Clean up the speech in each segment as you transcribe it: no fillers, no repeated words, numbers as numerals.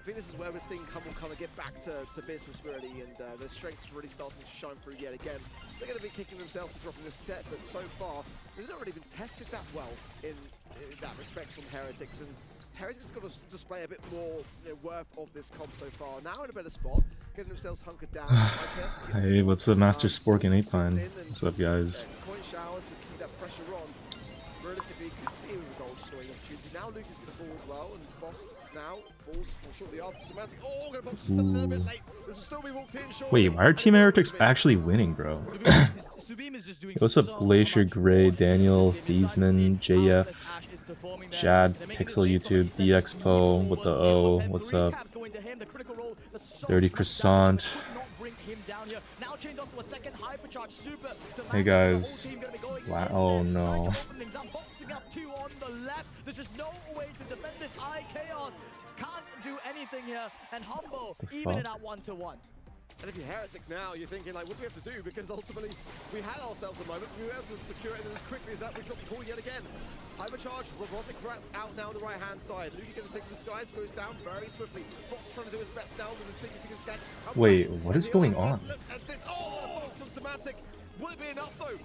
I think this is where we're seeing Humble kind of get back to business really, and their strengths really starting to shine through yet again. They're going to be kicking themselves for dropping this set, but so far they've not really been tested that well in that respect from Heretics, and Heretics got to display a bit more worth of this comp so far. Now in a better spot, getting themselves hunkered down. Hey, what's up, Master Spork and 8pine? What's up, guys? Coin showers to keep that pressure on. Realistically, could be with a goal destroying opportunity. Now Luke is going to fall as well, and Boss now falls shortly after Semantic. Oh, going to box just a little bit late. This will still be walked in shortly. Wait, why are Team Heretics actually winning, bro? What's up, Glacier, Gray, Daniel, Thiesman, JF, Jad, Pixel YouTube, DXpo, with the O, what's up? Dirty Croissant. Hey guys. Wow, oh no. There's just no way to defend this high chaos. Can't do anything here, and Humble even in that 1-to-1. And if you're Heretics now, you're thinking like, what do we have to do? Because ultimately, we had ourselves a moment. We were able to secure it, and as quickly as that, we dropped the call yet again. Hypercharge, Robotic Rats out now on the right-hand side. Luki going to take the skies, goes down very swiftly. Boss trying to do his best now with the sneaky stack. Wait, what is going on? Look at this. Oh, from Semantic. Will it be enough though?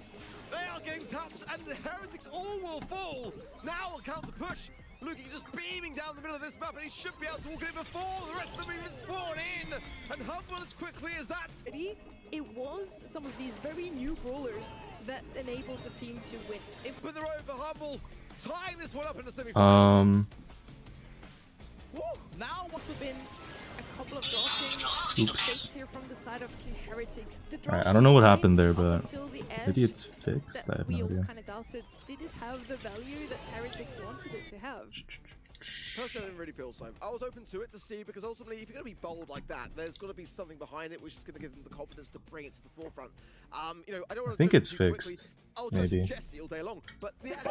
They are getting taps, and the Heretics all will fall. Now a counter push. Luki just beaming down the middle of this map, and he should be able to walk in before the rest of them even spawn in. And Humble as quickly as that. It was some of these very new brawlers that enabled the team to win. But they're over. Humble tying this one up in the semi-finals. Now also been a couple of dodging mistakes here from the side of Team Heretics. Alright, I don't know what happened there, but maybe it's fixed. I have no idea. Kind of doubted, did it have the value that Heretics wanted it to have? Personally, I didn't really feel so. I was open to it to see, because ultimately, if you're going to be bold like that, there's got to be something behind it, which is going to give them the confidence to bring it to the forefront. You know, I don't want to. I think it's fixed. Maybe. Jesse all day long, but it works.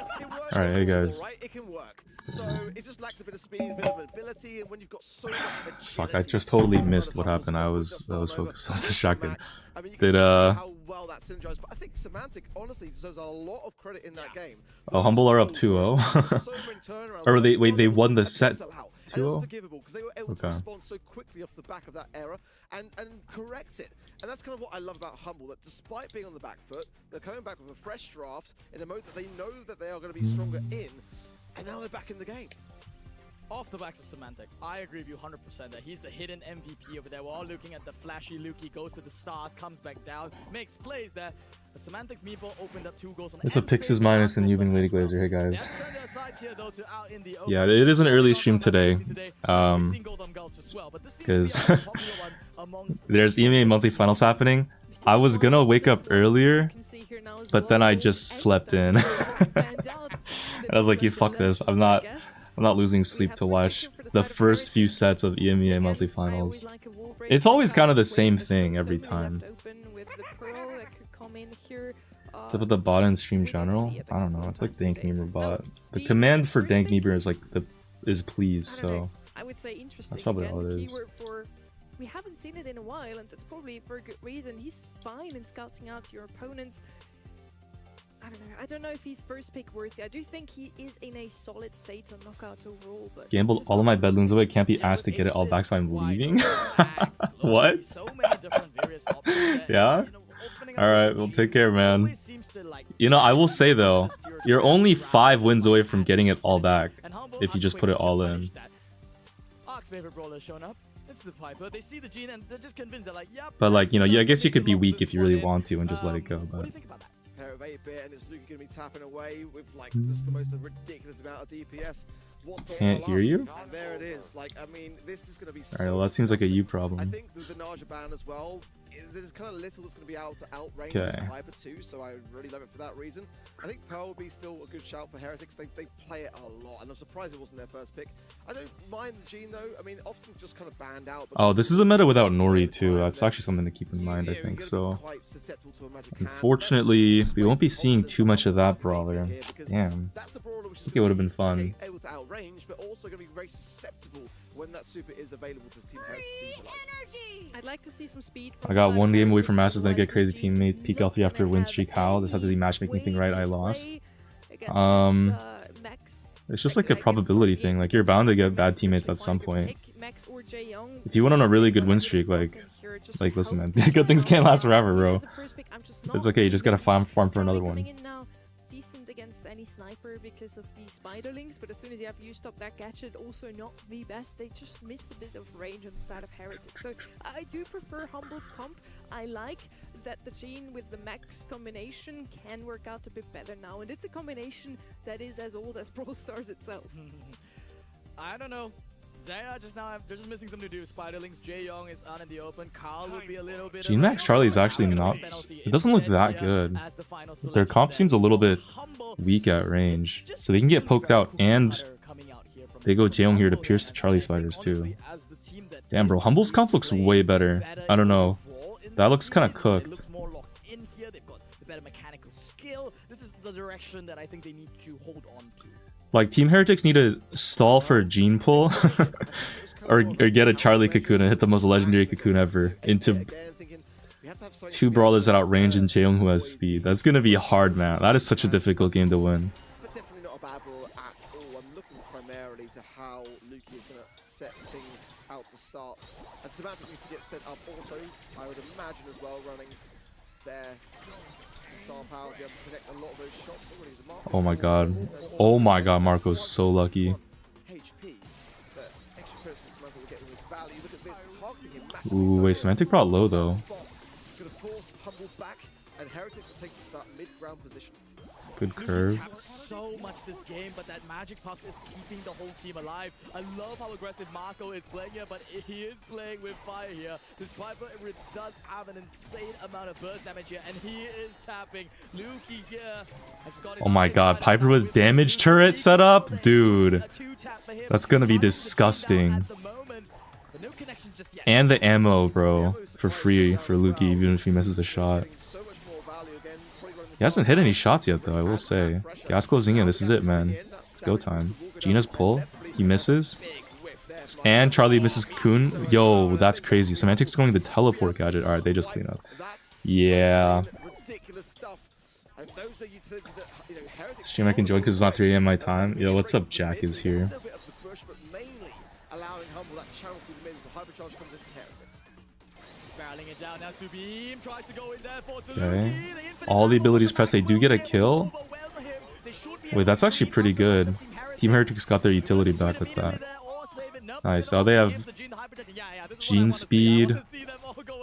All right, hey guys. Right? It can work. So it just lacks a bit of speed, a bit of mobility, and when you've got so much agility. Fuck, I just totally missed what happened. I was focused. I was distracted. I mean, you Did how well that synergized, but I think Semantic honestly deserves a lot of credit in that game. Oh, Humble are up 2-0. Or they won the set 2-0? Because they were able to respond so quickly off the back of that error and correct it. And that's kind of what I love about Humble, that despite being on the back foot, they're coming back with a fresh draft in a mode that they know that they are going to be stronger in, and now they're back in the game. Off the back of Semantic, I agree with you 100% that he's the hidden MVP over there. We're all looking at the flashy Luki, goes to the stars, comes back down, makes plays there. But Semantic's meeple opened up 2 goals on it's a Pixis minus and Ubing Lady Glazer. Hey guys. Yeah, it is an early stream today. Because there's EMEA monthly finals happening. I was gonna wake up earlier, but then I just slept in. I was like, you fuck this. I'm not losing sleep to watch the first few sets of EMEA monthly finals. It's always kind of the same thing every time. What's up with the bot and stream general? I don't know. It's like Dank Niebuhr bot. The command for Dank Niebuhr is like is please. So I would say interesting. That's probably all it is. We haven't seen it in a while, and that's probably for a good reason. He's fine in scouting out your opponents. I don't know. I don't know if he's first pick worthy. I do think he is in a solid state on knockout overall. But gambled all of my bedlooms away. Can't be asked to get it all back, so I'm leaving. What? Yeah. All right. Well, take care, man. You know, I will say though, you're only 5 wins away from getting it all back if you just put it all in. But like, you know, I guess you could be weak if you really want to and just let it go. But Pair of 8-bit, and is Luki going to be tapping away with like just the most ridiculous amount of DPS. Can't hear you? And there it is. Like, I mean, this is going to be so. Alright, well, that seems like a you problem. I think the Naja ban as well, there's kind of little that's going to be out to outrange this Hyper too, so I really love it for that reason. I think Pearl will be still a good shout for Heretics. They play it a lot, and I'm surprised it wasn't their first pick. I don't mind the Gene though. I mean, often just kind of banned out. Oh, this is a meta without Nori too. That's actually something to keep in mind, I think. So, unfortunately, we won't be seeing too much of that brawler. Damn. I think it would have been fun. Able to outrange, but also going to be very susceptible when that super is available to Team Heretics. I'd like to see some speed. I got 1 game away from Masters, then I get crazy teammates. Peak healthy after win streak. How? This had to be matchmaking thing, right? I lost. It's just like a probability thing. Like, you're bound to get bad teammates at some point. Max or Jaeyoung. If you went on a really good win streak, like listen, man, good things can't last forever, bro. It's okay, you just gotta farm for another one. Decent against any sniper because of the spiderlings, but as soon as you have used up that gadget, also not the best. They just miss a bit of range on the side of Heretic. So I do prefer Humble's comp. I like that the Gene with the Max combination can work out a bit better now, and it's a combination that is as old as Brawl Stars itself. I don't know. They're just missing something to do. Spiderlings, Jaeyoung is out in the open. Carl would be a little bit. Gene Max Charlie is actually not. It doesn't look that good. Their comp seems a little bit weak at range, so they can get poked out, and they go Jaeyoung here to pierce the Charlie spiders too. Damn, bro, Humble's comp looks way better. I don't know. That looks kind of cooked. Better mechanical skill. This is the direction that I think they need to hold on to. Like, Team Heretics need to stall for a Gene pull or get a Charlie cocoon and hit the most legendary cocoon ever into two brawlers that outrange and Jaeyoung who has speed. That's gonna be hard, man. That is such a difficult game to win. But definitely not a bad ball at all. I'm looking primarily to how Luki is going to set things out to start. And Semantic needs to get set up also, I would imagine as well, running their star power to be able to connect a lot of those shots already. Oh my god. Oh my god, Marco's so lucky. HP, but extra credits for Semantic will get the most value. Look at this, targeting him massively. Ooh, wait, Semantic brought low though. It's going to force Humble back, and Heretics will take that mid-ground position. Good curve. So much this game, but that magic puff is keeping the whole team alive. I love how aggressive Marco is playing here, but he is playing with fire here. This Piper does have an insane amount of burst damage here, and he is tapping. Luki here has got. Oh my god, Piper with damage turret set up? Dude, that's gonna be disgusting. And the ammo, bro, for free for Luki, even if he misses a shot. He hasn't hit any shots yet, though, I will say. Gas closing in. This is it, man. It's go time. Gina's pull. He misses. And Charlie misses Cocoon. Yo, that's crazy. Semantic's going the teleport gadget. Alright, they just clean up. Yeah. Stream I can join because it's not 3 AM my time. Yo, what's up? Jack is here. Okay. All the abilities pressed, they do get a kill. Wait, that's actually pretty good. Team Heretics got their utility back with that. Nice. Now they have Gene speed,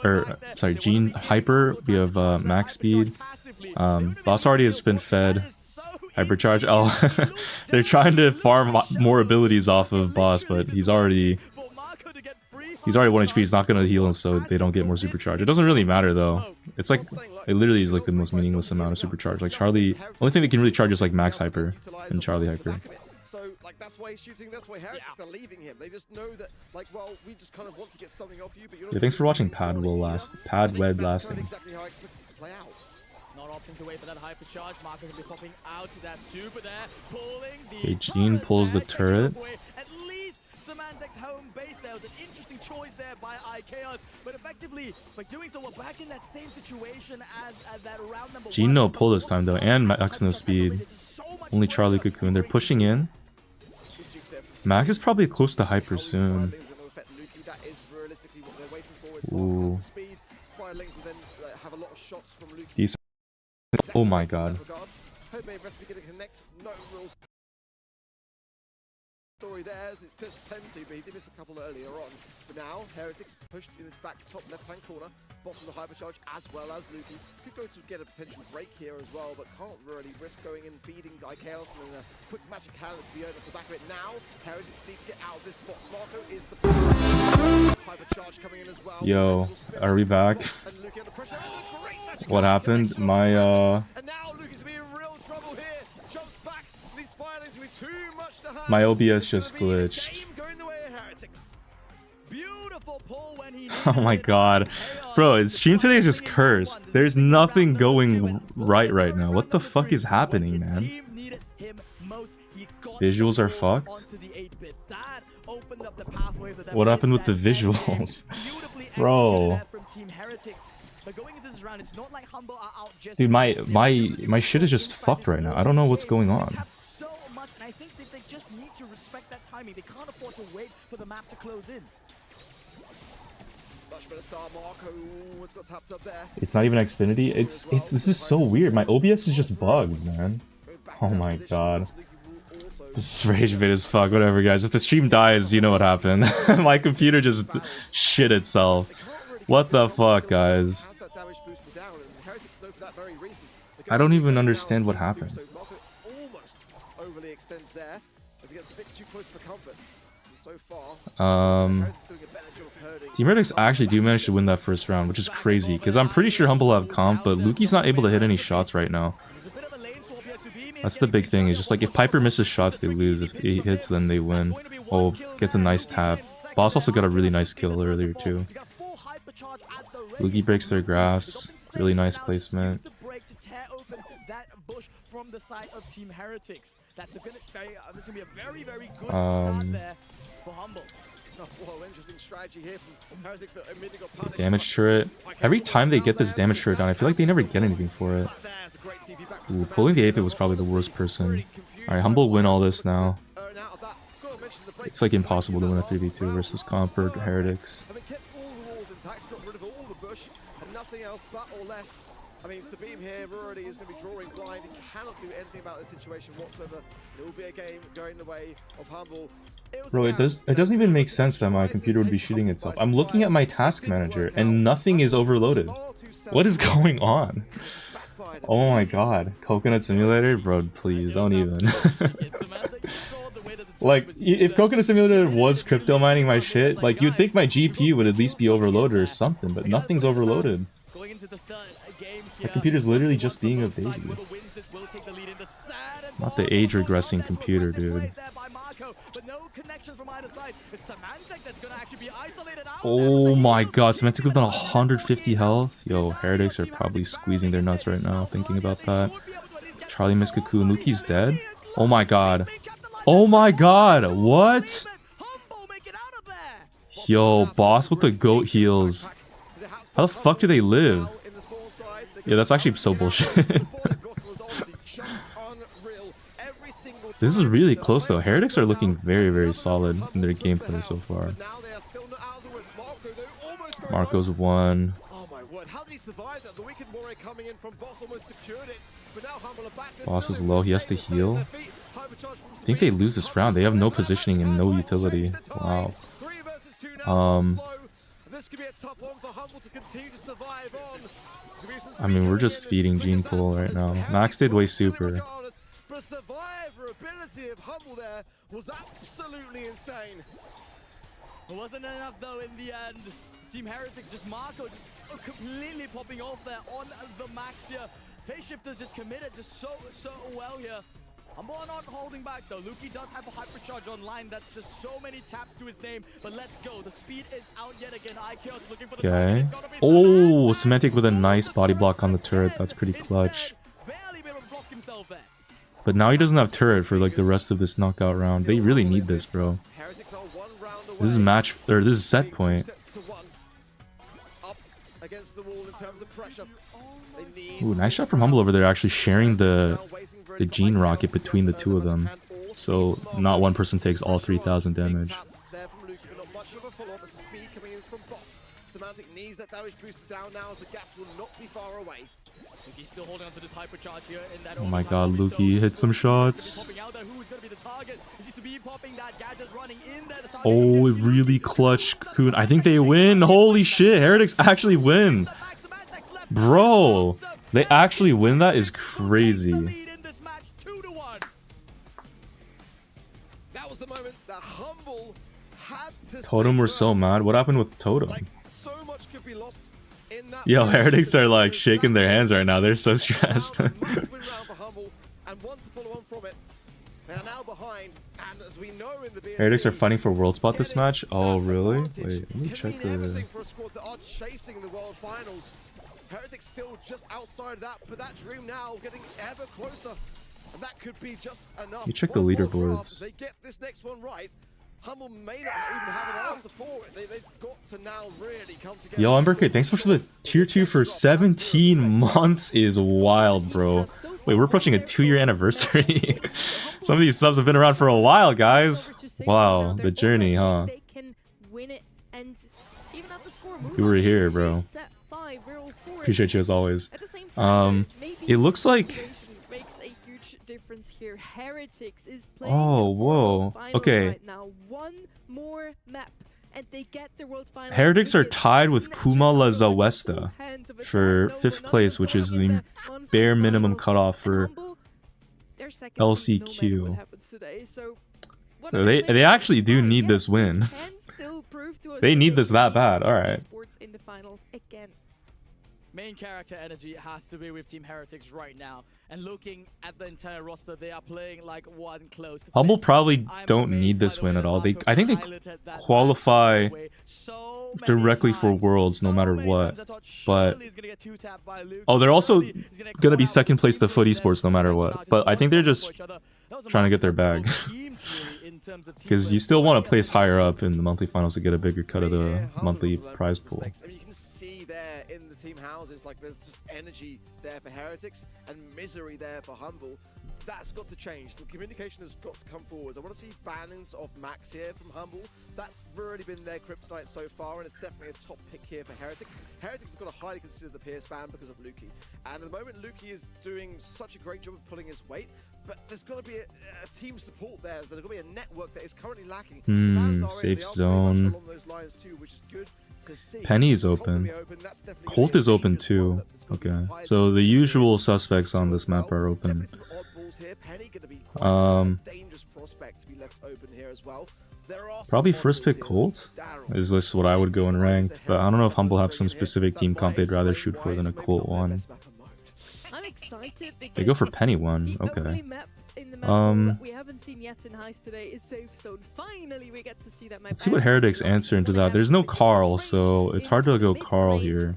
or sorry, Gene hyper. We have max speed. Boss already has been fed. Hypercharge. Oh, they're trying to farm more abilities off of Boss, but he's already 1 HP. He's not gonna heal, so they don't get more supercharge. It doesn't really matter though. It's like it literally is like the most meaningless amount of supercharge. Like Charlie, only thing they can really charge is like max hyper and Charlie hyper. So like that's why he's shooting. That's why Heretics are leaving him. They just know that like, well, we just kind of want to get something off you. But you're not thanks for watching Padwell last. Padwed lasting. Exactly how I expected it to play out. Not opting to wait for that hyper charge. Marco can be popping out to that super there, pulling the. Okay, Gene pulls the turret. At least Semantic's home base there was an interesting choice there by iChaos, but effectively by doing so, we're back in that same situation as that round number. Gene no pull this time though, and Max no speed. Only Charlie Cocoon. They're pushing in. Max is probably close to hyper soon. Ooh. Decent. Oh my god. Story there as it does tend to, but he did miss a couple earlier on. But now, Heretics pushed in his back top left-hand corner. Boss with the hypercharge as well as Luki. Could go to get a potential break here as well, but can't really risk going and feeding Guy Chaos, and then a quick magic cannon to be over the back of it. Now, Heretics need to get out of this spot. Marco is the hypercharge coming in as well. Yo, are we back? What happened? My And now Luki's in real trouble here. Jumps back. These spiralings will be too much to handle. My OBS just glitched. Oh my god. Bro, stream today is just cursed. There's nothing going right now. What the fuck is happening, man? Visuals are fucked? What happened with the visuals? Bro. Dude, my shit is just fucked right now. I don't know what's going on. And I think that they just need to respect that timing. They can't afford to wait for the map to close in. Much better start. Marco has got tapped up there. It's not even Xfinity. This is so weird. My OBS is just bugged, man. Oh my god. This is rage bait as fuck. Whatever, guys. If the stream dies, you know what happened. My computer just shit itself. What the fuck, guys? I don't even understand what happened. Team Heretics actually do manage to win that first round, which is crazy, because I'm pretty sure Humble have comp, but Luki's not able to hit any shots right now. That's the big thing, is just like if Piper misses shots, they lose. If he hits, then they win. Oh, gets a nice tap. Boss also got a really nice kill earlier too. Luki breaks their grass. Really nice placement. From the side of Team Heretics. That's gonna be a very, very good start there for Humble. Interesting strategy here from Heretics that immediately got punished. Damage turret. Every time they get this damage turret down, I feel like they never get anything for it. Ooh, pulling the 8-bit was probably the worst person. Alright, Humble win all this now. It's like impossible to win a 3v2 versus comp or Heretics. I mean, Sabim here already is going to be drawing blind. He cannot do anything about this situation whatsoever. It will be a game going the way of Humble. Bro, it doesn't even make sense that my computer would be shooting itself. I'm looking at my task manager and nothing is overloaded. What is going on? Oh my god. Coconut Simulator? Bro, please, don't even. Like, if Coconut Simulator was crypto mining my shit, like, you'd think my GPU would at least be overloaded or something, but nothing's overloaded. My computer's literally just being a baby. Not the age-regressing computer, dude. Oh my god, Semantic with 150 health? Yo, Heretics are probably squeezing their nuts right now, thinking about that. Charlie missed Cocoon. Luki's dead? Oh my god. Oh my god, what? Yo, boss with the goat heals. How the fuck do they live? Yeah, that's actually so bullshit. This is really close though. Heretics are looking very, very solid in their gameplay so far. Marco's won. Boss is low, he has to heal. I think they lose this round. They have no positioning and no utility. Wow. I mean, we're just feeding Gene Pool right now. Max did way super. The survivability of Humble there was absolutely insane. It wasn't enough though in the end. Team Heretics, just Marco just completely popping off there on the max here. Phase Shifter's just committed just so well here. Humble are not holding back though. Luki does have a hypercharge online. That's just so many taps to his name. But let's go. The speed is out yet again. IKEOS looking for the okay. Oh, Semantic with a nice body block on the turret. That's pretty clutch. But now he doesn't have turret for like the rest of this knockout round. They really need this, bro. This is match, or this is set point. Ooh, nice shot from Humble over there, actually sharing the Gene Rocket between the two of them. So not one person takes all 3,000 damage. Semantic needs that damage booster down now as the gas will not be far away. Luki's still holding on to this hypercharge here in that. Oh my god, Luki hit some shots. Oh, really clutch Cocoon. I think they win. Holy shit, Heretics actually win. Bro, they actually win. That is crazy. That was the moment that Humble had to. Totem were so mad. What happened with Totem? Yo, Heretics are like shaking their hands right now. They're so stressed. Heretics are fighting for world spot this match. Oh, really? Wait, let me check the. Heretics still just outside that, but that dream now getting ever closer, and that could be just enough. You check the leaderboards. They get this next one right. Humble may not even have an answer for it. They've got to now really come together. Yo, Emberkid, thanks so much for the tier 2 for 17 months is wild, bro. Wait, we're approaching a 2-year anniversary. Some of these subs have been around for a while, guys. Wow, the journey, huh? You were here, bro. Appreciate you as always. It looks like... Oh, whoa. Okay. Heretics are tied with Kuma La Zawesta for 5th place, which is the bare minimum cutoff for LCQ. So they actually do need this win. They need this that bad. Alright. Main character energy has to be with Team Heretics right now. And looking at the entire roster, they are playing like one close to Humble probably don't need this win at all. I think they qualify directly for Worlds no matter what. But oh, they're also gonna be 2nd place to Foot Esports no matter what. But I think they're just trying to get their bag. Because you still want to place higher up in the monthly finals to get a bigger cut of the monthly prize pool. You can see there in the team houses, like there's just energy there for Heretics and misery there for Humble. That's got to change. The communication has got to come forward. I want to see bannings of Max here from Humble. That's already been their kryptonite so far, and it's definitely a top pick here for Heretics. Heretics has got to highly consider the Pierce ban because of Lukey. And at the moment, Lukey is doing such a great job of pulling his weight, but there's got to be a team support there. So there's got to be a network that is currently lacking. Safe zone. Along those lines too, which is good. Penny is open. Colt is open too. Okay, so the usual suspects on this map are open. Probably first pick Colt is this what I would go in ranked, but I don't know if Humble have some specific team comp they'd rather shoot for than a Colt one. They go for Penny one. Okay. We haven't seen yet in Heist today is Safe Zone. Finally, we get to see that. Let's see what Heretics answer into that. There's no Carl, so it's hard to go Carl here.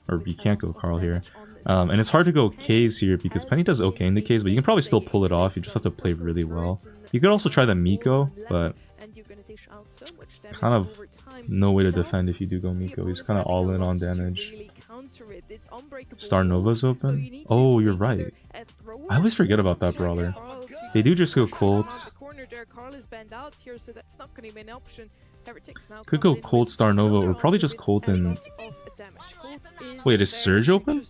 Or you can't go Carl here. And it's hard to go K's here because Penny does okay in the K's, but you can probably still pull it off. You just have to play really well. You could also try the Miko, but kind of no way to defend if you do go Miko. He's kind of all in on damage. Star Nova's open? Oh, you're right. I always forget about that brawler. They do just go Colt. Could go Colt, Star Nova, or probably just Colt and... Wait, is Surge open?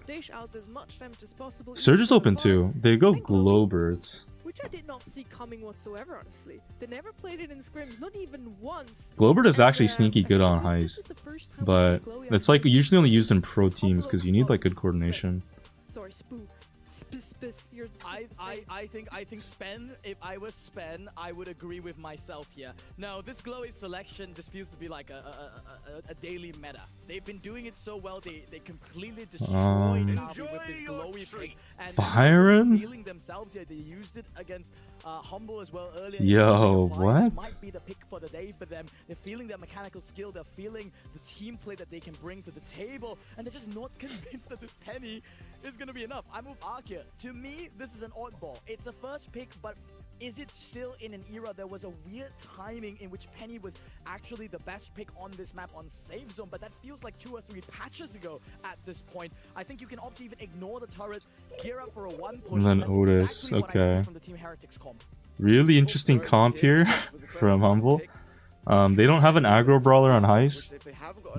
Surge is open too. They go Glowbirds. Which I did not see coming whatsoever, honestly. They never played it in scrims, not even once. Glowbird is actually sneaky good on Heist, but it's like usually only used in pro teams because you need like good coordination. Sorry, Spoo. I think Spen, if I was Spen, I would agree with myself here. No, this glowy selection just feels to be like a daily meta. They've been doing it so well, they completely destroyed Navi with this glowy pick. And Byron? Feeling themselves here, they used it against Humble as well earlier. Yo, what? This might be the pick for the day for them. They're feeling their mechanical skill, they're feeling the team play that they can bring to the table, and they're just not convinced that this Penny is gonna be enough. I'm with Ark here. To me, this is an oddball. It's a first pick, but is it still in an era? There was a weird timing in which Penny was actually the best pick on this map on Safe Zone, but that feels like 2 or 3 patches ago at this point. I think you can opt to even ignore the turret, gear up for a one push. And then Otis, exactly okay. From the Team Heretics comp. Really interesting comp here from Humble. They don't have an aggro brawler on Heist,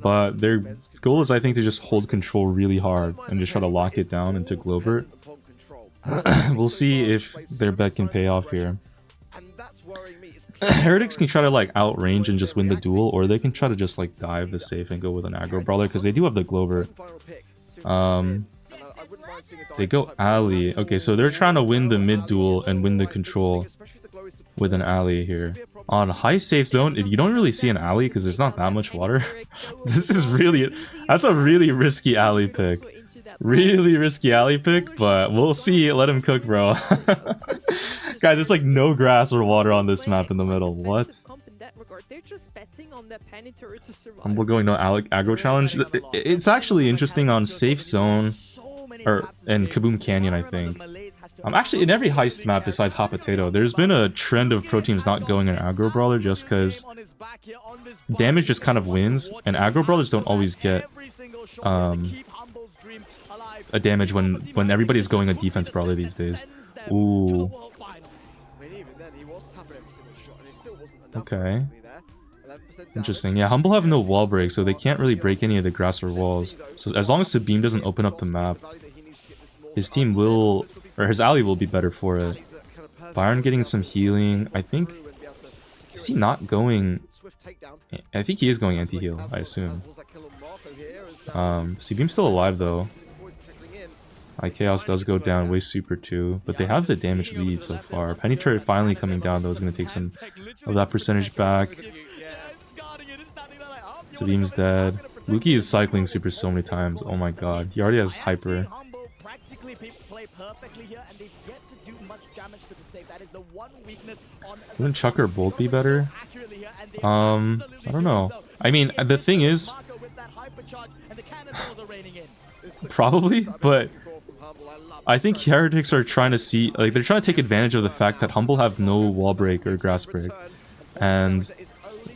but their goal is, I think, to just hold control really hard and just try to lock it down into Glowbert. We'll see if their bet can pay off here. Heretics can try to like outrange and just win the duel, or they can try to just like dive the safe and go with an aggro brawler because they do have the Glowbert. They go Ali. Okay, so they're trying to win the mid duel and win the control with an alley here. On high safe zone, you don't really see an alley because there's not that much water. This is really... That's a really risky alley pick. Really risky alley pick, but we'll see. Let him cook, bro. Guys, there's like no grass or water on this map in the middle. What? We're going no aggro challenge. It's actually interesting on safe zone and Kaboom Canyon, I think. Actually, in every heist map besides Hot Potato, there's been a trend of pro teams not going an aggro brawler just because damage just kind of wins, and aggro brawlers don't always get a damage when everybody's going on defense probably these days. Ooh. Okay. Interesting. Yeah, Humble have no wall break, so they can't really break any of the grass or walls. So as long as Sabine doesn't open up the map, his team will, or his ally will be better for it. Byron getting some healing. I think, is he not going? I think he is going anti-heal, I assume. Sabim's still alive though. Chaos does go down way super too, but they have the damage lead so far. Penny turret finally coming down though is going to take some of that percentage back. Sabim's dead. Luki is cycling super so many times. Oh my god, he already has hyper. Wouldn't Chuck or Bolt be better? I don't know. I mean, the thing is, probably, but I think Heretics are trying to see, like, they're trying to take advantage of the fact that Humble have no wall break or grass break, and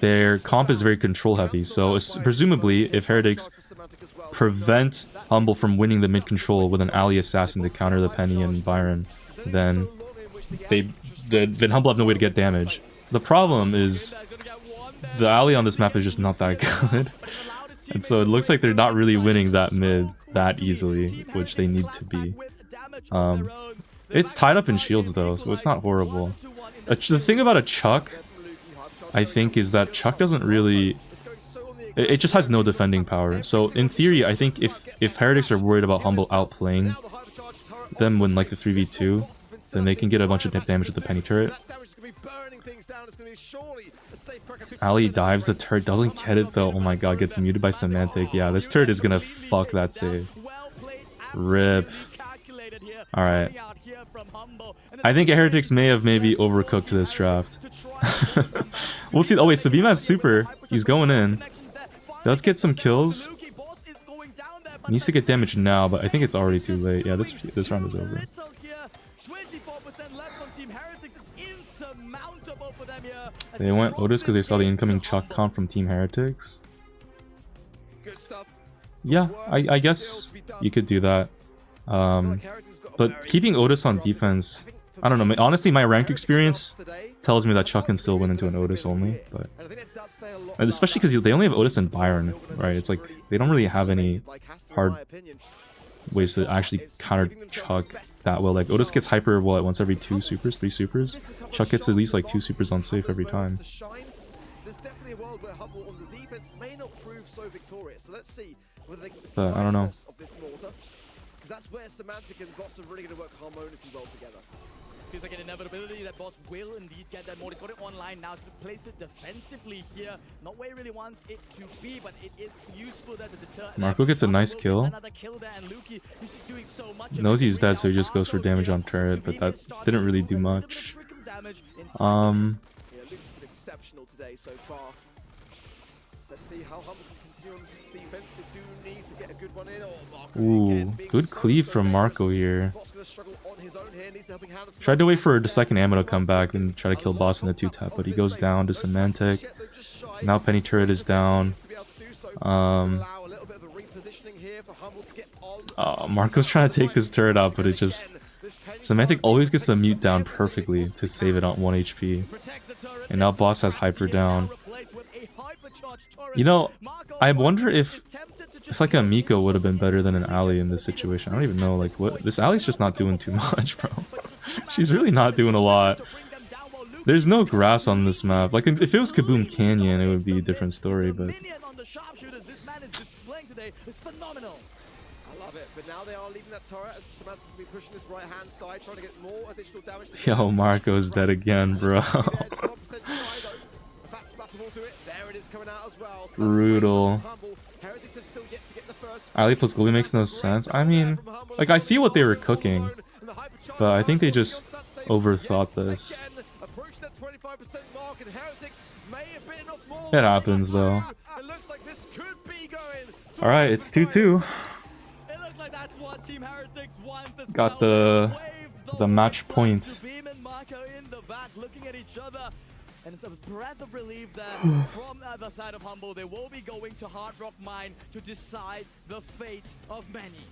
their comp is very control heavy. So presumably, if Heretics prevent Humble from winning the mid control with an ally assassin to counter the Penny and Byron, then then Humble have no way to get damage. The problem is the ally on this map is just not that good. And so it looks like they're not really winning that mid that easily, which they need to be. It's tied up in shields though, so it's not horrible. The thing about a Chuck, I think, is that Chuck doesn't really... It just has no defending power. So in theory, I think if Heretics are worried about Humble outplaying them when like the 3v2, then they can get a bunch of damage with the Penny turret. Ali dives the turret, doesn't get it though. Oh my god, gets muted by Semantic. Yeah, this turret is gonna fuck that save. RIP. Alright. I think Heretics may have maybe overcooked this draft. We'll see. Oh wait, Sabima has super. He's going in. Let's get some kills. He needs to get damage now, but I think it's already too late. Yeah, this round is over. They went Otis because they saw the incoming Chuck comp from Team Heretics. Yeah, I guess you could do that. But keeping Otis on defense, I don't know. Honestly, my rank experience tells me that Chuck can still win into an Otis only. But especially because they only have Otis and Byron, right? It's like they don't really have any hard ways to actually counter Chuck that well. Like Otis gets hyper once every 3 supers. Chuck gets at least like 2 supers on safe every time. But I don't know. That's where Semantic and Boss are really going to work harmoniously well together. Feels like an inevitability that Boss will indeed get that more. He's got it online now, he's going to place it defensively here. Not where he really wants it to be, but it is useful that the deter. Marco gets a nice kill. Knows he's dead, so he just goes for damage on turret, but that didn't really do much. Yeah, Luke's been exceptional today so far. Let's see how Humble can continue on this defense. They do need to get a good one in. Ooh, good cleave from Marco here. Tried to wait for the second ammo to come back and try to kill Boss in the 2-tap, but he goes down to Semantic. Now Penny turret is down. Marco's trying to take this turret out, but it just... Semantic always gets the mute down perfectly to save it on 1 HP. And now Boss has hyper down. You know, I wonder if like a Miko would have been better than an Ali in this situation. I don't even know, like, what... This Ali's just not doing too much, bro. She's really not doing a lot. There's no grass on this map. Like, if it was Kaboom Canyon, it would be a different story, but... Yo, Marco's dead again, bro. Brutal. Ali plus Globby makes no sense. I mean, like, I see what they were cooking, but I think they just overthought this. It happens, though. Alright, it's 2-2. Got the match point. And it's a breath of relief that from the other side of Humble, they will be going to Hard Rock Mine to decide the fate of many.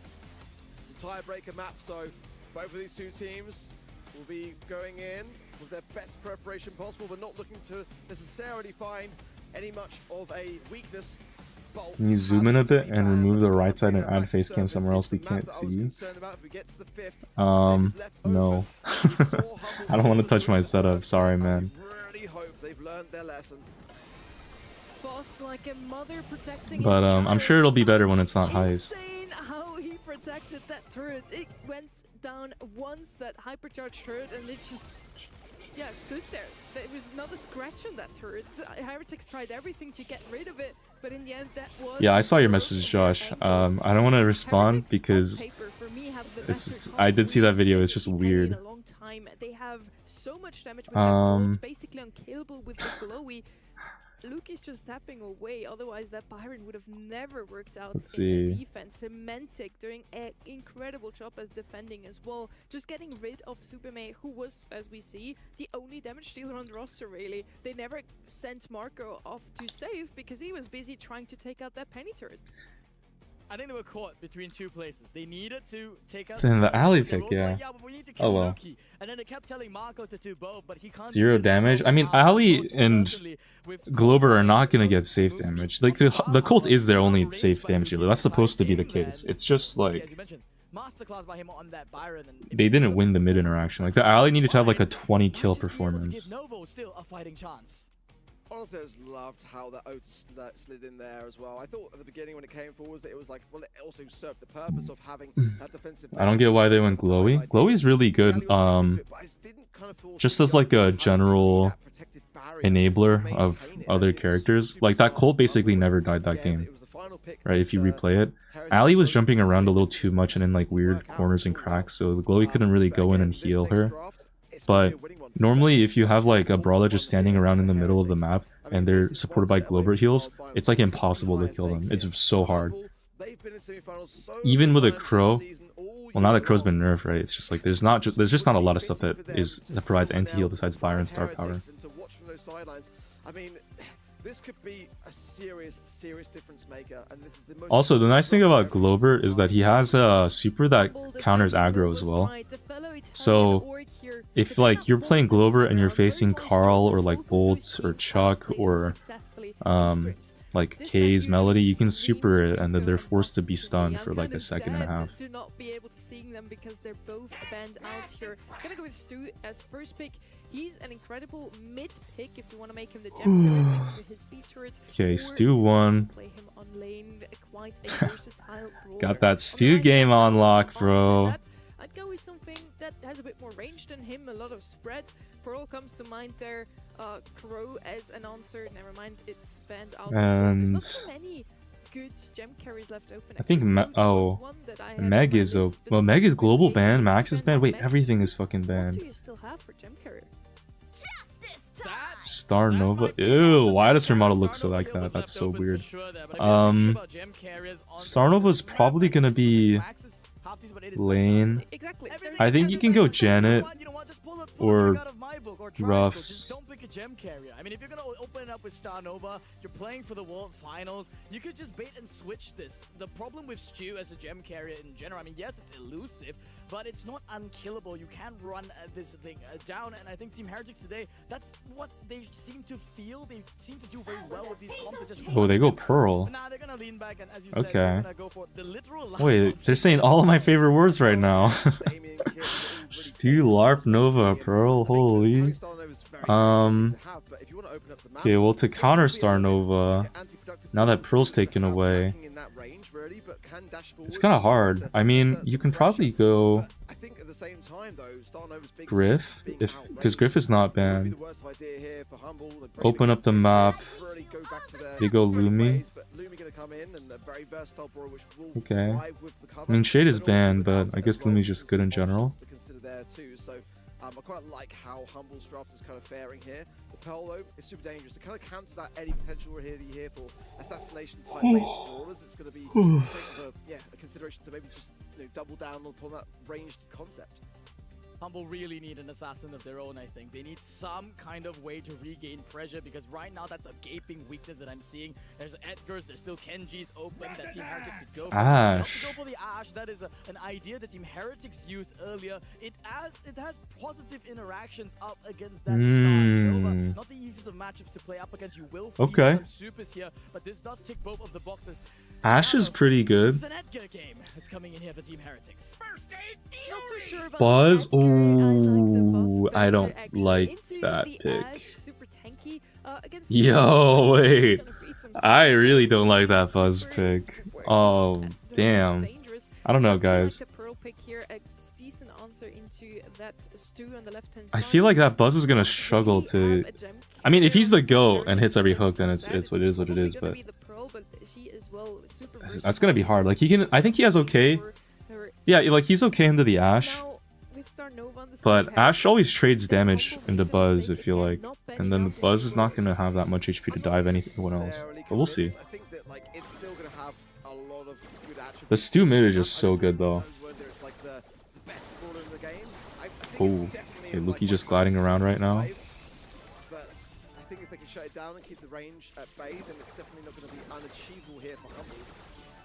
tiebreaker map, so both of these two teams will be going in with their best preparation possible, but not looking to necessarily find any much of a weakness. Can you zoom in a bit and remove the right side and add face cam somewhere else we can't see? No. I don't want to touch my setup, sorry man. Really hope they've learned their lesson. Boss like a mother protecting But his I'm sure it'll be better when it's not heist. Insane how he protected that turret. It went down once, that hypercharged turret, and it just stood there. There was not a scratch on that turret. Heretics tried everything to get rid of it, but in the end that was... Yeah, I saw your message, Josh. I don't want to respond because I did see that video. It's just weird. A long time. They have so much damage with their gold, basically unkillable with the glowy. Luke is just tapping away, otherwise that Byron would have never worked out in the defense. Semantic doing an incredible job as defending as well. Just getting rid of Supermay, who was, as we see, the only damage dealer on the roster really. They never sent Marco off to save because he was busy trying to take out that penny turret. I think they were caught between two places. They needed to take out the alley pick, yeah. Like, but we need to kill Luki. And then they kept telling Marco to do both, but he can't. 0 damage. I mean, Ali and Glober are not gonna get safe damage. Like the cult is their only safe damage dealer. That's supposed to be the case. It's just like they didn't win the mid interaction. Like the Ali needed to have like a 20 kill performance. Honestly, I just loved how that Oath slid in there as well. I thought at the beginning when it came forwards that it was like, well, it also served the purpose of having that defensive... I don't get why they went Glowy. Glowy's really good, just as like a general enabler of other characters. Like that Colt basically never died that game, right, if you replay it. Ali was jumping around a little too much and in like weird corners and cracks, so the Glowy couldn't really go in and heal her. But normally, if you have like a brawler just standing around in the middle of the map and they're supported by Glober heals, it's like impossible to kill them. It's so hard. Even with a Crow, well, now that Crow's been nerfed, right? It's just like there's just not a lot of stuff that provides anti-heal besides Byron's star power. I mean, this could be a serious difference maker, and this is the most... Also, the nice thing about Glober is that he has a super that counters aggro as well. So if like you're playing Glober and you're facing Carl or like Bolt or Chuck or like Kay's Melody, you can super it and then they're forced to be stunned for like a second and a half. To not be able to see them because they're both banned out here. Gonna go with Stu as first pick. He's an incredible mid pick if you want to make him the gem carrier next to his speed turret. Okay, Stu won. Play him on lane, quite a versatile brawler. Got that Stu game on lock, bro. I'd go with something that has a bit more range than him, a lot of spread. Pearl comes to mind there. Crow as an answer. Never mind, it's banned out. And there's not so many good gem carries left open. I think Meg is well, Meg is global ban, Max is banned. Wait, everything is fucking banned. What do you still have for gem carrier? Star Nova. Ew, why does her model look so like that? That's so weird. Star Nova's probably gonna be lane. I think you can go Janet or Ruffs. Don't pick a gem carrier. I mean, if you're gonna open it up with Star Nova, you're playing for the World Finals, you could just bait and switch this. The problem with Stu as a gem carrier in general, I mean, yes, it's elusive, but it's not unkillable. You can run this thing down, and I think Team Heretics today, that's what they seem to feel. They seem to do very well with these comps. Oh, they go Pearl. Nah, they're gonna lean back, and as you okay. said, they're gonna go for the literal last Wait, they're saying all of my favorite words right now. Stu, LARP, Nova, Pearl, holy. Okay, well, to counter Star Nova, now that Pearl's taken away, it's kind of hard. I mean, you can probably go Griff, because Griff is not banned. Open up the map. They go Lumi. Okay. I mean, Shade is banned, but I guess Lumi's just good in general. I quite like how Humble's draft is kind of faring here. The Pearl, though, is super dangerous. It kind of cancels out any potential we're here for assassination type based brawlers. It's going to be a consideration to maybe just double down upon that ranged concept. Humble really need an assassin of their own, I think. They need some kind of way to regain pressure, because right now that's a gaping weakness that I'm seeing. There's Edgar's, there's still Kenji's open that Team Heretics could go for. Ash. Go for the Ash. That is an idea that Team Heretics used earlier. It has positive interactions up against that Nova. Not the easiest of matchups to play up against. You will feel some supers here, but this does tick both of the boxes. Ash is pretty good. This is an Edgar game that's coming in here for Team Heretics. Not too sure about Buzz? the Edgar. Ooh, I I like the Buzz don't better, actually. like Into that the pick. Ash, super tanky, against Yo, wait. gonna feed some I space. really don't like that Buzz pick. Oh, damn. I don't know, guys. Like the Pearl pick here, a decent answer into that stew on the left-hand I side. feel like that Buzz is gonna struggle to. I mean, if he's the GOAT and hits every hook, then it's what it is. What it is. But that's gonna be hard. Like he can. I think he has okay. Yeah, like he's okay into the Ash. But Ash always trades damage into Buzz, I feel like. And then the Buzz is not gonna have that much HP to dive anyone else. But we'll see. The Stew mid is just so good though. Oh, okay, Luki just gliding around right now. But I think if they can shut it down and keep the range at bay, then it's definitely not going to be unachievable here for Humble.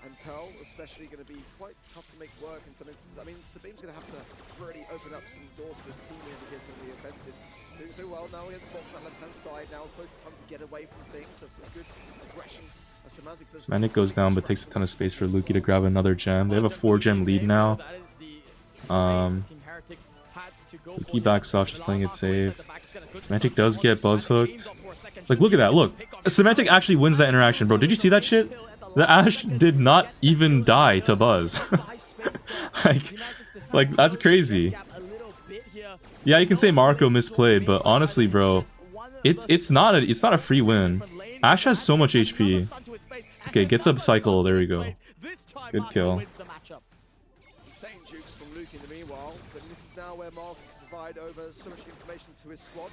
And Pearl, especially, going to be quite tough to make work in some instances. I mean, Sabim's going to have to really open up some doors for his team here to get to the offensive. Doing so well now against Boss on that left-hand side. Now close time to get away from things. That's some good aggression. Semantic goes down, but takes a ton of space for Luki to grab another gem. They have a 4-gem lead now. Luki backs off, just playing it safe. Semantic does get Buzz hooked. Like, look at that, look. Semantic actually wins that interaction, bro. Did you see that shit? The Ash did not even die to Buzz. like, that's crazy. Yeah, you can say Marco misplayed, but honestly, bro, it's not a free win. Ash has so much HP. Okay, gets up cycle. There we go. Good kill. Insane jukes from Luke in the meanwhile, but this is now where Mark can provide over so much information to his squad.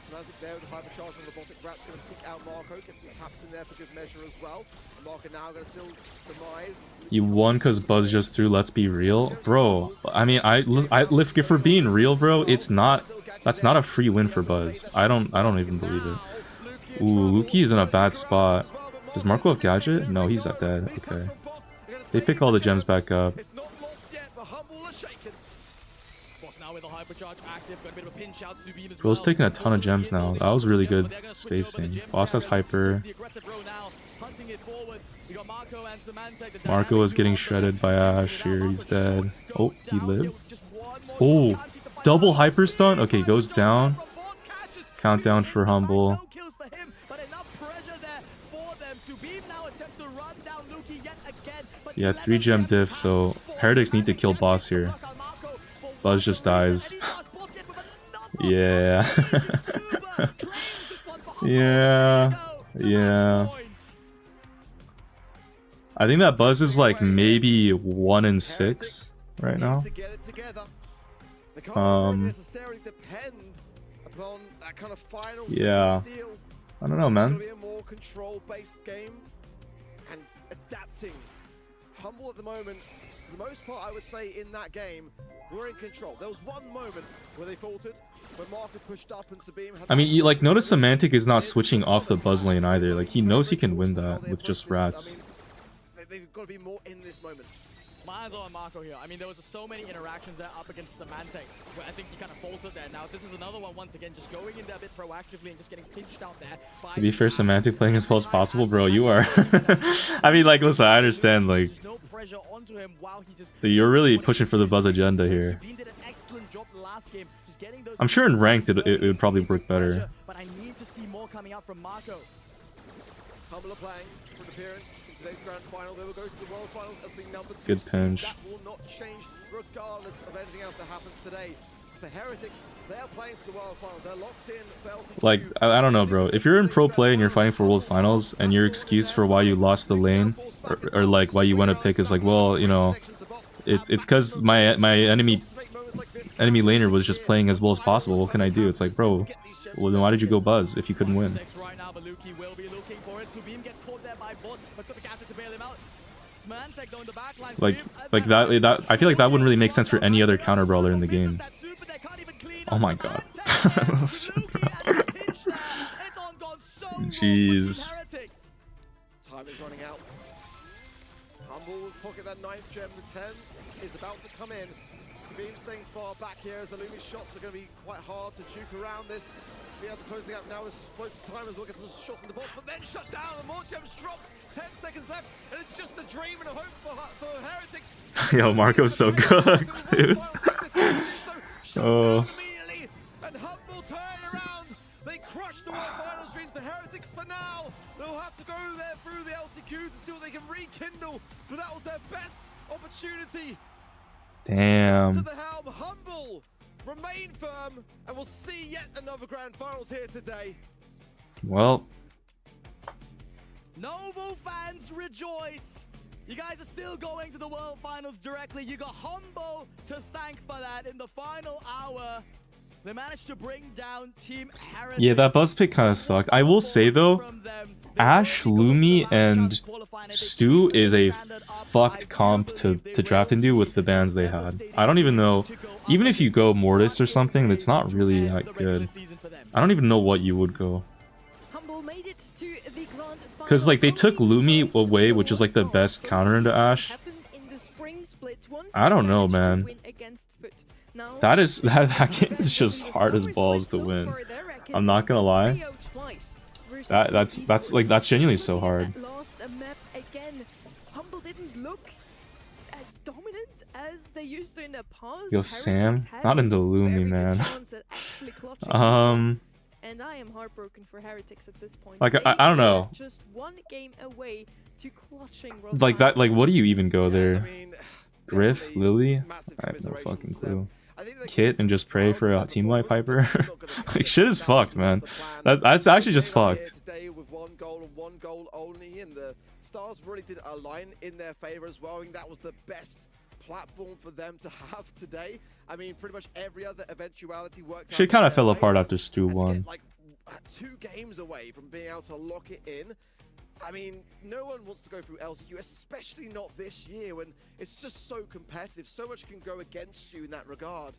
Semantic there with the hypercharge on the Robotic Rat's going to seek out Marco, get some taps in there for good measure as well. And Marco now going to still demise. You won because Buzz just threw Let's Be Real? Bro, I mean, I lift for being real, bro, it's not, that's not a free win for Buzz. I don't even believe it. Ooh, Luki is in a bad spot. Does Marco have gadget? No, he's not dead. Okay. They pick all the gems back up. Bro's taking a ton of gems now. That was really good spacing. Boss has hyper. Marco is getting shredded by Ash here. He's dead. Oh, he lived. Oh, double hyper stun. Okay, goes down. Countdown for Humble. Yeah, 3-gem diff, so Heretics need to kill boss here. Buzz just dies. Yeah. Yeah. I think that Buzz is like maybe 1 in 6 right now. Yeah. I don't know, man. Adapting. Humble at the moment, for the most part, I would say in that game, we're in control. There was one moment where they faltered, when Mark had pushed up and Sabim had... I mean, you, like, notice Semantic is not switching off the Buzz lane either. Like, he knows he can win that with just rats. I mean, they've got to be more in this moment. My eyes are on Marco here. I mean, there was so many interactions there up against Semantic, where I think he kind of faltered there. Now, this is another one, once again, just going in there a bit proactively and just getting pinched out there. To be fair, Semantic playing as well as possible, bro, you are. I mean, like, listen, I understand, like, you're really pushing for the Buzz agenda here. I'm sure in ranked it would probably work better. But I need to see more coming out from Marco. Humble are playing for an appearance in today's grand final. They will go to the world finals as the number 2 Good pinch. That will not change regardless of anything else that happens today. For Heretics, they are playing for the world finals. They're locked in. Like, I don't know, bro. If you're in pro play and you're fighting for world finals, and your excuse for why you lost the lane, or like why you went to pick is like, well, you know, it's because my enemy laner was just playing as well as possible. What can I do? It's like, bro, well then why did you go Buzz if you couldn't win? Symantec though in the back line. Like that I feel like that wouldn't really make sense for any other counter brawler in the game. Oh my god. Jeez. Time is running out. Humble will pocket that 9th gem. The 10 is about to come in. Beam staying far back here as the Lumi shots are going to be quite hard to juke around this. We have to close the gap now as close to time as well, get some shots in the box, but then shut down, and more gems dropped. 10 seconds left, and it's just a dream and a hope for Heretics. Yo, Marco's so cooked, dude. Oh. Immediately, and Humble turn around. They crush the World Finals dreams for Heretics for now. They'll have to go there through the LCQ to see what they can rekindle, but that was their best opportunity. Damn. To the helm, Humble, remain firm, and we'll see yet another grand finals here today. Well, Novo fans rejoice. You guys are still going to the World Finals directly. You got Humble to thank for that in the final hour. They managed to bring down Team Heretics. yeah, that buzz pick kind of sucked. I will say though, Ash, Lumi, and Stu is a fucked comp to draft into with the bans they had. I don't even know, even if you go Mortis or something, that's not really that good. I don't even know what you would go. Because like they took Lumi away, which is like the best counter into Ash. I don't know, man. That game is just hard as balls to win. I'm not gonna lie. That's genuinely so hard. Yo, Sam, not into Lumi, man. And I am heartbroken for Heretics at this point. Like I don't know. Just one game away to clutching. Like that. Like what do you even go there? Griff, Lily? I have no fucking clue. Kit and just pray for a team wipe hyper. Like shit is fucked, man. That's actually just fucked. Today with one goal and one goal only, and the Stars really did align in their favor as well. I think that was the best platform for them to have today. I mean, pretty much every other eventuality worked. Shit kind of fell apart after Stu won. Like 2 games away from being able to lock it in. I mean, no one wants to go through LCQ, especially not this year when it's just so competitive. So much can go against you in that regard.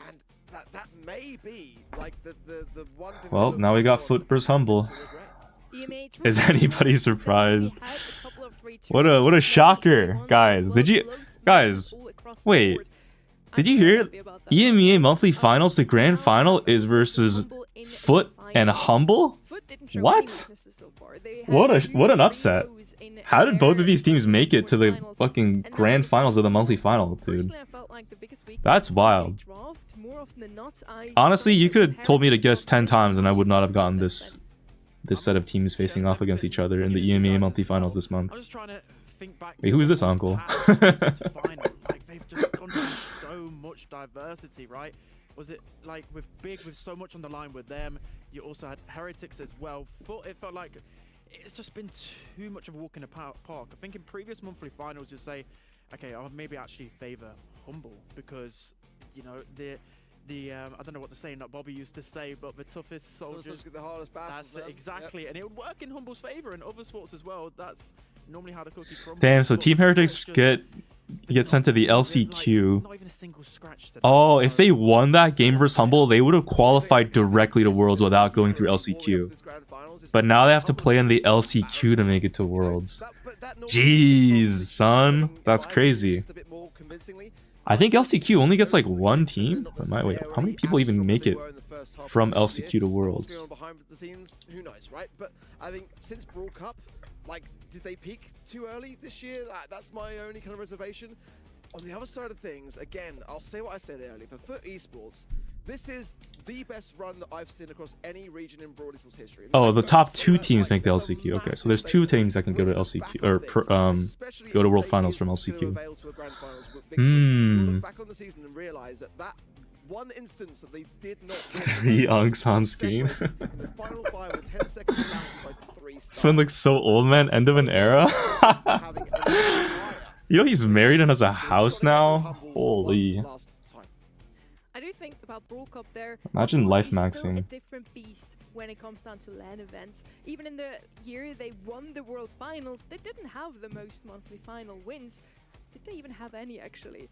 And that may be like the one thing. Well, now we got Foot vs Humble. Is anybody surprised? What a shocker, guys. Wait, did you hear it? EMEA monthly finals, the grand final is versus Foot and Humble? What? What an upset. How did both of these teams make it to the fucking grand finals of the monthly final, dude? That's wild. Honestly, you could have told me to guess 10 times and I would not have gotten this set of teams facing off against each other in the EMEA monthly finals this month. Wait, who is this uncle? Like, they've just gone through so much diversity, right? Was it like with so much on the line with them? You also had Heretics as well. It felt like it's just been too much of a walk in the park. I think in previous monthly finals, you'd say, okay, I'll maybe actually favor Humble because, you know, I don't know what to say, not Bobby used to say, but the toughest soldiers get the hardest battles. That's it, exactly, and it would work in Humble's favor in other sports as well. That's normally how the cookie crumbles. Damn, so Team Heretics get sent to the LCQ. Oh, if they won that game versus Humble, they would have qualified directly to Worlds without going through LCQ. But now they have to play in the LCQ to make it to Worlds. Jeez, son. That's crazy. I think LCQ only gets like 1 team. Wait, how many people even make it from LCQ to Worlds? Who knows, right? But I think since Brawl Cup, like, did they peak too early this year? That's my only kind of reservation. On the other side of things, again, I'll say what I said earlier. For Foot Esports, this is the best run that I've seen across any region in Brawl Esports history. Oh, the top 2 teams make the LCQ. Okay, so there's 2 teams that can go to LCQ or go to World Finals from LCQ. Look back on the season and realize that one instance that they did not win. Unks on screen. This one looks so old, man. End of an era. You know he's married and has a house now? Holy. I do think the about Brawl Cup there. Imagine Brawl life is still a maxing. different beast when it comes down to LAN events. Even in the year they won the World Finals, they didn't have the most monthly final wins. Did they even have any, actually?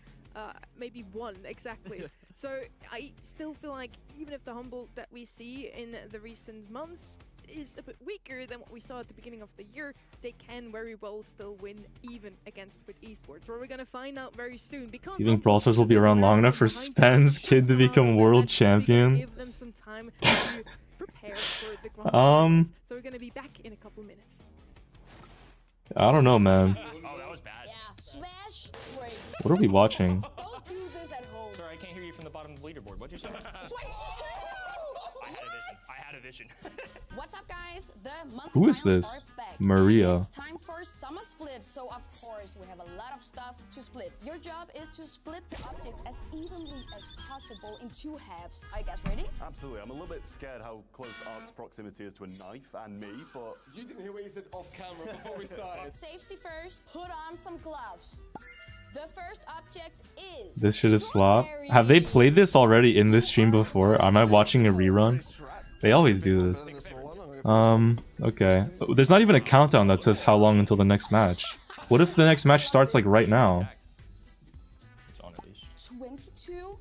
Maybe one, exactly. So I still feel like even if the Humble that we see in the recent months is a bit weaker than what we saw at the beginning of the year, they can very well still win even against Foot Esports, where we're gonna find out very soon. Because You think Brawl Stars will be around long enough for Spen's kid to become world champion? Give them some time to prepare for the grand finals. So we're gonna be back in a couple minutes. I don't know, man. Oh, that was bad. Yeah, smash break. What are we watching? Don't do this at home. Sorry, I can't hear you from the bottom of the leaderboard. What'd you say? 22! I had a vision. I had a vision. What's up, guys? The monthly Who is finals this? are back. Maria. And it's time for summer split. So of course we have a lot of stuff to split. Your job is to split the object as evenly as possible in 2 halves. Are you guys ready? Absolutely. I'm a little bit scared how close Ark's proximity is to a knife and me, but... You didn't hear what you said off camera before we started. Safety first. Put on some gloves. The first object is... This shit is slop. Have they played this already in this stream before? Am I watching a rerun? They always do this. Okay. But there's not even a countdown that says how long until the next match. What if the next match starts like right now? It's on at least. 22? Okay.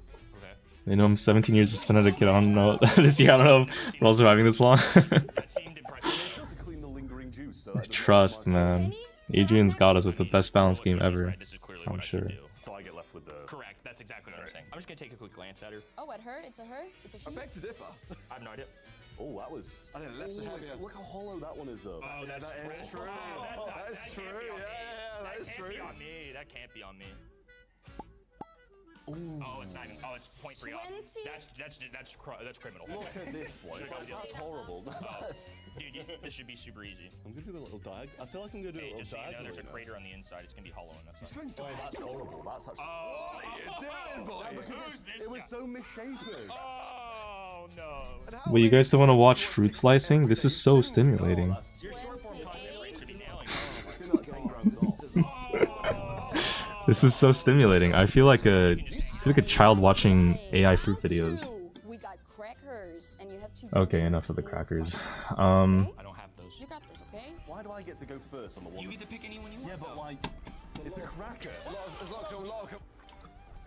You know, I'm 17 years to spend at a kid. I don't know. This year, I don't know if we're all surviving this long. That seemed impressive. to clean the lingering juice, so that doesn't Trust, get to my man. stomach. Adrian's got us with the best balance game ever. Right, this is clearly I'm what I sure. should do. So I get left with the... Correct. That's exactly what I'm saying. I'm just gonna take a quick glance at her. Oh, at her? It's a her? It's a she? I beg to differ. I have no idea. Oh, that was... I think the left's a heavier. Look how hollow that one is, though. Oh, Yeah, that's that is true. That is true. Yeah, that is can't true. be on me. That can't be on me. Ooh. Oh, it's not even. Oh, it's 0.3 off. 20? That's criminal. Look at this one. That's horrible. Dude, this should be super easy. I'm gonna do a little diag. I feel like I'm gonna do a Hey, little just so you know, diagonal. there's a you know. crater on the inside. It's gonna be hollow on that He's side. going Oh, that's diagonal. horrible. That's actually... Oh, What are you doing, boy? because it was so misshapen. Oh no. Well, you guys still want to watch fruit slicing? This is so stimulating. Your short form content rate should be nailing. It's gonna be like 10 grams off. This is so stimulating. I feel like a child watching AI fruit videos. We got crackers, and you have to... Okay, enough of the crackers. I don't have those. You got this, okay? Why do I get to go first on the one? You get to pick anyone you want. Yeah, but like... It's a cracker.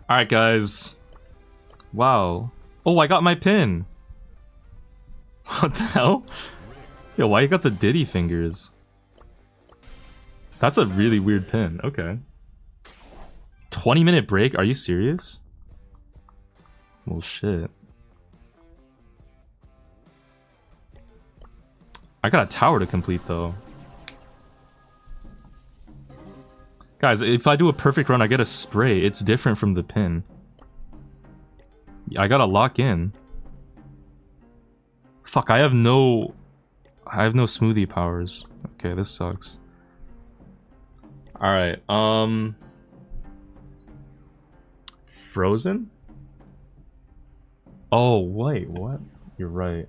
Alright, guys. Wow. Oh, I got my pin. What the hell? Yo, why you got the Diddy fingers? That's a really weird pin. Okay. 20-minute break? Are you serious? Well, shit. I got a tower to complete, though. Guys, if I do a perfect run, I get a spray. It's different from the pin. I gotta lock in. Fuck, I have no smoothie powers. Okay, this sucks. Alright, Frozen? Oh, wait, what? You're right.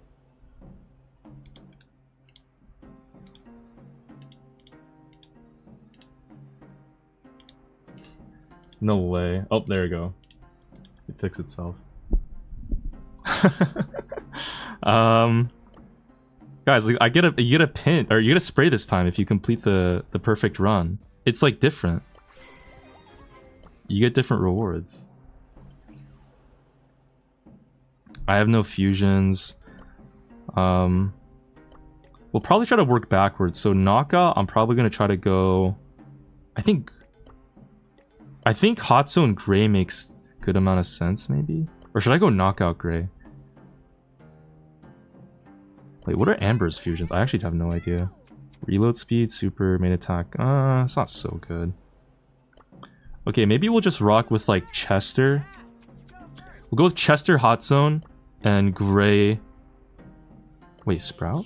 No way. Oh, there we go. It fixed itself. Guys, like, you get a pin, or you get a spray this time if you complete the perfect run. It's like different. You get different rewards. I have no fusions. We'll probably try to work backwards. So knockout, I'm probably gonna try to go. I think Hot Zone Gray makes good amount of sense, maybe. Or should I go knockout Gray? Wait, what are Amber's fusions? I actually have no idea. Reload speed, super, main attack. It's not so good. Okay, maybe we'll just rock with like Chester. We'll go with Chester, Hot Zone, and Gray. Wait, Sprout?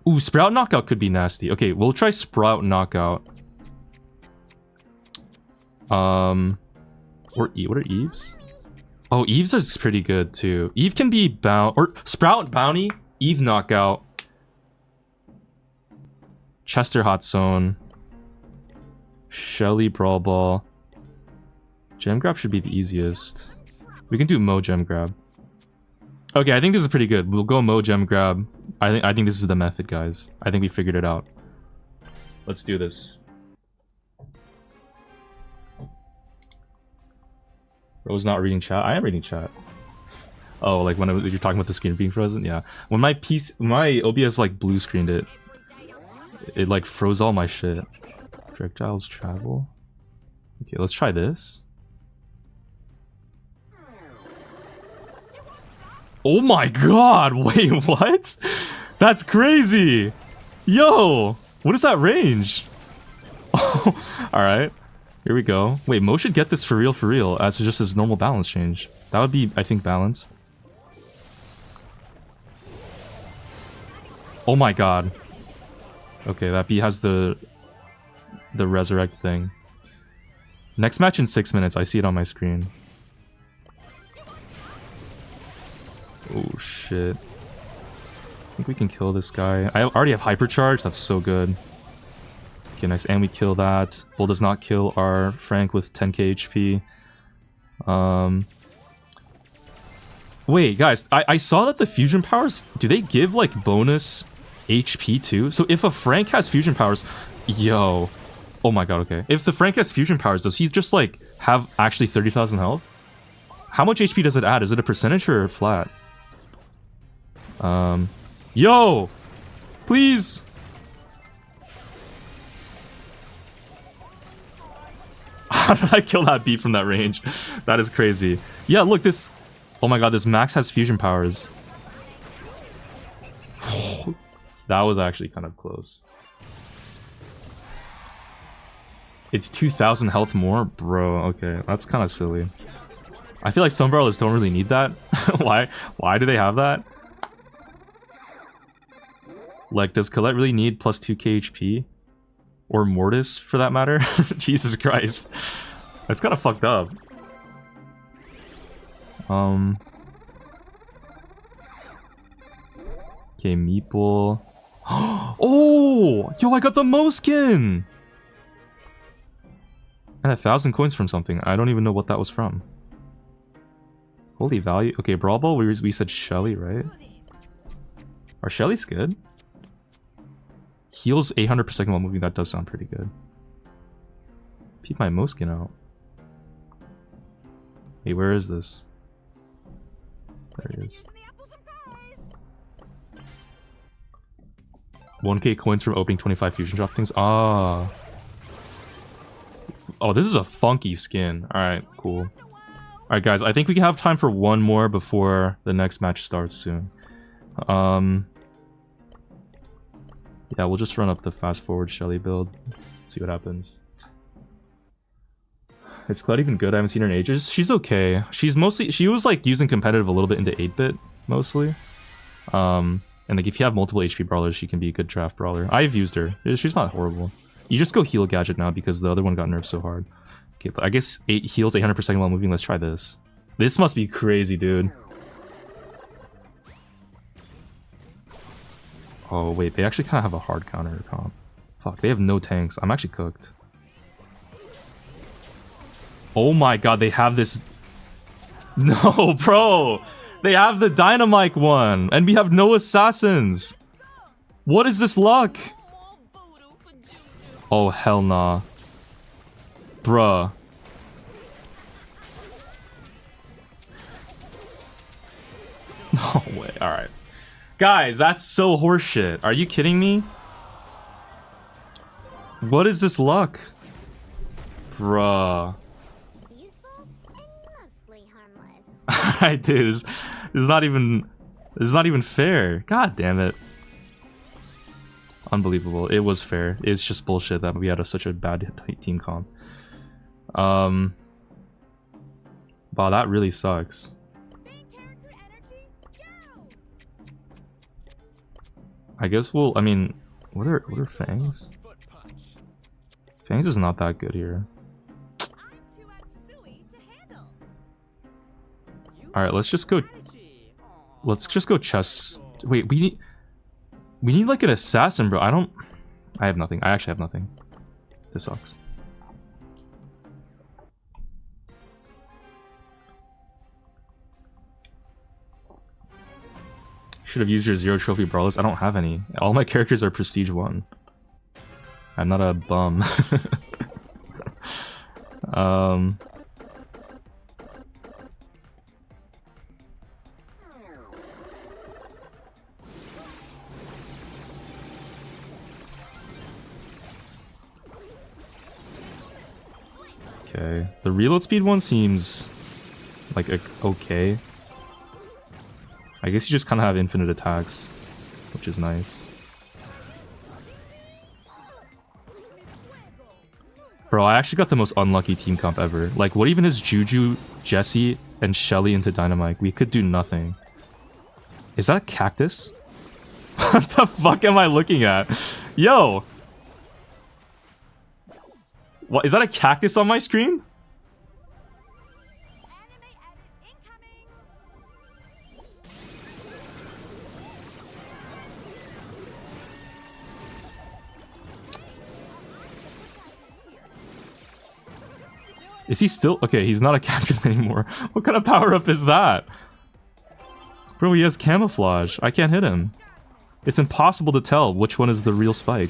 Ooh, Sprout knockout could be nasty. Okay, we'll try Sprout knockout. What are Eve's? Oh, Eve's is pretty good too. Eve can be or Sprout bounty, Eve knockout, Chester Hot Zone, Shelly Brawl Ball. Gem Grab should be the easiest. We can do Mo Gem Grab. Okay, I think this is pretty good. We'll go Mo Gem Grab. I think this is the method, guys. I think we figured it out. Let's do this. Bro's not reading chat. I am reading chat. Oh, like when you're talking about the screen being frozen? Yeah. When my OBS like blue screened it, it like froze all my shit. Projectiles travel. Okay, let's try this. Oh my god! Wait, what? That's crazy! Yo! What is that range? Oh, alright. Here we go. Wait, Mo should get this for real, as just his normal balance change. That would be, I think, balanced. Oh my god. Okay, that B has the resurrect thing. Next match in 6 minutes. I see it on my screen. Oh shit. I think we can kill this guy. I already have hypercharge. That's so good. Okay, nice. And we kill that. Bull does not kill our Frank with 10k HP. Wait, guys. I saw that the fusion powers, do they give like bonus HP too? So if a Frank has fusion powers, yo. Oh my god, okay. If the Frank has fusion powers, does he just like have actually 30,000 health? How much HP does it add? Is it a percentage or flat? Yo! Please! How did I kill that beat from that range? That is crazy. Yeah, look, this... Oh my god, this Max has fusion powers. That was actually kind of close. It's 2,000 health more? Bro, okay. That's kind of silly. I feel like some brawlers don't really need that. Why do they have that? Like, does Colette really need plus 2k HP? Or Mortis, for that matter? Jesus Christ. That's kind of fucked up. Okay, Meeple. Oh! Yo, I got the Mo skin! And 1,000 coins from something. I don't even know what that was from. Holy value. Okay, Brawl Ball, we said Shelly, right? Our Shelly's good. Heals 800 per second while moving. That does sound pretty good. Peep my Mo skin out. Hey, where is this? There it is. 1k coins from opening 25 fusion drop things. Ah. Oh, this is a funky skin. Alright, cool. Alright, guys, I think we have time for one more before the next match starts soon. Yeah, we'll just run up the fast forward Shelly build. See what happens. Is Colette even good? I haven't seen her in ages. She's okay. She was like using competitive a little bit into 8-bit mostly. And like if you have multiple HP brawlers, she can be a good draft brawler. I've used her. She's not horrible. You just go heal gadget now because the other one got nerfed so hard. Okay, but I guess 8 heals 800 per second while moving. Let's try this. This must be crazy, dude. Oh wait, they actually kind of have a hard counter comp. Fuck, they have no tanks. I'm actually cooked. Oh my god, they have this... No, bro! They have the Dynamite one! And we have no assassins! What is this luck? Oh, hell nah. Bruh. No way, alright. Guys, that's so horseshit. Are you kidding me? What is this luck? Bruh. Alright, dude. This is not even fair. God damn it. Unbelievable. It was fair. It's just bullshit that we had such a bad team comp. Wow, that really sucks. I guess we'll... I mean, what are Fangs? Fangs is not that good here. Alright, let's just go... Let's just go chest... Wait, we need like an assassin, bro. I have nothing. I actually have nothing. This sucks. Should have used your 0 trophy brawlers. I don't have any. All my characters are prestige 1. I'm not a bum. Okay, the reload speed one seems like okay. I guess you just kind of have infinite attacks, which is nice. Bro, I actually got the most unlucky team comp ever. Like, what even is Juju, Jesse, and Shelly into Dynamite? We could do nothing. Is that a cactus? What the fuck am I looking at? Yo! What, is that a cactus on my screen? Is he still? Okay, he's not a cactus anymore. What kind of power-up is that? Bro, he has camouflage. I can't hit him. It's impossible to tell which one is the real Spike.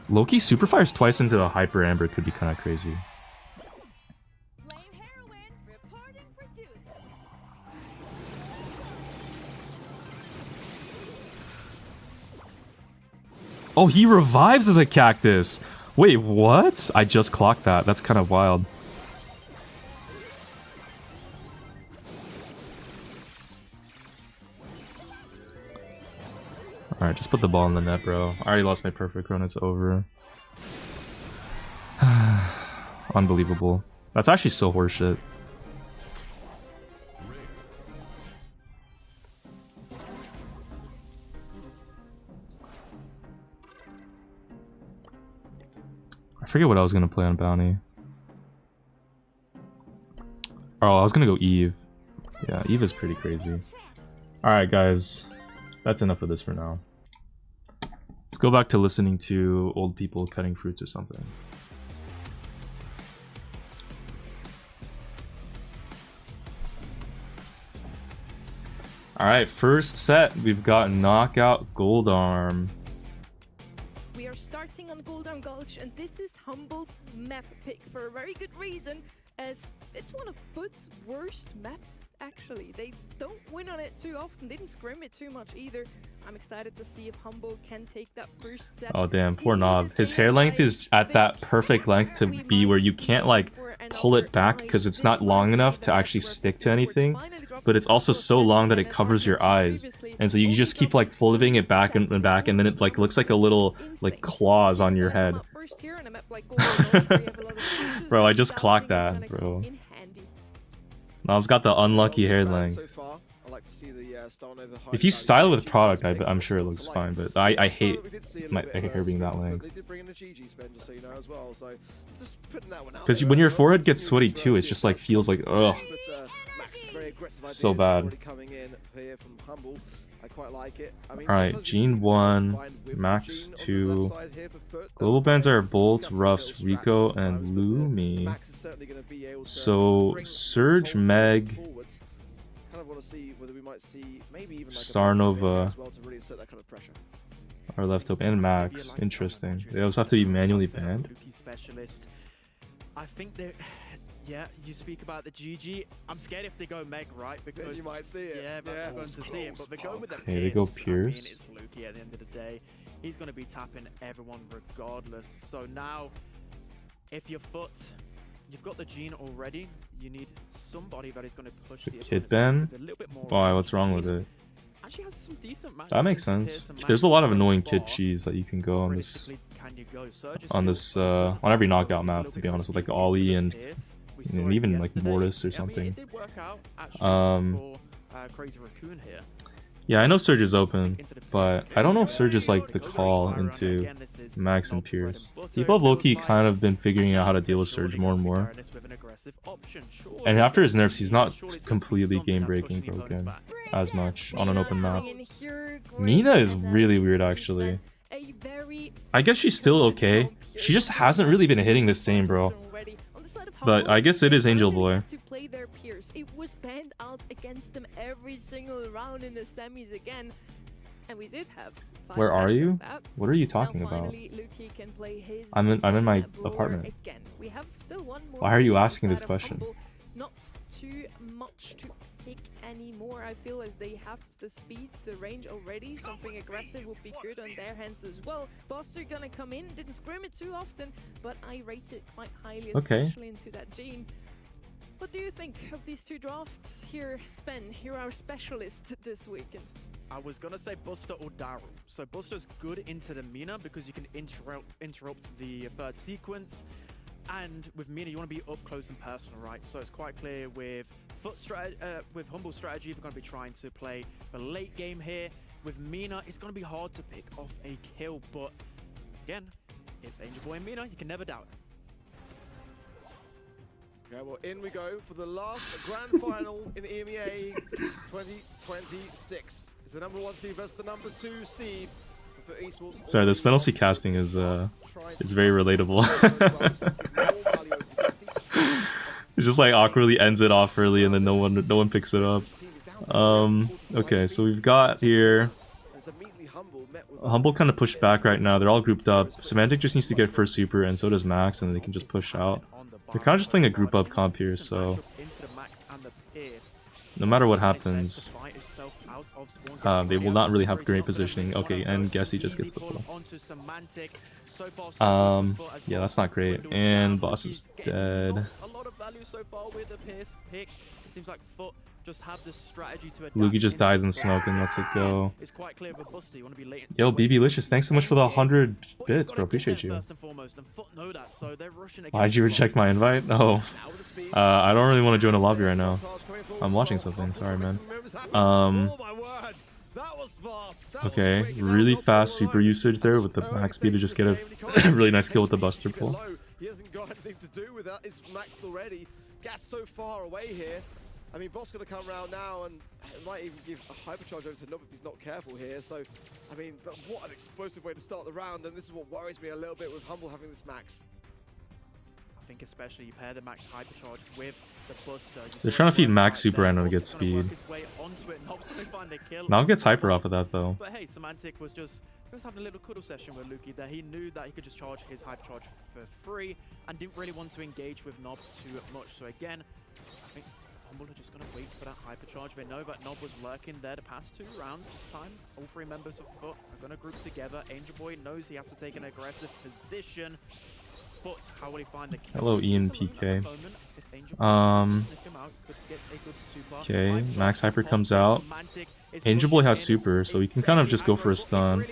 Loki superfires twice into a Hyper Amber could be kind of crazy. Oh, he revives as a cactus! Wait, what? I just clocked that. That's kind of wild. Alright, just put the ball in the net, bro. I already lost my perfect run. It's over. Unbelievable. That's actually so horseshit. I forget what I was gonna play on Bounty. Oh, I was gonna go Eve. Yeah, Eve is pretty crazy. Alright, guys. That's enough of this for now. Let's go back to listening to old people cutting fruits or something. Alright, first set, we've got Knockout Gold Arm. We are starting on Golden Gulch, and this is Humble's map pick for a very good reason, as it's one of FUT's worst maps, actually. They don't win on it too often, they didn't scrim it too much either. I'm excited to see if Humble can take that first set. Oh damn, poor Knob. His hair length is at that perfect length to be where you can't like pull it back because it's not long enough to actually stick to anything. But it's also so long that it covers your eyes, and so you just keep like folding it back and back, and then it like looks like a little like claws on your head. Bro, I just clocked that, bro. Nob's got the unlucky hair length. If you style it with product, I'm sure it looks fine, but I hate my hair being that length. Because when your forehead gets sweaty too, it just like feels like ugh. So bad. Alright, Gene 1, Max 2. Global bands are Bolt, Ruffs, Rico, and Lumi. So, Surge, Meg, Starnova are left open, and Max. Interesting. They also have to be manually banned. I think they're... Yeah, you speak about the GG. I'm scared if they go Meg, right? Because you might see it. Yeah, but I'm going to see it. But they go with the okay, they go Pierce. I mean, it's Lukey at the end of the day. He's going to be tapping everyone regardless. So now, if you're FUT, you've got the Gene already. You need somebody that is going to push the Kid Ben? Why? What's wrong with it? Actually has some decent matches. That makes sense. There's a lot of annoying kid cheese that you can go on this on every knockout map, to be honest, with like Ollie and even like Mortis or something. Yeah, I know Surge is open, but I don't know if Surge is like the call into Max and Pierce. People have low-key kind of been figuring out how to deal with Surge more and more. And after his nerfs, he's not completely game-breaking broken as much on an open map. Mina is really weird, actually. I guess she's still okay. She just hasn't really been hitting the same, bro. But I guess it is Angel Boy. To play their peers. It was banned out against them every single round in the semis again. And we did have 5 Where are sets you? of that. What are you talking Now about? finally, Luki can play his I'm in my blower apartment. again. We have still one more Why are you player asking this inside of question? Humble. Not too much to pick anymore, I feel, as they have the speed, the range already. Something aggressive would be good on their hands as well. Buster gonna come in, didn't scrim it too often, but I rate it quite highly, especially into that gene. What do you think of these two drafts here, Spen? You're our specialist this weekend. I was gonna say Buster or Daryl. So Buster's good into the Mina because you can interrupt the third sequence. And with Mina, you want to be up close and personal, right? So it's quite clear with with Humble's strategy, they're going to be trying to play the late game here. With Mina, it's going to be hard to pick off a kill, but again, it's Angel Boy and Mina. You can never doubt it. Okay, well, in we go for the last grand final in EMEA 2026. It's the number 1 seed versus the number 2 seed for esports. Sorry, this penalty casting is it's very relatable. It just like awkwardly ends it off early and then no one picks it up. Okay, so we've got here Humble kind of pushed back right now. They're all grouped up. Semantic just needs to get first super, and so does Max, and then they can just push out. They're kind of just playing a group up comp here, so no matter what happens, they will not really have great positioning. Okay, and Gessie just gets the pull. Yeah, that's not great. And boss is dead. A lot of value so far with the Pierce pick. It seems like Foot just have this strategy to adapt. Lugi just dies in smoke and lets it go. It's quite clear with Buster, you want to be late. Yo, BBlicious, thanks so much for the 100 bits, bro. Appreciate you. First and foremost, and Foot know that, so they're rushing against Why'd you reject my invite? Oh, I don't really want to join a lobby right now. I'm watching something. Sorry, man. Okay, really fast super usage there with the max speed to just get a really nice kill with the Buster pull. He hasn't got anything to do with that. It's maxed already. Gas so far away here. I mean, Boss gonna come around now and it might even give a hypercharge over to Nob if he's not careful here. So, I mean, but what an explosive way to start the round, and this is what worries me a little bit with Humble having this max. I think especially you pair the max hypercharge with the Buster. They're trying to feed max super Rhino to get speed. Nob gets hyper off of that though. But hey, Semantic was just having a little cuddle session with Luki there. He knew that he could just charge his hypercharge for free and didn't really want to engage with Nob too much. So again, I think Humble are just going to wait for that hypercharge. They know that Nob was lurking there the past 2 rounds this time. All 3 members of Foot are going to group together. Angel Boy knows he has to take an aggressive position. But how will he find the kill? Hello, Ian PK. Okay, Max Hyper comes out. Angel Boy has super, so he can kind of just go for a stun.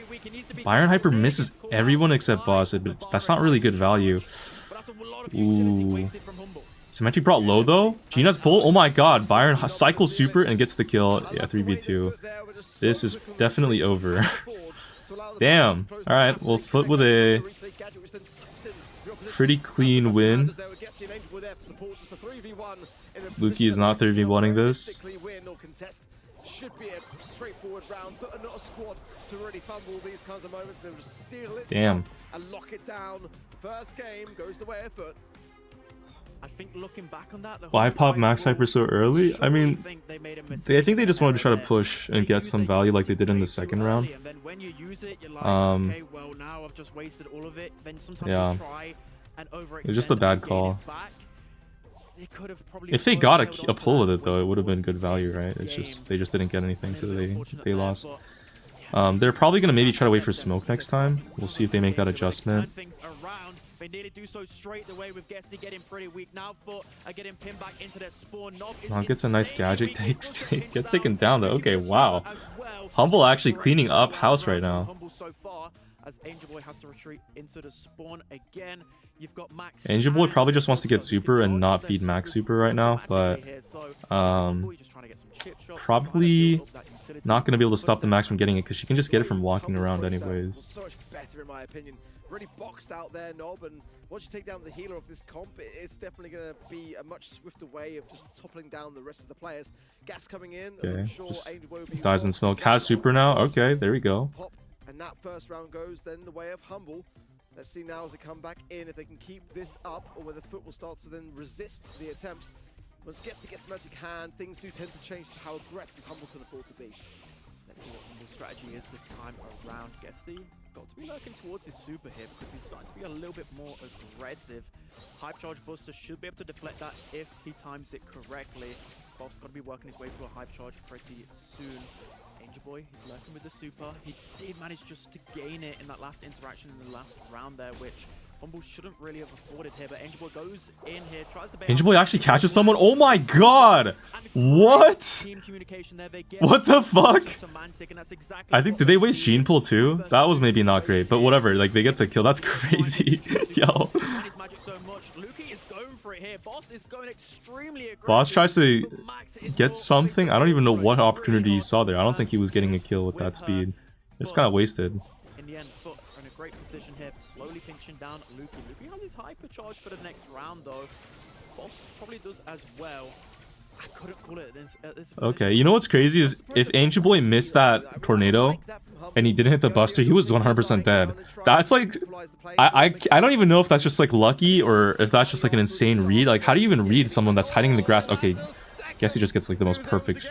Byron Hyper misses everyone except Boss, but that's not really good value. Ooh. Symmetry brought low though. Gina's pull. Oh my god, Byron cycles super and gets the kill. Yeah, 3v2. This is definitely over. Damn. Alright, we'll Foot with a pretty clean win. Luki is not 3v1ing this. Should be a straightforward round, but not a squad to really fumble these kinds of moments. They'll just seal it Damn. And lock it down. First game goes the way of Foot. I think looking back on that, why pop Max Hyper so early? I mean, I think they just wanted to try to push and get some value like they did in the second round. Yeah, it's just a bad call. If they got a pull with it though, it would have been good value, right? It's just they just didn't get anything, so they lost. They're probably gonna maybe try to wait for smoke next time. We'll see if they make that adjustment. They nearly do so straight away with Gessie getting pretty weak. Now Foot are getting pinned back into their spawn. Nob gets a nice gadget, gets taken down though. Okay, wow. Humble actually cleaning up house right now. Humble so far as Angel Boy has to retreat into the spawn again. You've got Max. Angel Boy probably just wants to get super and not feed Max super right now, but probably not going to be able to stop the Max from getting it because she can just get it from walking around anyways. So much better in my opinion. Really boxed out there, Nob, and once you take down the healer of this comp, it's definitely going to be a much swifter way of just toppling down the rest of the players. Gas coming in, as I'm sure Angel Boy will be dies in smoke. Has super now. Okay, there we go. Pop, and that first round goes then the way of Humble. Let's see now as they come back in if they can keep this up or whether Foot will start to then resist the attempts. Once Guesty gets Magic Hand, things do tend to change to how aggressive Humble can afford to be. Let's see what Humble's strategy is this time around. Guesty got to be lurking towards his super here because he's starting to be a little bit more aggressive. Hype Charge Buster should be able to deflect that if he times it correctly. Bob's got to be working his way to a Hype Charge pretty soon. Angel Boy, he's lurking with the super. He did manage just to gain it in that last interaction in the last round there, which Humble shouldn't really have afforded here, but Angel Boy goes in here, tries to bail. Angel Boy actually catches someone. Oh my god! What? Team communication there, they get What the fuck? Semantic, and that's exactly I think, did they waste Gene Pool too? That was maybe not great, but whatever. Like, they get the kill. That's crazy. Yo. Boss tries to get something. I don't even know what opportunity he saw there. I don't think he was getting a kill with that speed. It's kind of wasted. In the end, Foot are in a great position here, slowly pinching down Luki. Luki has his hyper charge for the next round though. Boss probably does as well. I couldn't call it at this Okay, you know what's crazy is if Angel Boy missed that tornado and he didn't hit the buster, he was 100% dead. That's like, I don't even know if that's just like lucky or if that's just like an insane read. Like, how do you even read someone that's hiding in the grass? Okay, guess he just gets like the most perfect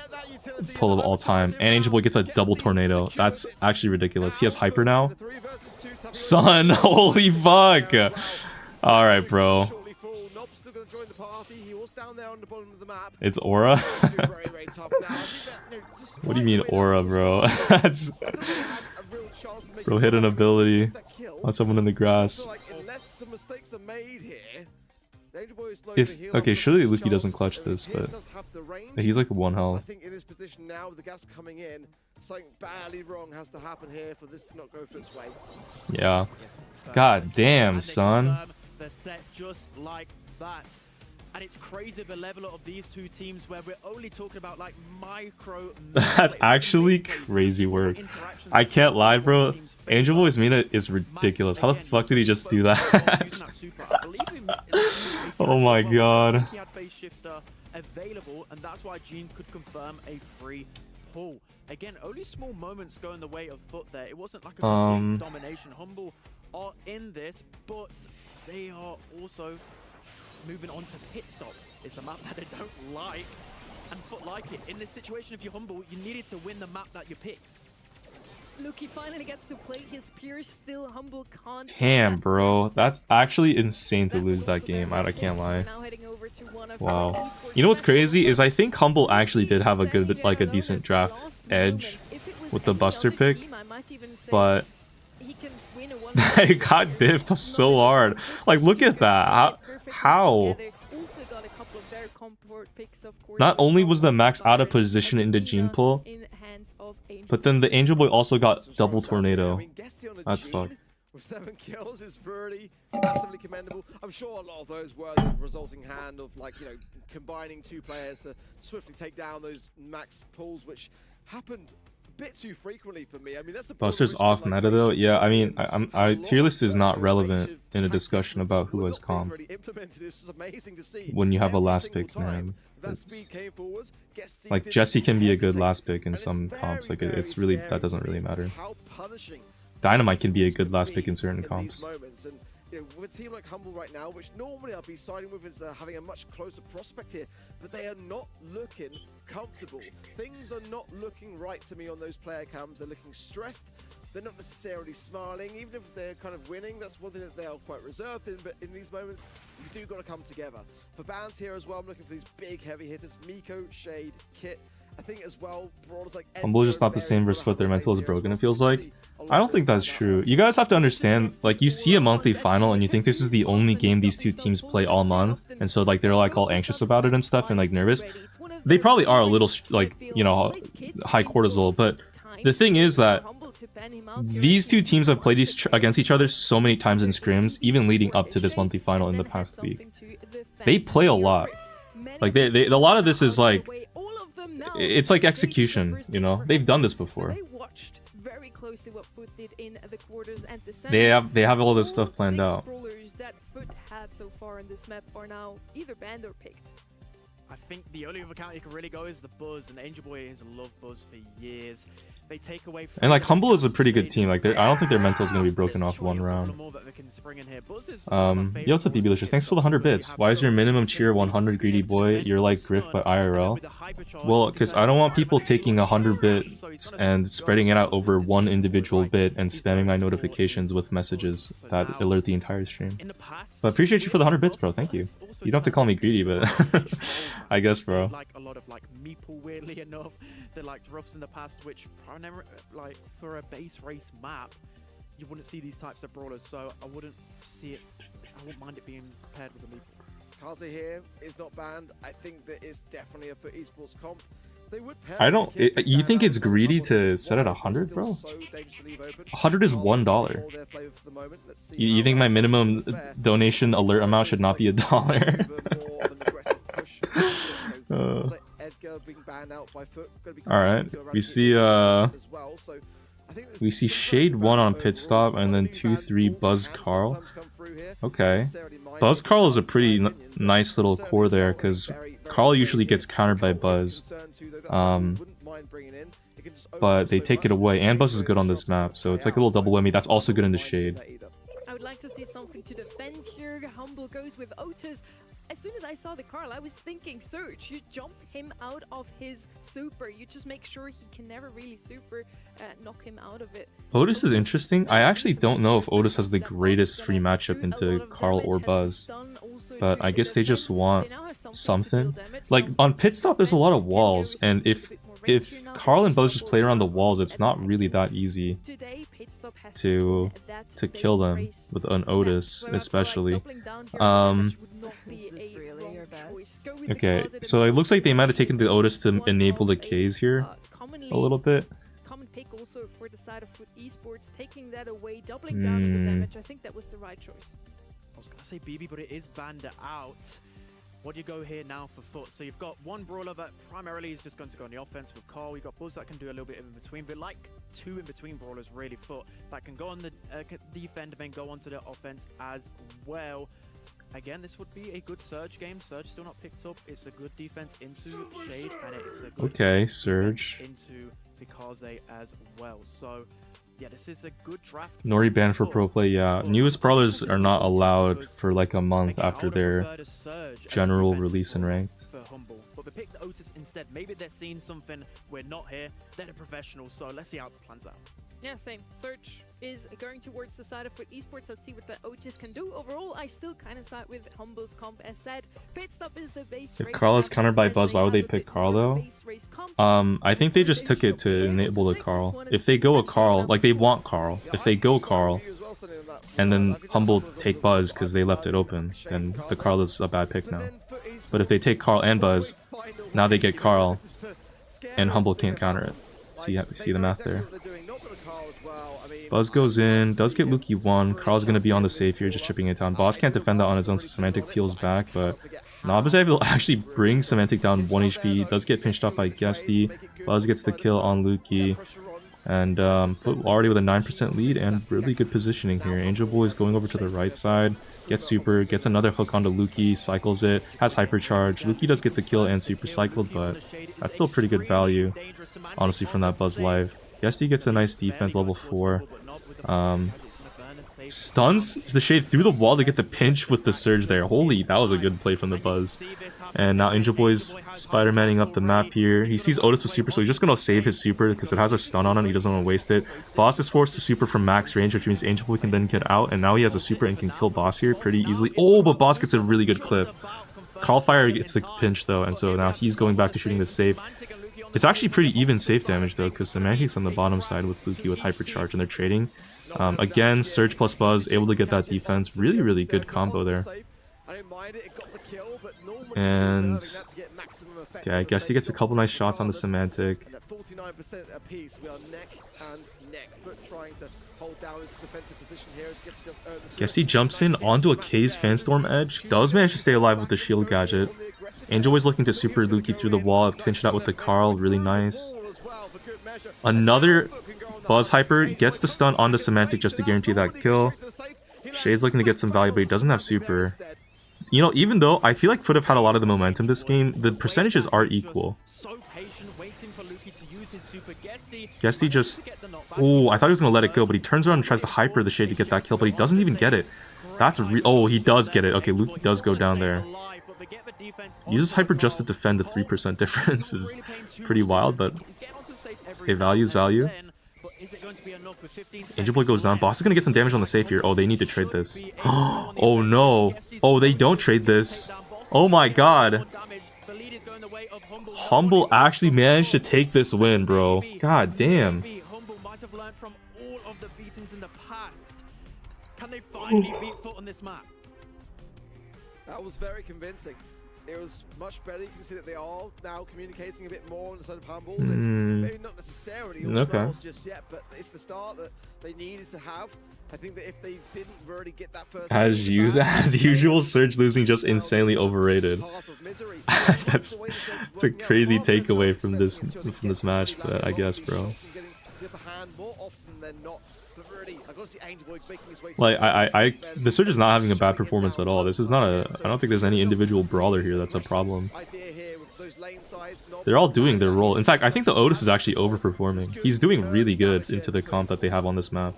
pull of all time. And Angel Boy gets a double tornado. That's actually ridiculous. He has hyper now. Son, holy fuck. Alright, bro. It's Aura? What do you mean Aura, bro? That's... Bro hit an ability on someone in the grass. If, okay, surely Luki doesn't clutch this, but he's like 1 health. I think in this position now with the gas coming in, something badly wrong has to happen here for this to not go Foot's way. Yeah. God damn, son. The set just like that. And it's crazy the level of these two teams where we're only talking about like micro. That's actually crazy work. I can't lie, bro. Angel Boy's meta is ridiculous. How the fuck did he just do that? Oh my god. He had phase shifter available, and that's why Gene could confirm a free pull. Again, only small moments going the way of Foot there. It wasn't like a complete domination. Humble are in this, but they are also moving on to pit stop. It's a map that they don't like, and Foot like it. In this situation, if you're Humble, you needed to win the map that you picked. Luki finally gets to play his peers, still Humble can't. Damn, bro. That's actually insane to lose that game. I can't lie. Wow. You know what's crazy is I think Humble actually did have a good, like a decent draft edge with the Buster pick, but it got dipped so hard. Like, look at that. How? Not only was the Max out of position into Gene Pull, but then the Angel Boy also got double tornado. That's fucked. With 7 kills is really massively commendable. I'm sure a lot of those were the resulting hand of, like, you know, combining 2 players to swiftly take down those max pulls, which happened a bit too frequently for me. I mean, that's a Buster's off meta though. Yeah, I mean, tier list is not relevant in a discussion about who has comp. When you have a last pick, man. Like, Jesse can be a good last pick in some comps. Like, it's really, that doesn't really matter. Dynamite can be a good last pick in certain comps. And, you know, with a team like Humble right now, which normally I'd be siding with as having a much closer prospect here, but they are not looking comfortable. Things are not looking right to me on those player cams. They're looking stressed. They're not necessarily smiling. Even if they're kind of winning, that's one thing that they are quite reserved in. But in these moments, you do got to come together. For bans here as well, I'm looking for these big heavy hitters. Miko, Shade, Kit. I think as well, Brawlers like Humble is just not the same versus Foot. Their mental is broken, it feels like. I don't think that's true. You guys have to understand, like, you see a monthly final and you think this is the only game these two teams play all month, and so like they're like all anxious about it and stuff and like nervous. They probably are a little like, you know, high cortisol, but the thing is that these two teams have played against each other so many times in scrims, even leading up to this monthly final in the past week. They play a lot. Like, a lot of this is like, it's like execution, you know? They've done this before. They have all this stuff planned out. That Foot had so far in this map are now either banned or picked. I think the only other account you can really go is the Buzz, and Angel Boy has loved Buzz for years. They take away And like Humble is a pretty good team. Like I don't think their mental is gonna be broken off one round. Yo, what's up, BBLicious? Thanks for the 100 bits. Why is your minimum cheer 100, greedy boy? You're like Griff by IRL. Well, because I don't want people taking 100 bits and spreading it out over one individual bit and spamming my notifications with messages that alert the entire stream. But appreciate you for the 100 bits, bro. Thank you. You don't have to call me greedy, but I guess, bro. Like a lot of like meeple, weirdly enough, they liked roughs in the past, which like for a base race map, you wouldn't see these types of brawlers. So I wouldn't see it. I wouldn't mind it being paired with a meeple. Kaze here is not banned. I think that is definitely a for esports comp. They would pair I don't. You think it's greedy to set it 100, bro? 100 is $1. You think my minimum donation alert amount should not be $1? Alright, we see Shade 1 on pit stop and then 2-3 Buzz Carl. Okay. Buzz Carl is a pretty nice little core there because Carl usually gets countered by Buzz. But they take it away, and Buzz is good on this map, so it's like a little double whammy. That's also good in the Shade. I would like to see something to defend here. Humble goes with Otis. As soon as I saw the Carl, I was thinking, Surge, you jump him out of his super. You just make sure he can never really super knock him out of it. Otis is interesting. I actually don't know if Otis has the greatest free matchup into Carl or Buzz. But I guess they just want something. Like, on pit stop, there's a lot of walls, and if Carl and Buzz just play around the walls, it's not really that easy to kill them with an Otis, especially. Okay, so it looks like they might have taken the Otis to enable the K's here a little bit. Common pick also for the side of Foot Esports, taking that away, doubling down on the damage. I think that was the right choice. I was gonna say BB, but it is banned out. What do you go here now for Foot? So you've got one brawler that primarily is just going to go on the offense with Carl. You've got Buzz that can do a little bit in between, but like two in between brawlers really. Foot that can go on the defend and then go onto the offense as well. Again, this would be a good Surge game. Surge still not picked up. It's a good defense into Shade, and it's a good Surge into Pikaze as well. So yeah, this is a good draft. Nori banned for pro play, yeah. Newest brawlers are not allowed for like a month after their general release in ranked. But they picked Otis instead. Maybe they're seeing something we're not here. They're the professionals, so let's see how it plans out. Yeah, same. Surge is going towards the side of Foot Esports. Let's see what the Otis can do. Overall, I still kind of side with Humble's comp. As said, pit stop is the base race. If Carl is countered by Buzz, why would they pick Carl though? I think they just took it to enable the Carl. If they go a Carl, like they want Carl. If they go Carl, and then Humble take Buzz because they left it open, then the Carl is a bad pick now. But if they take Carl and Buzz, now they get Carl, and Humble can't counter it. See the math there. Buzz goes in, does get Luki 1. Carl's gonna be on the save here, just chipping it down. Boss can't defend that on his own, so Semantic peels back, but Novice will actually bring Semantic down 1 HP. Does get pinched off by Guesty. Buzz gets the kill on Luki. And Foot already with a 9% lead and really good positioning here. Angel Boy is going over to the right side. Gets super, gets another hook onto Luki, cycles it, has hypercharge. Luki does get the kill and super cycled, but that's still pretty good value, honestly, from that Buzz live. Guesty gets a nice defense, level 4. Stuns the Shade through the wall to get the pinch with the Surge there. Holy, that was a good play from the Buzz. And now Angel Boy's Spider-Manning up the map here. He sees Otis with super, so he's just going to save his super because it has a stun on him. He doesn't want to waste it. Boss is forced to super from max range, which means Angel Boy can then get out. And now he has a super and can kill Boss here pretty easily. Oh, but Boss gets a really good clip. Carlfire gets the pinch though, and so now he's going back to shooting the safe. It's actually pretty even safe damage though, because Semantic's on the bottom side with Luki with hypercharge, and they're trading. Again, Surge plus Buzz, able to get that defense. Really, really good combo there. And yeah, I guess he gets a couple nice shots on the Semantic. Guess he jumps in onto a K's Fanstorm edge. Does manage to stay alive with the shield gadget. Angel Boy's looking to super Luki through the wall, pinch it out with the Carl, really nice. Another Buzz Hyper gets the stun onto Semantic just to guarantee that kill. Shade's looking to get some value, but he doesn't have super. You know, even though I feel like Foot have had a lot of the momentum this game, the percentages are equal. is super Guesty. Guesty just... Oh, I thought he was going to let it go, but he turns around and tries to hyper the Shade to get that kill, but he doesn't even get it. That's oh, he does get it. Okay, Luke does go down there. Uses hyper just to defend the 3% difference is pretty wild, but okay, value is value. Angel Boy goes down. Boss is going to get some damage on the safe here. Oh, they need to trade this. Oh no. Oh, they don't trade this. Oh my god. Humble actually managed to take this win, bro. God damn. Humble might have learned from all of the beatings in the past. Can they finally beat Foot on this map? That was very convincing. It was much better. You can see that they are now communicating a bit more on the side of Humble. It's maybe not necessarily all smiles just yet, but it's the start that they needed to have. I think that if they didn't really get that first as usual, Surge losing just insanely overrated. That's a crazy takeaway from this match, but I guess, bro. Like the Surge is not having a bad performance at all. This is not a. I don't think there's any individual brawler here that's a problem. They're all doing their role. In fact, I think the Otis is actually overperforming. He's doing really good into the comp that they have on this map.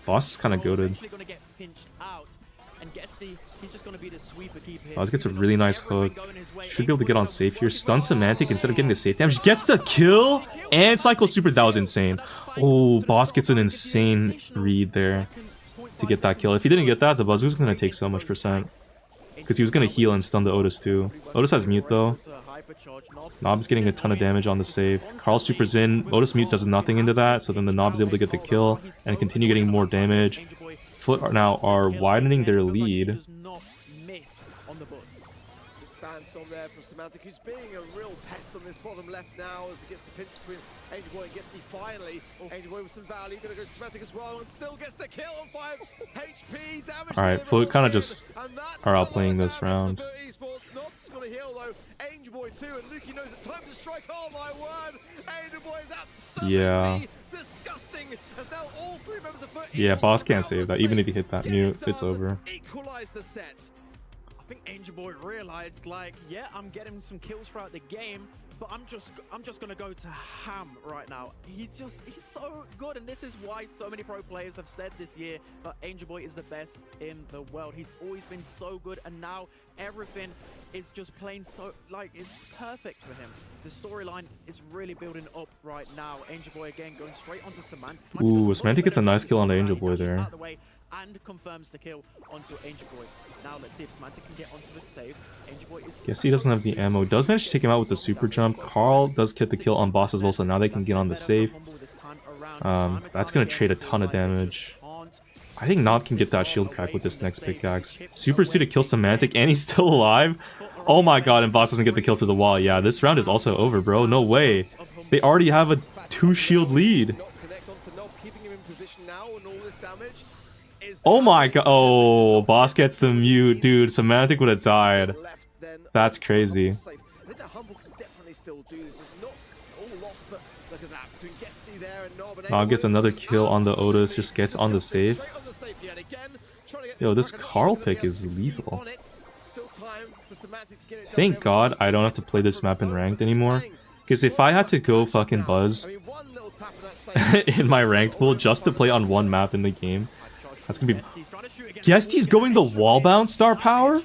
Boss is kind of goated. Boss gets a really nice hook. Should be able to get on safe here. Stun Semantic instead of getting the safe damage. Gets the kill and Cycle Super. That was insane. Oh, Boss gets an insane read there to get that kill. If he didn't get that, the Bazooka's going to take so much %. Because he was going to heal and stun the Otis too. Otis has mute though. Nob's getting a ton of damage on the save. Carl supers in. Otis mute does nothing into that, so then the Nob's able to get the kill and continue getting more damage. Foot now are widening their lead. Sandstorm there from Semantic, who's being a real pest on this bottom left now as he gets the pinch between Angel Boy and Guesty finally. Angel Boy with some value, gonna go to Semantic as well, and still gets the kill on 5 HP damage. Alright, Foot kind of just are outplaying this round. Nob's gonna heal though. Angel Boy too, and Lukey knows it's time to strike. Oh my word! Angel Boy is absolutely disgusting. As now all 3 members of Foot yeah, Boss can't save that. Even if he hit that mute, it's over. Equalize the set. I think Angel Boy realized, like, yeah, I'm getting some kills throughout the game, but I'm just gonna go to ham right now. He's so good, and this is why so many pro players have said this year that Angel Boy is the best in the world. He's always been so good, and now everything is just playing so, like, it's perfect for him. The storyline is really building up right now. Angel Boy again going straight onto Semantic. Ooh, Semantic gets a nice kill on the Angel Boy there. And confirms the kill onto Angel Boy. Now let's see if Semantic can get onto the save. Angel Boy is... Guess he doesn't have the ammo. Does manage to take him out with the super jump. Carl does get the kill on Boss as well, so now they can get on the save. That's going to trade a ton of damage. I think Nob can get that shield crack with this next pickaxe. Super C to kill Semantic, and he's still alive? Oh my god, and Boss doesn't get the kill through the wall. Yeah, this round is also over, bro. No way. They already have a 2-shield lead. Oh my god. Oh, Boss gets the mute. Dude, Semantic would have died. That's crazy. Nob gets another kill on the Otis. Just gets on the save. Yo, this Carl pick is lethal. Thank god I don't have to play this map in ranked anymore. Because if I had to go fucking Buzz in my ranked pool just to play on one map in the game, that's gonna be... Guesty's going the wall bounce star power?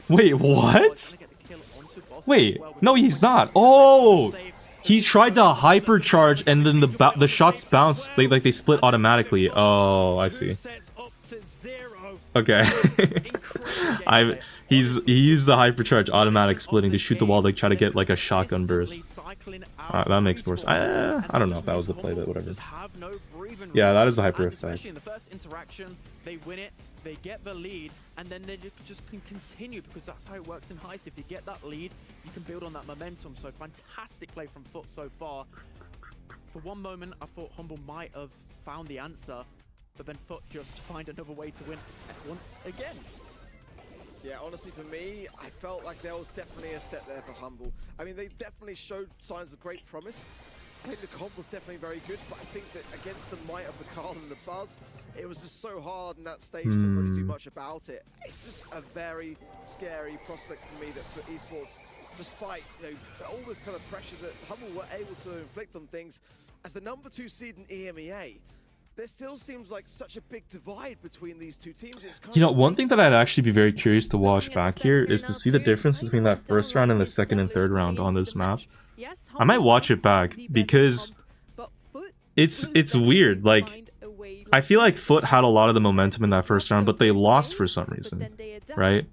Wait, what? Wait, no he's not. Oh! He tried to hypercharge and then the shots bounce, they split automatically. Oh, I see. Okay. He used the hypercharge automatic splitting to shoot the wall to try to get like a shotgun burst. That makes more sense. I don't know if that was the play, but whatever. Yeah, that is the hyper effect. Especially in the first interaction, they win it, they get the lead, and then they just can continue because that's how it works in Heist. If you get that lead, you can build on that momentum. So fantastic play from Foot so far. For one moment, I thought Humble might have found the answer, but then Foot just find another way to win once again. Yeah, honestly, for me, I felt like there was definitely a set there for Humble. I mean, they definitely showed signs of great promise. I think the comp was definitely very good, but I think that against the might of the Carl and the Buzz, it was just so hard in that stage to really do much about it. It's just a very scary prospect for me that for esports despite all this kind of pressure that Humble were able to inflict on things. As the number 2 seed in EMEA, there still seems like such a big divide between these two teams. It's kind You know, of one thing that I'd actually be very curious to watch back here is to see the difference between that first round and the second and third round on this map. I might watch it back because it's weird. Like, I feel like Foot had a lot of the momentum in that first round, but they lost for some reason, right?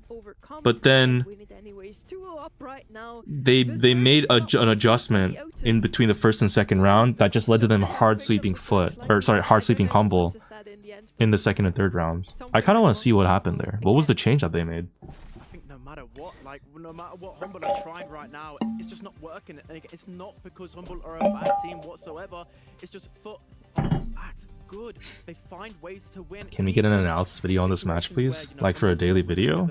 But then they made an adjustment in between the first and second round that just led to them hard sweeping hard sweeping Humble in the second and third rounds. I kind of want to see what happened there. What was the change that they made? I think no matter what Humble are trying right now, it's just not working. And it's not because Humble are a bad team whatsoever. It's just Foot are that good. They find ways to win. Can we get an analysis video on this match, please? Like for a daily video?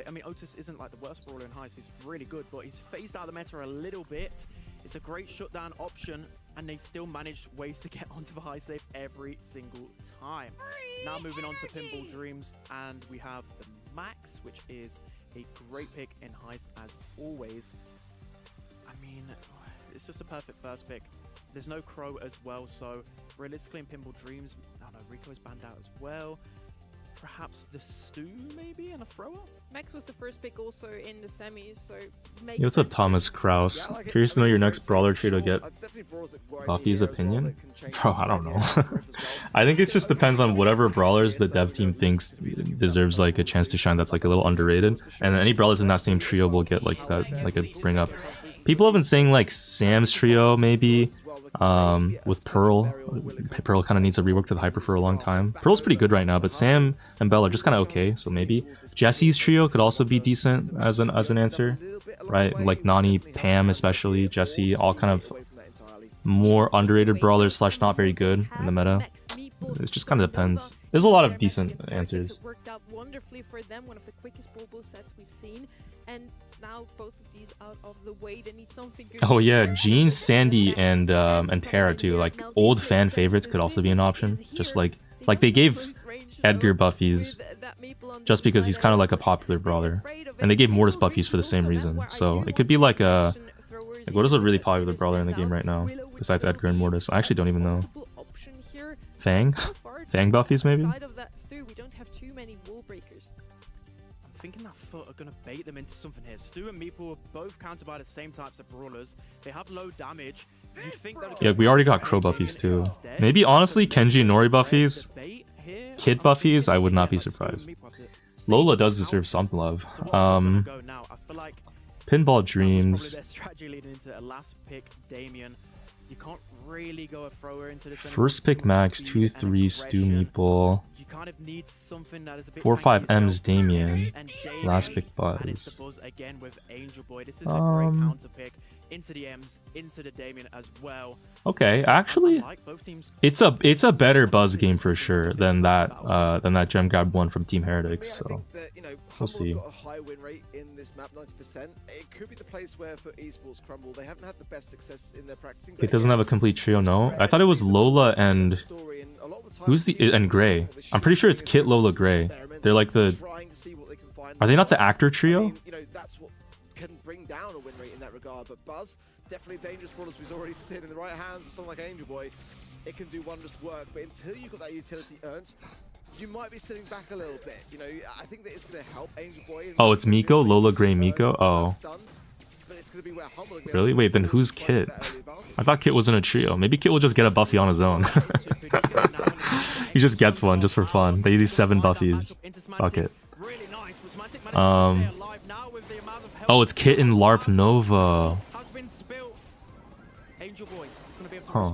I mean, Otis isn't like the worst brawler in Heist. He's really good, but he's phased out of the meta a little bit. It's a great shutdown option, and they still manage ways to get onto the high save every single time. Now moving on to Pinball Dreams, and we have the Max, which is a great pick in Heist as always. I mean, it's just a perfect first pick. There's no Crow as well, so realistically in Pinball Dreams, I don't know, Rico is banned out as well. Perhaps the Stu, maybe, and a thrower? Max was the first pick also in the semis, so... Yo, what's up, Thomas Kraus? Curious to know your next brawler tree to get Buffy's opinion? Bro, I don't know. I think it just depends on whatever brawlers the dev team thinks deserves like a chance to shine that's like a little underrated. And any brawlers in that same trio will get like that, like a bring up. People have been saying like Sam's trio, maybe. With Pearl. Pearl kind of needs a rework to the hyper for a long time. Pearl's pretty good right now, but Sam and Belle are just kind of okay, so maybe. Jesse's trio could also be decent as an answer, right? Like Nani, Pam especially, Jesse, all kind of more underrated brawlers slash not very good in the meta. It just kind of depends. There's a lot of decent answers. It worked out wonderfully for them, one of the quickest ball sets we've seen, and now both of these out of the way. They need something good. Oh yeah, Jean, Sandy, and Tara too. Like old fan favorites could also be an option. Just like they gave Edgar Buffies just because he's kind of like a popular brawler, and they gave Mortis Buffies for the same reason. So it could be like a what is a really popular brawler in the game right now besides Edgar and Mortis? I actually don't even know. Fang? Fang Buffies maybe? Side of that, Stu, we don't have too many wall breakers. I'm thinking that Foot are going to bait them into something here. Stu and Meeple are both countered by the same types of brawlers. They have low damage. You think yeah, we already got Crow Buffies too. Maybe honestly, Kenji and Nori Buffies? Kid Buffies? I would not be surprised. Lola does deserve some love. Pinball Dreams. You can't really go a thrower into this. First pick Max, 2-3 Stu Meeple. You kind of need something that is a bit 4-5 M's Damien. Last pick Buzz. Again with Angel Boy. This is a great counter pick into the M's, into the Damien as well. Okay, actually, it's a better Buzz game for sure than that Gem Grab one from Team Heretics. So we'll see. Got a high win rate in this map, 90%. It could be the place where for esports crumble. They haven't had the best success in their practicing. It doesn't have a complete trio, no. I thought it was Lola and who's and Gray. I'm pretty sure it's Kit, Lola, Gray. They're like the. Are they not the actor trio? That's what can bring down a win rate in that regard. But Buzz, definitely dangerous brawlers who's already sitting in the right hands of someone like Angel Boy. It can do wondrous work. But until you've got that utility earned, you might be sitting back a little bit. I think that it's going to help Angel Boy. Oh, it's Miko, Lola, Gray, Miko. Oh. Really? Wait, then who's Kit? I thought Kit was in a trio. Maybe Kit will just get a Buffy on his own. He just gets one just for fun. They use 7 Buffies. Fuck it. Oh, it's Kit and LARP Nova. Huh.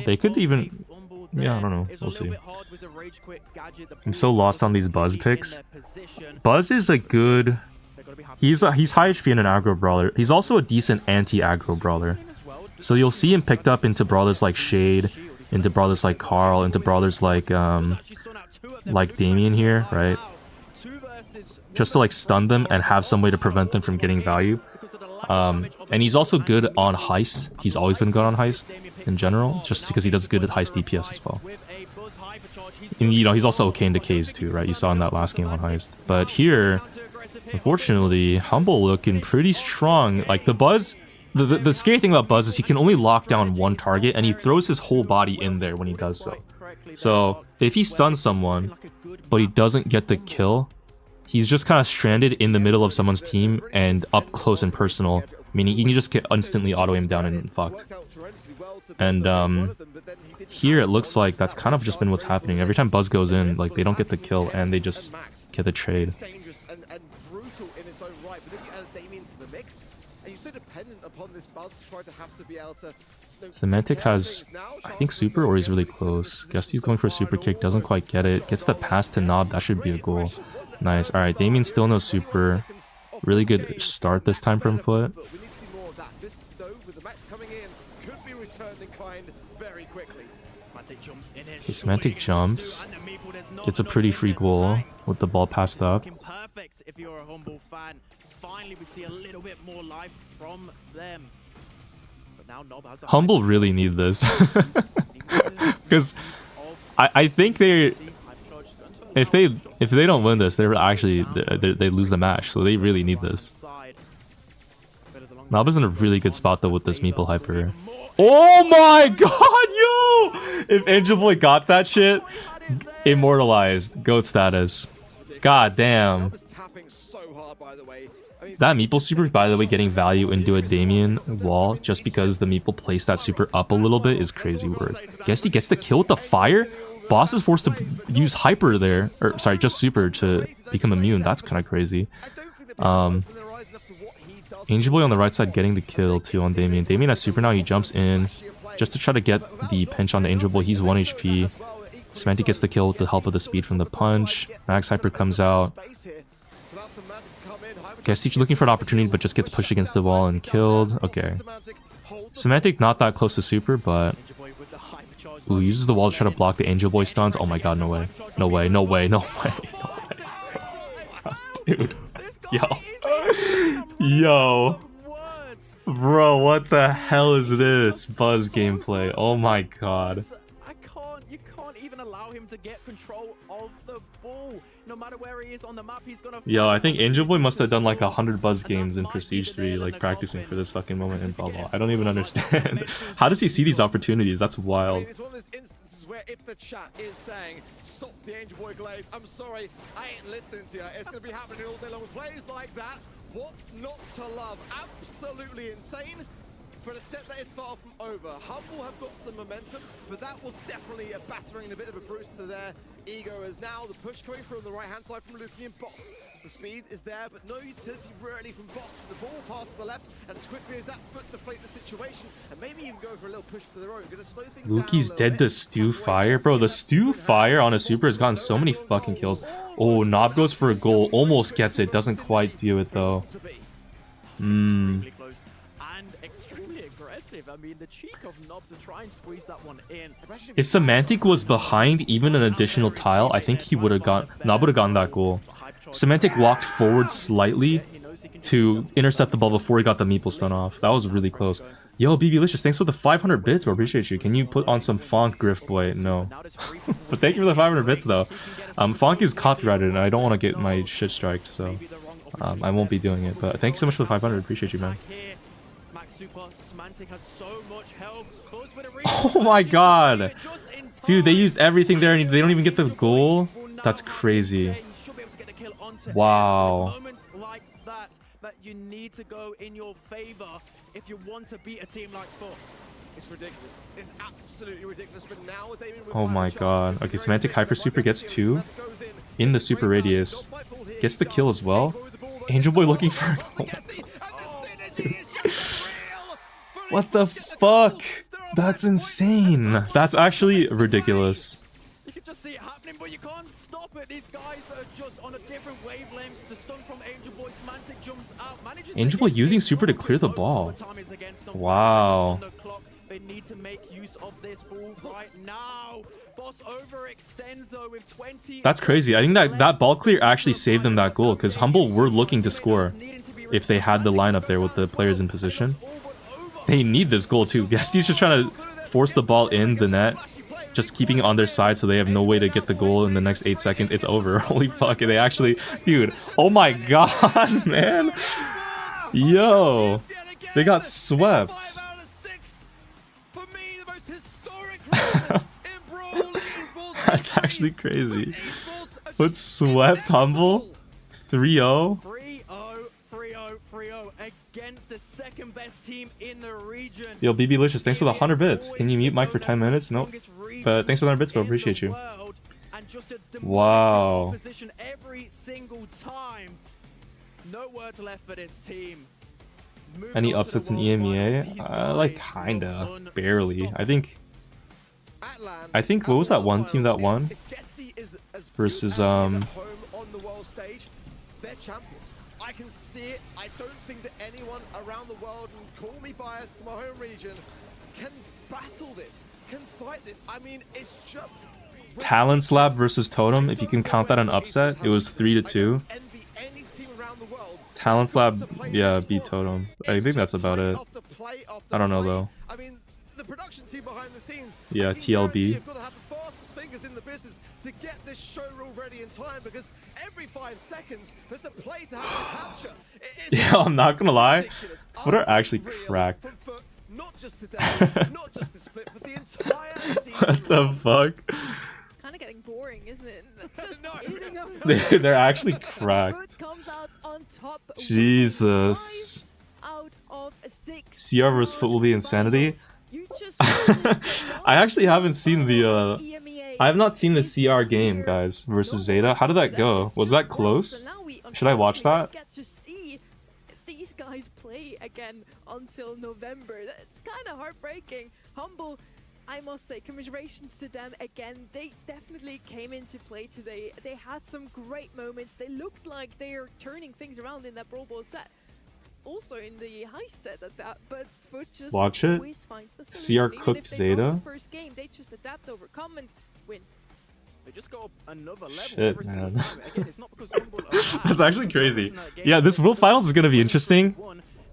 They could even... Yeah, I don't know. We'll see. I'm so lost on these Buzz picks. Buzz is a good... He's high HP and an aggro brawler. He's also a decent anti-aggro brawler. So you'll see him picked up into brawlers like Shade, into brawlers like Carl, into brawlers like Damien here, right? Just to like stun them and have some way to prevent them from getting value. And he's also good on Heist. He's always been good on Heist in general, just because he does good at Heist DPS as well. And he's also okay in decays too, right? You saw in that last game on Heist. But here, Unfortunately, Humble looking pretty strong. Like the Buzz, the scary thing about Buzz is he can only lock down one target, and he throws his whole body in there when he does so. So if he stuns someone, but he doesn't get the kill, he's just kind of stranded in the middle of someone's team and up close and personal, meaning he can just get instantly auto aim down and fucked. And here it looks like that's kind of just been what's happening. Every time Buzz goes in, like they don't get the kill and they just get the trade. Semantic has, I think, super, or he's really close. Guess he's going for a super kick, doesn't quite get it. Gets the pass to Knob, that should be a goal. Nice. Alright, Damien still no super. Really good start this time from Foot. Okay, Semantic jumps. Gets a pretty free goal with the ball passed up. Perfect if you're a Humble fan. Finally, we see a little bit more life from them. But now Knob has a Humble really need this. Because I think they, if they don't win this, they're actually they lose the match. So they really need this. Knob is in a really good spot though with this Meeple Hyper. Oh my god, yo! If Angel Boy got that shit, immortalized, GOAT status. God damn. That Meeple super, by the way, getting value into a Damien wall just because the Meeple placed that super up a little bit is crazy worth. Guess he gets the kill with the fire? Boss is forced to use hyper there, or sorry, just super to become immune. That's kind of crazy. Angel Boy on the right side getting the kill too on Damien. Damien has super now, he jumps in just to try to get the pinch on the Angel Boy. He's 1 HP. Semantic gets the kill with the help of the speed from the punch. Max Hyper comes out. Guess he's looking for an opportunity but just gets pushed against the wall and killed. Okay. Semantic not that close to super, but... Ooh, uses the wall to try to block the Angel Boy stuns. Oh my god, no way. No way, no way, no way, no way. Dude. Yo. Yo. Bro, what the hell is this? Buzz gameplay. Oh my god. You can't even allow him to get control of the ball. No matter where he is on the map, he's gonna... Yo, I think Angel Boy must have done like 100 Buzz games in Prestige 3, like practicing for this fucking moment in Bubble. I don't even understand. How does he see these opportunities? That's wild. It's one of those instances where if the chat is saying, stop the Angel Boy glaives, I'm sorry, I ain't listening to you. It's going to be happening all day long with plays like that. What's not to love? Absolutely insane. For a set that is far from over. Humble have got some momentum, but that was definitely a battering and a bit of a bruise to their ego, as now the push coming from the right-hand side from Luki and Boss. The speed is there, but no utility really from Boss. The ball passes to the left, and as quickly as that foot deflate the situation, and maybe even go for a little push for their own. Gonna slow things Luki's down dead to Stew Fire. Bro, the Stew Fire on a super has gotten so many fucking kills. Oh, Knob goes for a goal, almost gets it, doesn't quite do it though. I mean, the cheek of Knob to try and squeeze that one in. If Semantic was behind even an additional tile, I think he would have got... Knob would have gotten that goal. Semantic walked forward slightly to intercept the ball before he got the Meeple stun off. That was really close. Yo, BBlicious, thanks for the 500 bits, bro. Appreciate you. Can you put on some Fonk Griff, boy? No. But thank you for the 500 bits, though. Fonk is copyrighted, and I don't want to get my shit striked, so... I won't be doing it. But thank you so much for the 500. Appreciate you, man. Oh my god! Dude, they used everything there and they don't even get the goal? That's crazy. Wow. That you need to go in your favor if you want to beat a team like Foot. It's ridiculous. It's absolutely ridiculous. But now oh my god. Okay, Semantic Hyper Super gets 2 in the super radius. Gets the kill as well. Angel Boy looking for... What the fuck? That's insane. That's actually ridiculous. You can just see it happening, but you can't stop it. These guys are just on a different wavelength. The stun from Angel Boy, Semantic jumps out, manages Angel Boy using super to clear the ball. Wow. They need to make use of this ball right now. Boss overextends though with 20. That's crazy. I think that ball clear actually saved them that goal because Humble were looking to score if they had the lineup there with the players in position. They need this goal too. Yes, he's just trying to force the ball in the net just keeping it on their side so they have no way to get the goal in the next 8 seconds. It's over. Holy fuck. They actually... Dude. Oh my god, man. Yo. They got swept. That's actually crazy. But swept Humble 3-0. 3-0 against the second best team in the region. Yo, BBlicious, thanks for the 100 bits. Can you mute Mike for 10 minutes? Nope. But thanks for the 100 bits, bro. Appreciate you. Wow. Every single time. No words left for this team. Any upsets in EMEA? Like kinda, barely. I think what was that one team that won? Versus They're champions. I can see it. I don't think that anyone around the world, and call me biased to my home region, can battle this, can fight this. I mean, it's just Talents Lab versus Totem. If you can count that an upset, it was 3-2. Talents Lab, yeah, beat Totem. I think that's about it. I don't know though. I mean, the production team behind the scenes. Yeah, TLB. You've got to have the fastest fingers in the business to get this show reel ready in time, because every 5 seconds there's a play to have to capture. Yeah, I'm not gonna lie. What are actually cracked? Not just today, not just the split, but the entire season. What the fuck? It's kind of getting boring, isn't it? Just eating up They're actually cracked. comes out on top. Jesus. Out of 6. CR vs Foot will be insanity. You just I actually haven't seen the I have not seen the CR game, guys, versus Zeta. How did that go? Was that close? Should I watch that? Get to see these guys play again until November. It's kind of heartbreaking. Humble, I must say, commiserations to them again. They definitely came into play today. They had some great moments. They looked like they're turning things around in that Brawl Ball set. Also in the high set at that, but Foot just watch it. Finds a CR solution. Even cooked if they Zeta. won the first game, they just adapt, overcome, and win. They just go up another level Shit, every single man. time. Again, it's not because Humble are bad. That's actually crazy. It's not a game Yeah, this where World Finals is gonna be interesting.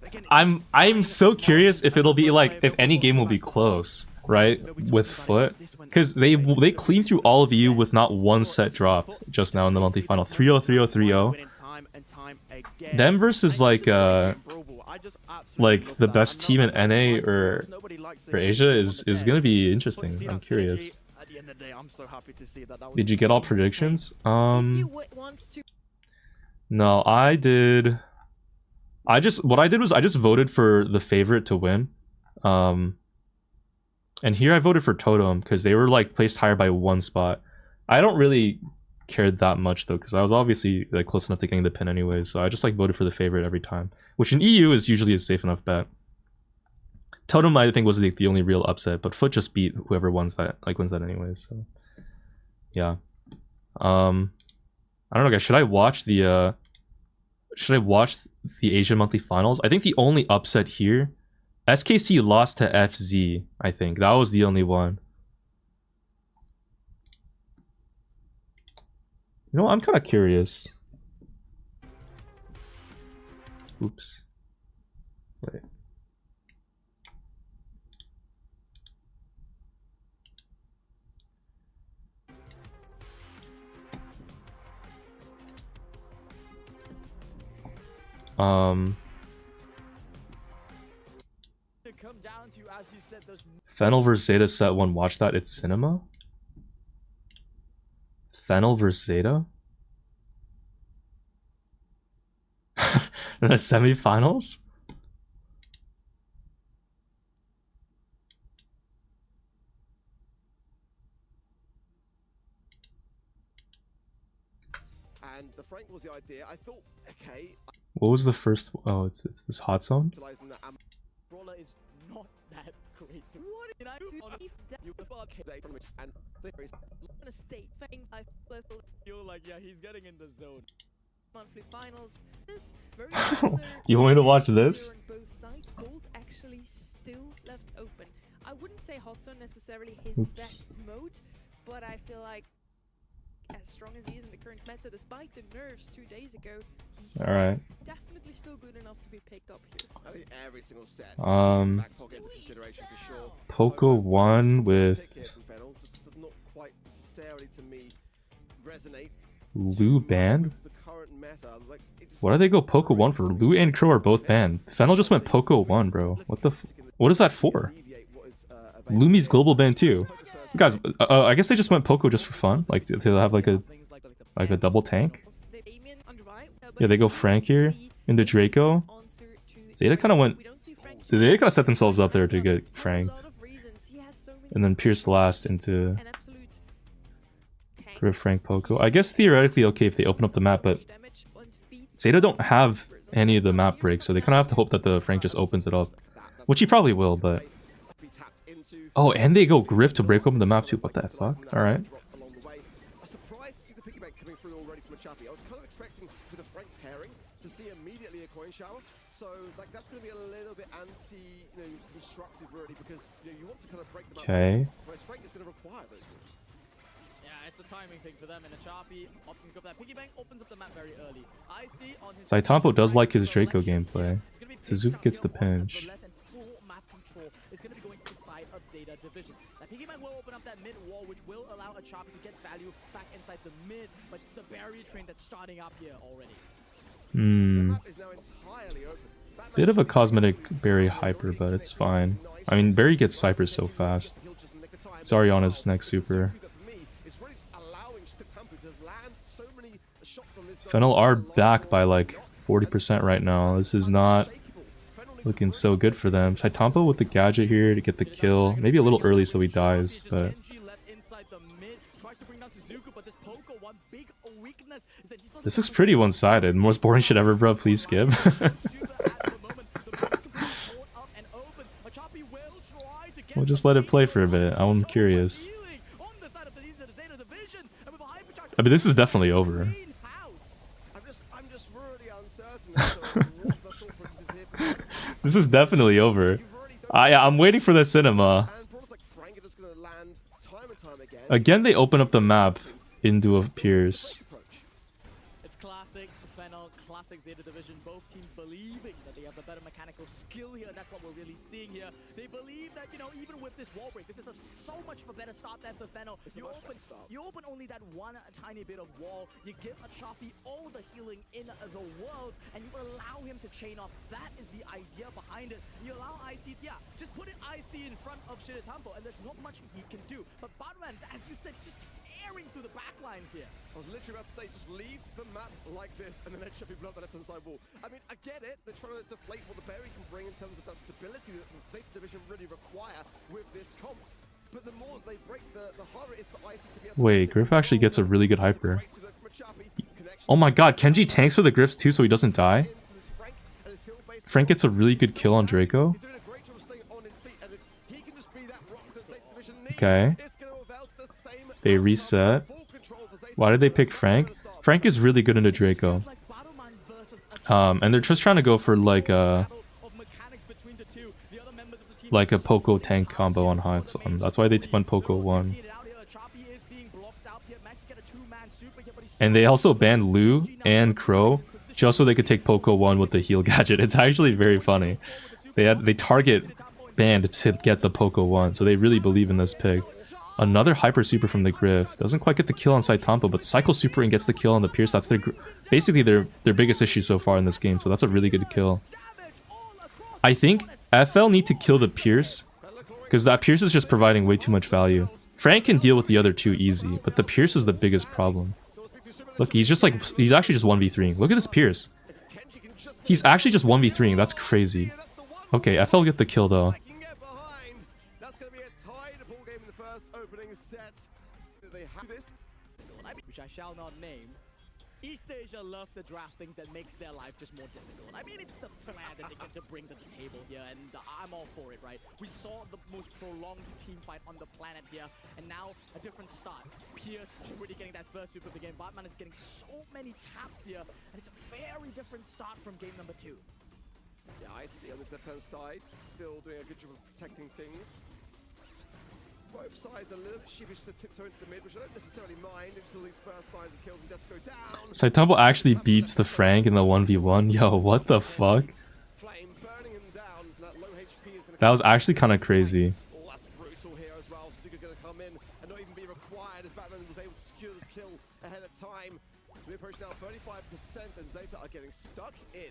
Again, it's I'm so curious if it'll be like, if any game will be close, right, with Foot, because they cleaned through all of you with not one set dropped just now in the monthly final. 3-0, 3-0, 3-0. Them versus like the best team in NA or Asia is gonna be interesting. I'm curious. Did you get all predictions? No, I did. What I did was I just voted for the favorite to win. And here I voted for Totem because they were like placed higher by 1 spot. I don't really care that much though, because I was obviously like close enough to getting the pin anyways, so I just like voted for the favorite every time, which in EU is usually a safe enough bet. Totem I think was the only real upset, but Foot just beat whoever wins that anyways. So yeah. I don't know, guys. Should I watch the Asia monthly finals? I think the only upset here, SKC lost to FZ. I think that was the only one. You know, I'm kind of curious. Oops. Wait. Fennel vs Zeta set 1. Watch that. It's cinema. Fennel vs Zeta in the semifinals. And the Frank was the idea. I thought, okay. What was the first? Oh, it's this hot zone. Brawler is not that great. What did I do? You and there is a state thing. I feel like, yeah, he's getting in the zone. Monthly finals. This very You want me to watch this? Both sides, both actually still left open. I wouldn't say hot zone necessarily his best mode, but I feel like as strong as he is in the current meta, despite the nerfs 2 days ago, he's definitely still good enough to be picked up here. I think every single set. Poco won with resonate Lu banned? with the current meta. Like, it's Why do they go Poco 1 for? Lu and Crow are both banned. Fennel just went Poco 1, bro. What the what is that for? alleviate what is available. Lumi's global ban too. You guys, I guess they just went Poco just for fun. Like, they'll have like a double tank. Yeah, they go Frank here into Draco. Zeta kind of went. Zeta kind of set themselves up there to get franked. And then Pierce last into Griff Frank Poco. I guess theoretically okay if they open up the map, but Zeta don't have any of the map breaks, so they kind of have to hope that the Frank just opens it up. Which he probably will, but... Oh, and they go Griff to break open the map too. What the fuck? Alright. Surprised to see the piggy bank coming through already from a Chappie. I was kind of expecting with a Frank pairing to see immediately a coin shower. So like that's going to be a little bit constructive really, because you want to kind of break them up. Okay. Whereas Frank is going to require those moves. Yeah, it's a timing thing for them. And a Sharpie opting to go for that piggy bank opens up the map very early. I see on his Saitampo does like his Draco gameplay. Suzuki gets the pinch. It's going to be going inside of Zeta division. That piggy bank will open up that mid wall, which will allow a Sharpie to get value back inside the mid. But it's the barrier train that's starting up here already. Bit of a cosmetic Barry hyper, but it's fine. I mean, Barry gets Cypher so fast. Sorry on his next super. Fennel are back by like 40% right now. This is not looking so good for them. Saitampo with the gadget here to get the kill. Maybe a little early so he dies, but... This looks pretty one-sided. Most boring shit ever, bro. Please skip. We'll just let it play for a bit. I'm curious. I mean, this is definitely over. I'm just really uncertain as to what the thought process is here. This is definitely over. I'm waiting for the cinema. And products like Frank are just going to land time and time again. Again, they open up the map into a Pierce. It's classic Fennel, classic Zeta division. Both teams believing that they have the better mechanical skill here, and that's what we're really seeing here. They believe that, even with this wall break, this is so much of a better start than for Fennel. You open only that one tiny bit of wall. You give a Choppy all the healing in the world, and you allow him to chain off. That is the idea behind it. You allow IC, just put an IC in front of Shiratampo, and there's not much he can do. But Batman, as you said, just tearing through the back lines here. I was literally about to say, just leave the map like this, and then let Chappie blow up the left-hand side wall. I mean, I get it. They're trying to deflate what the Berry can bring in terms of that stability that Zeta Division really require with this comp. But the more they break, the harder it is for IC to be able to... Wait, Griff actually gets a really good hyper. Oh my god, Kenji tanks for the Griffs too so he doesn't die? Frank gets a really good kill on Draco. Okay. They reset. Why did they pick Frank? Frank is really good into Draco. And they're just trying to go for like a Poco tank combo on Hot. That's why they went Poco 1. And they also banned Lu and Crow just so they could take Poco 1 with the heal gadget. It's actually very funny. They target banned to get the Poco 1, so they really believe in this pick. Another hyper super from the Griff. Doesn't quite get the kill on Saitampo, but cycle super and gets the kill on the Pierce. That's basically their biggest issue so far in this game, so that's a really good kill. I think FL need to kill the Pierce, because that Pierce is just providing way too much value. Frank can deal with the other two easy, but the Pierce is the biggest problem. Look, he's actually just 1v3ing. Look at this Pierce. He's actually just 1v3ing. That's crazy. Okay, FL get the kill though. Which I shall not name. East Asia love the draft things that makes their life just more difficult. I mean, it's the flair that they get to bring to the table here, and I'm all for it, right? We saw the most prolonged team fight on the planet here, and now a different start. Pierce already getting that first super of the game. Batman is getting so many taps here, and it's a very different start from game number 2. Yeah, I see on this left-hand side, still doing a good job of protecting things. Both sides a little bit sheepish to tiptoe into the mid, which I don't necessarily mind until these first signs of kills and deaths go down. Saitampo actually beats the Frank in the 1v1. Yo, what the fuck? Flame burning him down. That low HP is That was actually kind of crazy. oh, that's brutal here as well. Suzuka gonna come come in and not even be required as Batman was able to secure the kill ahead of time. We approach now 35% and Zeta are getting stuck in.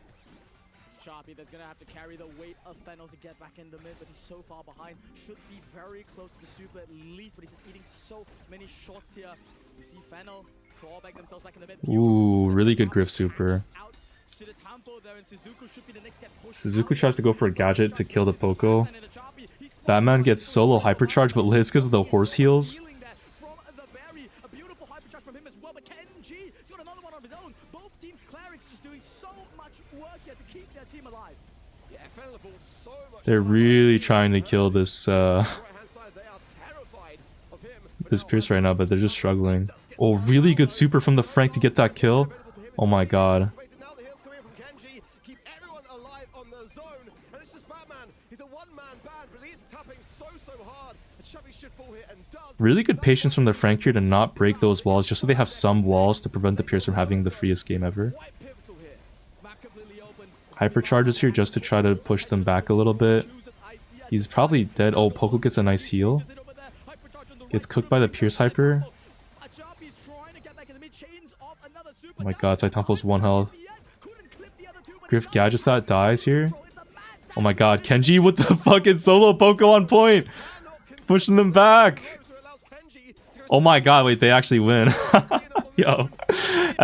Sharpie that's gonna have to carry the weight of Fennel to get back in the mid, but he's so far behind. Should be very close to the super at least, but he's just eating so many shots here. You see Fennel claw back themselves back in the mid. Ooh, really good Griff super. Suzuku tries to go for a gadget to kill the Poco. Batman gets solo hypercharge, but Liz because of the horse heals. They're really trying to kill this this Pierce right now, but they're just struggling. Oh, really good super from the Frank to get that kill. Oh my god. Really good patience from the Frank here to not break those walls, just so they have some walls to prevent the Pierce from having the freest game ever. Hypercharges here just to try to push them back a little bit. He's probably dead. Oh, Poco gets a nice heal. Gets cooked by the Pierce Hyper. Oh my god, Taitampo's 1 health. Griff gadgets that, dies here. Oh my god, Kenji with the fucking solo Poco on point! Pushing them back! Oh my god, wait, they actually win. Yo,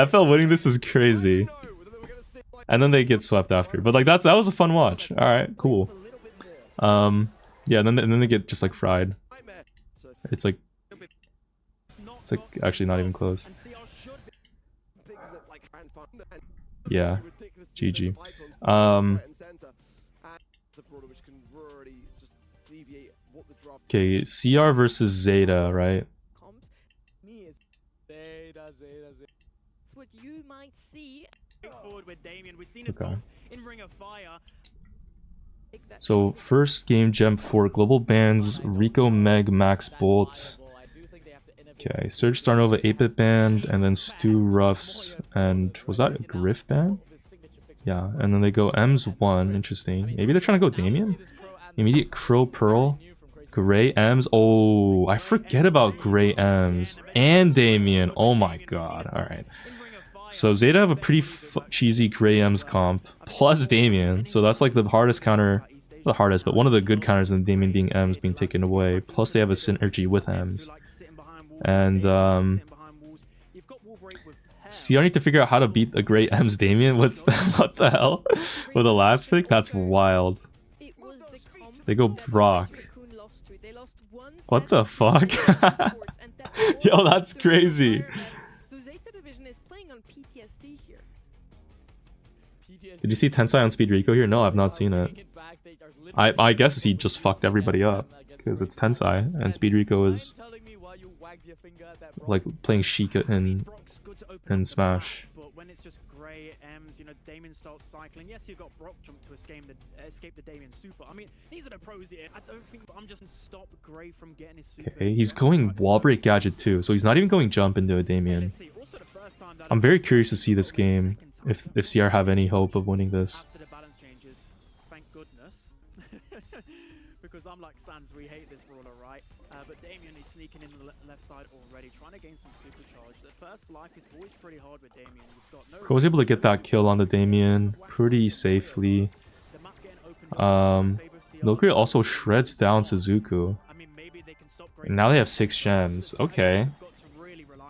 FL winning this is crazy. And then they get swept after. But like that was a fun watch. Alright, cool. Yeah, and then they get just like fried. It's like actually not even close. Yeah. GG. Okay, CR versus Zeta, right? It's what you might see. Okay. So first game Gem 4 global bans Rico, Meg, Max, Bolt. Okay, Surge, Star Nova, 8-bit band, and then Stu, Ruffs, and was that a Griff ban? Yeah, and then they go M's 1, interesting. Maybe they're trying to go Damien? Immediate Crow, Pearl, Gray, M's. Oh, I forget about Gray, M's, and Damien. Oh my god, alright. So Zeta have a pretty cheesy Gray M's comp, plus Damien, so that's like the hardest counter, not the hardest, but one of the good counters in Damien being M's being taken away, plus they have a synergy with M's. And CR need to figure out how to beat a Gray M's Damien with what the hell? With the last pick? That's wild. They go Brock. What the fuck? Yo, that's crazy. Did you see Tensai on Speed Rico here? No, I've not seen it. I guess he just fucked everybody up because it's Tensai and Speed Rico is like playing Sheikah in Smash. But when it's just Gray, M's, you know, Damien starts cycling. Yes, you've got Brock jump to escape the Damien super. I mean, these are the pros here. I don't think I'm just gonna stop Gray from getting his super. Okay, he's going wall break gadget too, so he's not even going jump into a Damien. I'm very curious to see this game. If CR have any hope of winning this. After the balance changes, thank goodness. Because I'm like Sans, we hate this ruler, right? But Damien is sneaking in the left side already, trying to gain some supercharge. The first life is always pretty hard with Damien. He's got no Pro was able to get that kill on the Damien pretty safely. Milkry also shreds down Suzuku. And now they have 6 gems. Okay.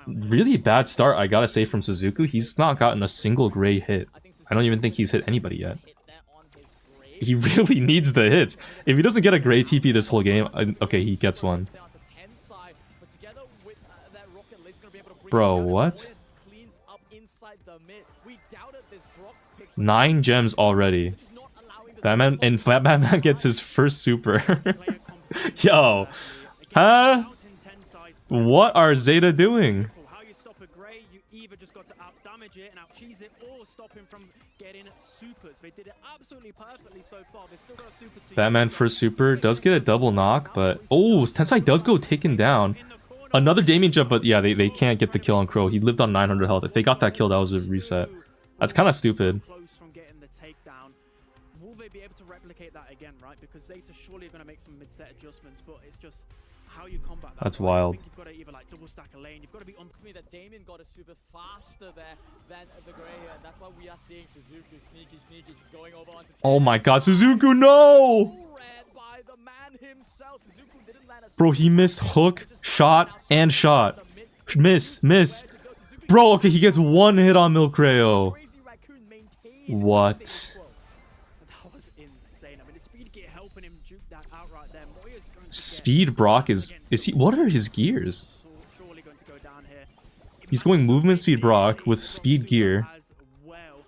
Really bad start, I gotta say, from Suzuku. He's not gotten a single Gray hit. I don't even think he's hit anybody yet. He really needs the hits. If he doesn't get a Gray TP this whole game, okay, he gets one. Bro, what? 9 gems already. Batman gets his first super. Yo. Huh? What are Zeta doing? How you stop a Gray, you either just got to out-damage it and out-cheese it, or stop him from getting supers. They did it absolutely perfectly so far. They still got a super to Batman first super does get a double knock, but oh, Tensai does go taken down. Another Damien jump, but yeah, they can't get the kill on Crow. He lived on 900 health. If they got that kill, that was a reset. That's kind of stupid. Close from getting the takedown. Will they be able to replicate that again, right? Because Zeta surely are going to make some mid-set adjustments, but it's just how you combat that. That's right? wild. I think you've got to either like double stack a lane. You've got to be on. To me that Damien got a super faster there than the Grey, and that's why we are seeing Suzuki sneaky, just going over onto Oh my god, Suzuki, Suzuki, no! by the man himself. Suzuki didn't land a Bro, he missed hook, shot, and shot. Miss. Bro, okay, he gets one hit on Milcreo. Crazy Raccoon maintained What? status quo. That was insane. I mean, the speed gear helping him juke that outright there. Moya's going to Speed Brock is he? What are his gears? surely going to go down here. He's going movement speed Brock with speed gear. As well.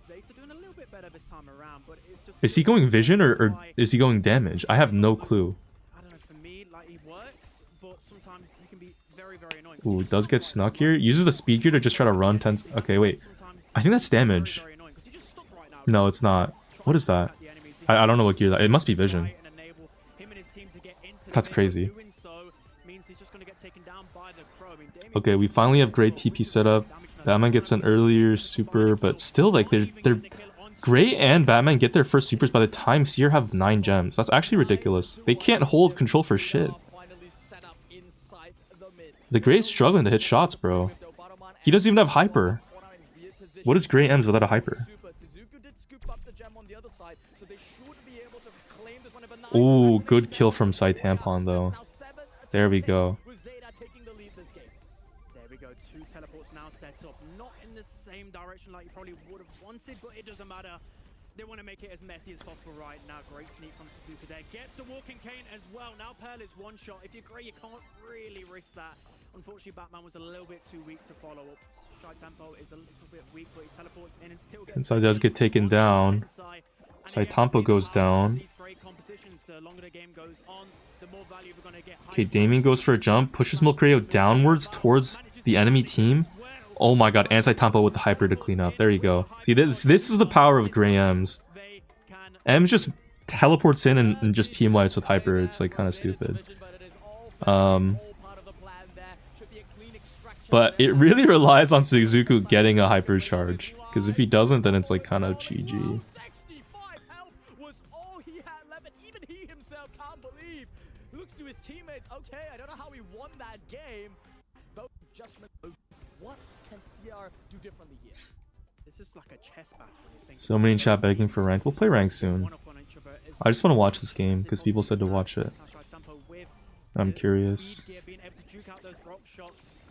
Zeta doing a little bit better this time around, but it's just Is he going vision or is he going damage? I have no clue. I don't know, for me, like, he works, but sometimes he can be very annoying. Ooh, does get snuck here. Uses the speed gear to just try to run 10. Okay, wait. I think that's damage. No, it's not. What is that? I don't know what gear that. It must be vision. That's crazy. Okay, we finally have great TP setup. Batman gets an earlier super, but still, like, they're Gray and Batman get their first supers by the time Seer have 9 gems. That's actually ridiculous. They can't hold control for shit. The Gray's struggling to hit shots, bro. He doesn't even have hyper. What is Gray ends without a hyper? Ooh, good kill from Sai Tampon though. There we go. There we go, 2 teleports now set up. Not in the same direction like you probably would have wanted, but it doesn't matter. They want to make it as messy as possible right now. Great sneak from Suzuki there. Gets the walking cane as well. Now Pearl is one shot. If you're Grey, you can't really risk that. Unfortunately, Batman was a little bit too weak to follow up. Shy Tempo is a little bit weak, but he teleports in and still gets... Inside does get taken down. Saitampo goes down. Okay, Damien goes for a jump, pushes Milcreo downwards towards the enemy team. Oh my god, and Saitampo with the hyper to clean up. There you go. See, this is the power of Grey Ems. Ems just teleports in and just team wipes with hyper. It's like kind of stupid. But it really relies on Suzuki getting a hyper charge. Because if he doesn't, then it's like kind of GG. Looks to his teammates. Okay, I don't know how he won that game. But adjustment. What can CR do differently here? This is like a chess battle. So many in chat begging for rank. We'll play rank soon. I just want to watch this game because people said to watch it. I'm curious.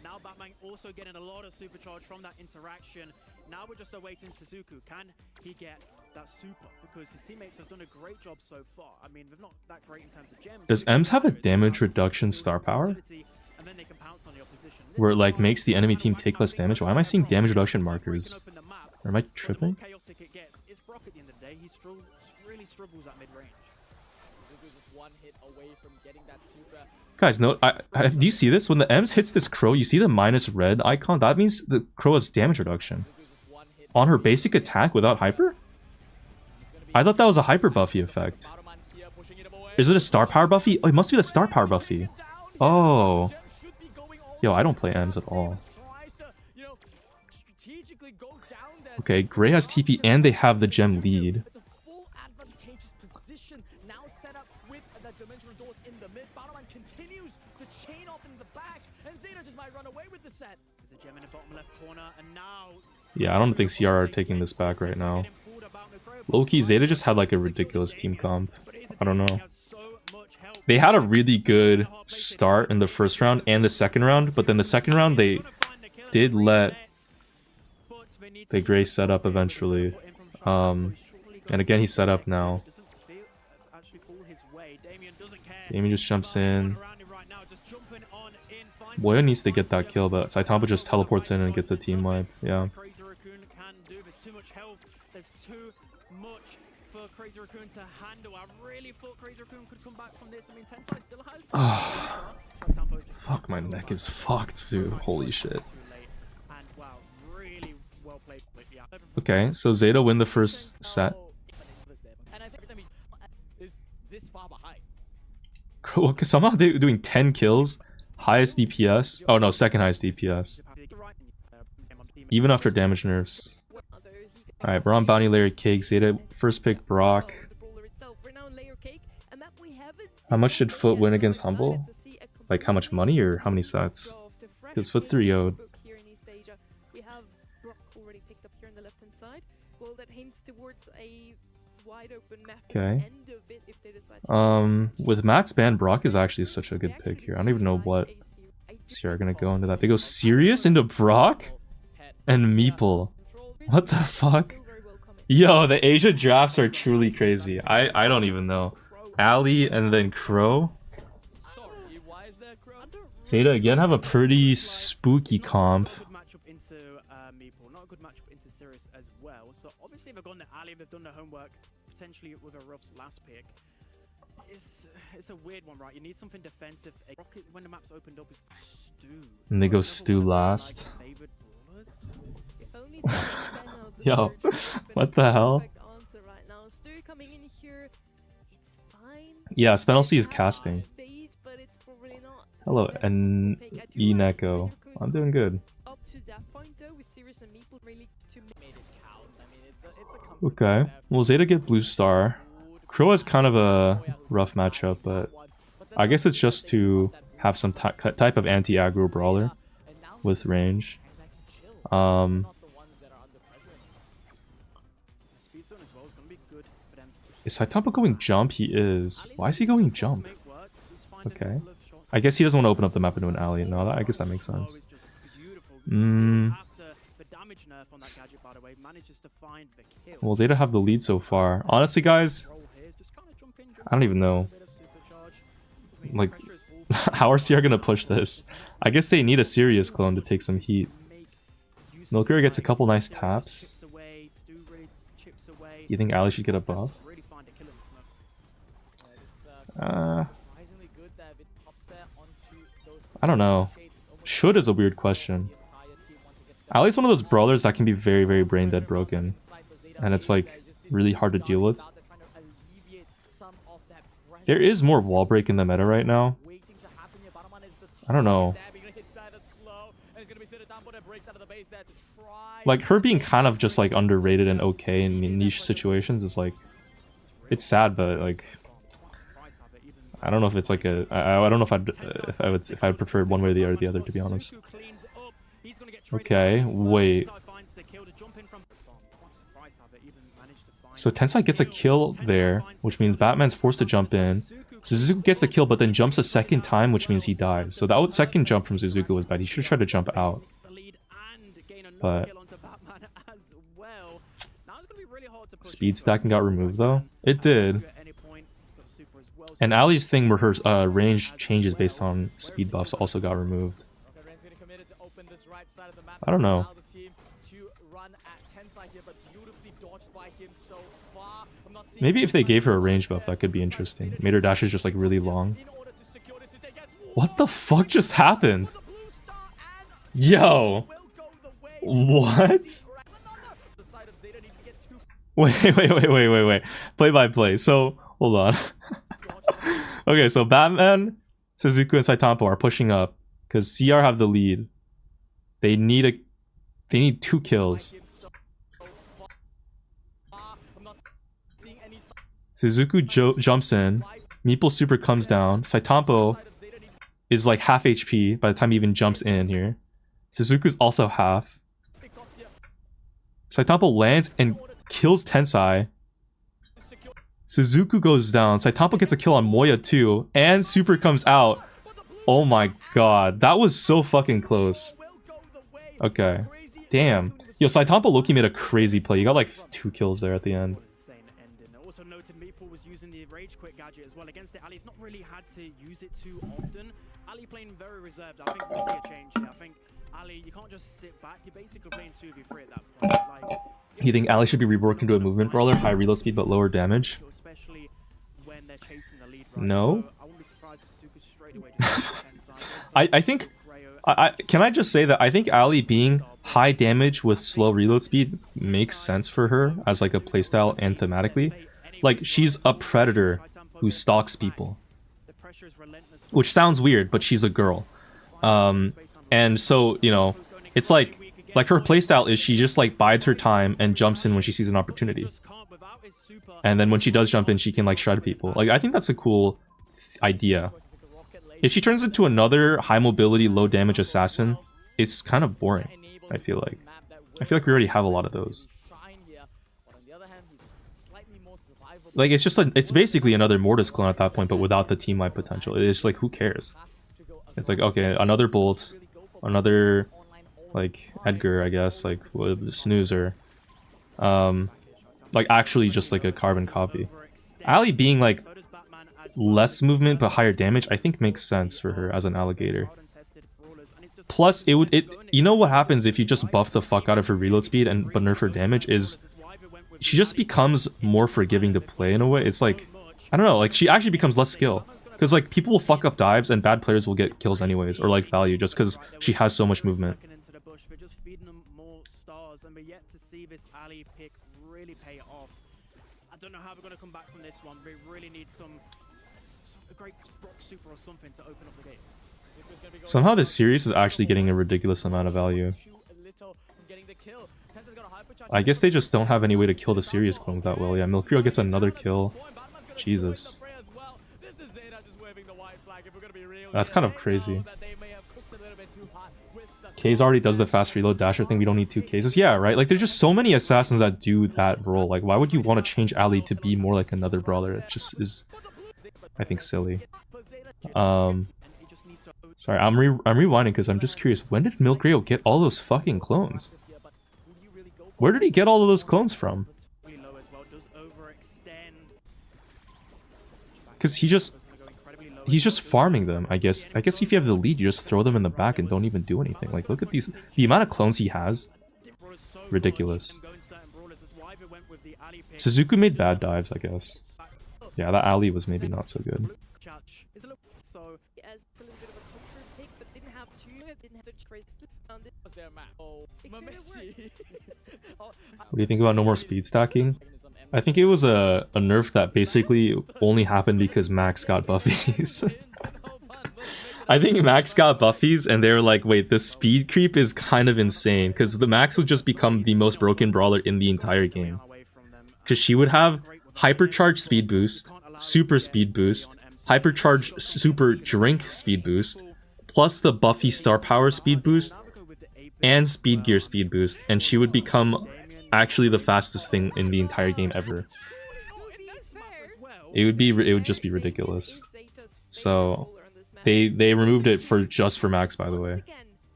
Now Batman also getting a lot of supercharge from that interaction. Now we're just awaiting Suzuki. Can he get that super? Because his teammates have done a great job so far. I mean, they're not that great in terms of gems. Does Ems have a damage reduction star power? Where it like makes the enemy team take less damage? Why am I seeing damage reduction markers? Or am I tripping? It's Brock at the end of the day. He really struggles at mid-range. Guys, no, do you see this? When the Ems hits this Crow, you see the minus red icon? That means the Crow has damage reduction. On her basic attack without hyper? I thought that was a hyper buffy effect. Is it a star power buffy? Oh, it must be the star power buffy. Oh. Yo, I don't play Ems at all. Okay, Grey has TP and they have the gem lead. Yeah, I don't think CR are taking this back right now. Low-key, Zeta just had like a ridiculous team comp. I don't know. They had a really good start in the first round and the second round, but then the second round they did let the Grey set up eventually. And again, he set up now. Damien just jumps in. Moya needs to get that kill, but Saitampo just teleports in and gets a team wipe. Yeah. Fuck, my neck is fucked, dude. Holy shit. Okay, so Zeta win the first set. Somehow they're doing 10 kills. Highest DPS. Oh no, second highest DPS. Even after damage nerfs. Alright, we're on Bounty Layer Cake. Zeta first pick Brock. How much did Foot win against Humble? Like how much money or how many sets? Because for 3-0. Here in East Asia, we have Brock already picked up here on the left-hand side. Well, that hints towards a wide open map at the Okay. end of it if they decide to With max ban, Brock is actually such a good pick here. I don't even know what CR are gonna go into that. They go serious into Brock and Meeple. What the fuck? Yo, the Asia drafts are truly crazy. I don't even know. Ali and then Crow. Zeta again have a pretty spooky comp. Not a good matchup into Meeple, not a good matchup into Sirius as well. So obviously they've gone to Ali, they've done their homework, potentially with a Ruff's last pick. It's a weird one, right? You need something defensive. Rocket, when the map's opened up, is Stu. And they go Stu last. Favored brawlers? If only the Ben of the Yo, search has been what the the hell? perfect answer right now. Stu coming in here, it's fine. Yeah, Spenelcy is Has casting. speed, but it's probably not Hello, the best and possible pick. I do like Eneko. Suzuku I'm doing good. up to that point though, with Sirius and Meeple really to Made it count. I mean, it's a comfort Okay. there. Well, Zeta get Blue Star. Crow is kind of a rough matchup, but I guess it's just to have some type of anti-aggro brawler with range. Speed zone as well is going to be good for them to push. Is Saitama going jump? He is. Why is he going jump? Make work, just find a Okay. couple of shots. I guess he doesn't want to open up the map into an alley. No, I guess that makes sense. It's just beautiful. Mm. After the damage nerf on that gadget, by the way, manages to find the kill. Well, Zeta have the lead so far. Honestly, guys, Roll here is just kinda jump in, jump I don't even know. a bit of supercharge. I mean, Like, pressure is full. how are CR gonna push this? I guess they need a serious clone to take some heat. Milker gets a couple nice taps. Chips away, Stu really chips away. You think Ali should get a buff? Really find a kill in this map. Surprisingly good there. If it pops there onto those I don't know. shades, it's almost Should is a weird question. Ali's one of those brawlers that can be very, very brain dead broken. And it's like really hard to deal with. There is more wall break in the meta right now. I don't know. Like her being kind of just like underrated and okay in niche situations is like, it's sad, but like I don't know if it's like a I don't know if I'd prefer one way or the other, to be honest. Okay, wait. So Tensai gets a kill there, which means Batman's forced to jump in. Suzuku gets the kill, but then jumps a second time, which means he dies. So that second jump from Suzuku was bad. He should have tried to jump out. But speed stacking got removed though. It did. And Ali's thing where her range changes based on speed buffs also got removed. I don't know. Maybe if they gave her a range buff, that could be interesting. Made her dashes just like really long. What the fuck just happened? Yo! What? Wait. Play by play. So, hold on. Okay, so Batman, Suzuku, and Saitama are pushing up because CR have the lead. They need 2 kills. Suzuku jumps in. Meeple super comes down. Saitama is like half HP by the time he even jumps in here. Suzuku's also half. Saitama lands and kills Tensai. Suzuku goes down. Saitama gets a kill on Moya too. And super comes out. Oh my god. That was so fucking close. Okay. Damn. Yo, Saitama Loki made a crazy play. You got like 2 kills there at the end. Also noted Meeple was using the rage quit gadget as well against it. Ali's not really had to use it too often. Ali playing very reserved. I think we'll see a change here. I think Ali, you can't just sit back. You're basically playing 2v3 at that point. Like, You think Ali should be reworked into a movement brawler, high reload speed but lower damage? especially when they're chasing the lead, right? No. So I wouldn't be surprised if Super straight away just I think can I just say that I think Ali being high damage with slow reload speed makes sense for her as like a playstyle and thematically. Like she's a predator who stalks people. Which sounds weird, but she's a girl. And so, you know, it's like her playstyle is she just like bides her time and jumps in when she sees an opportunity. And then when she does jump in, she can like shred people. Like I think that's a cool idea. if she turns into another high mobility, low damage assassin, it's kind of boring. I feel like we already have a lot of those. Like it's just like it's basically another Mortis clone at that point, but without the team-wide potential. It's like who cares? It's like okay, another Bolt, another like Edgar, I guess, like Snoozer. Like actually just like a carbon copy. Ali being like less movement but higher damage, I think makes sense for her as an alligator. Plus, you know what happens if you just buff the fuck out of her reload speed but nerf her damage is she just becomes more forgiving to play in a way. It's like, I don't know, like she actually becomes less skill. Because like people will fuck up dives and bad players will get kills anyways, or like value just because she has so much movement. I don't know how we're going to come back from this one. We really need a great Brock Super or something to open up the gates. Somehow this series is actually getting a ridiculous amount of value. I guess they just don't have any way to kill the Sirius clone that well. Yeah, Milkrio gets another kill. Jesus. That's kind of crazy. Kaze already does the fast reload dasher thing. We don't need two Kazes. Yeah, right? Like, there's just so many assassins that do that role. Like, why would you want to change Ali to be more like another brawler? It just is, I think, silly. Sorry, I'm rewinding because I'm just curious. When did Milkrio get all those fucking clones? Where did he get all of those clones from? Because he's just farming them, I guess. I guess if you have the lead, you just throw them in the back and don't even do anything. Like, look at these. The amount of clones he has. Ridiculous. Suzuku made bad dives, I guess. Yeah, that Ali was maybe not so good. What do you think about no more speed stacking? I think it was a nerf that basically only happened because Max got buffies. I think Max got buffies and they were like, wait, this speed creep is kind of insane. Because the Max would just become the most broken brawler in the entire game. Because she would have hypercharged speed boost, super speed boost, hypercharged super drink speed boost, plus the Buffy star power speed boost, and speed gear speed boost. And she would become actually the fastest thing in the entire game ever. It would just be ridiculous. So they removed it just for Max, by the way.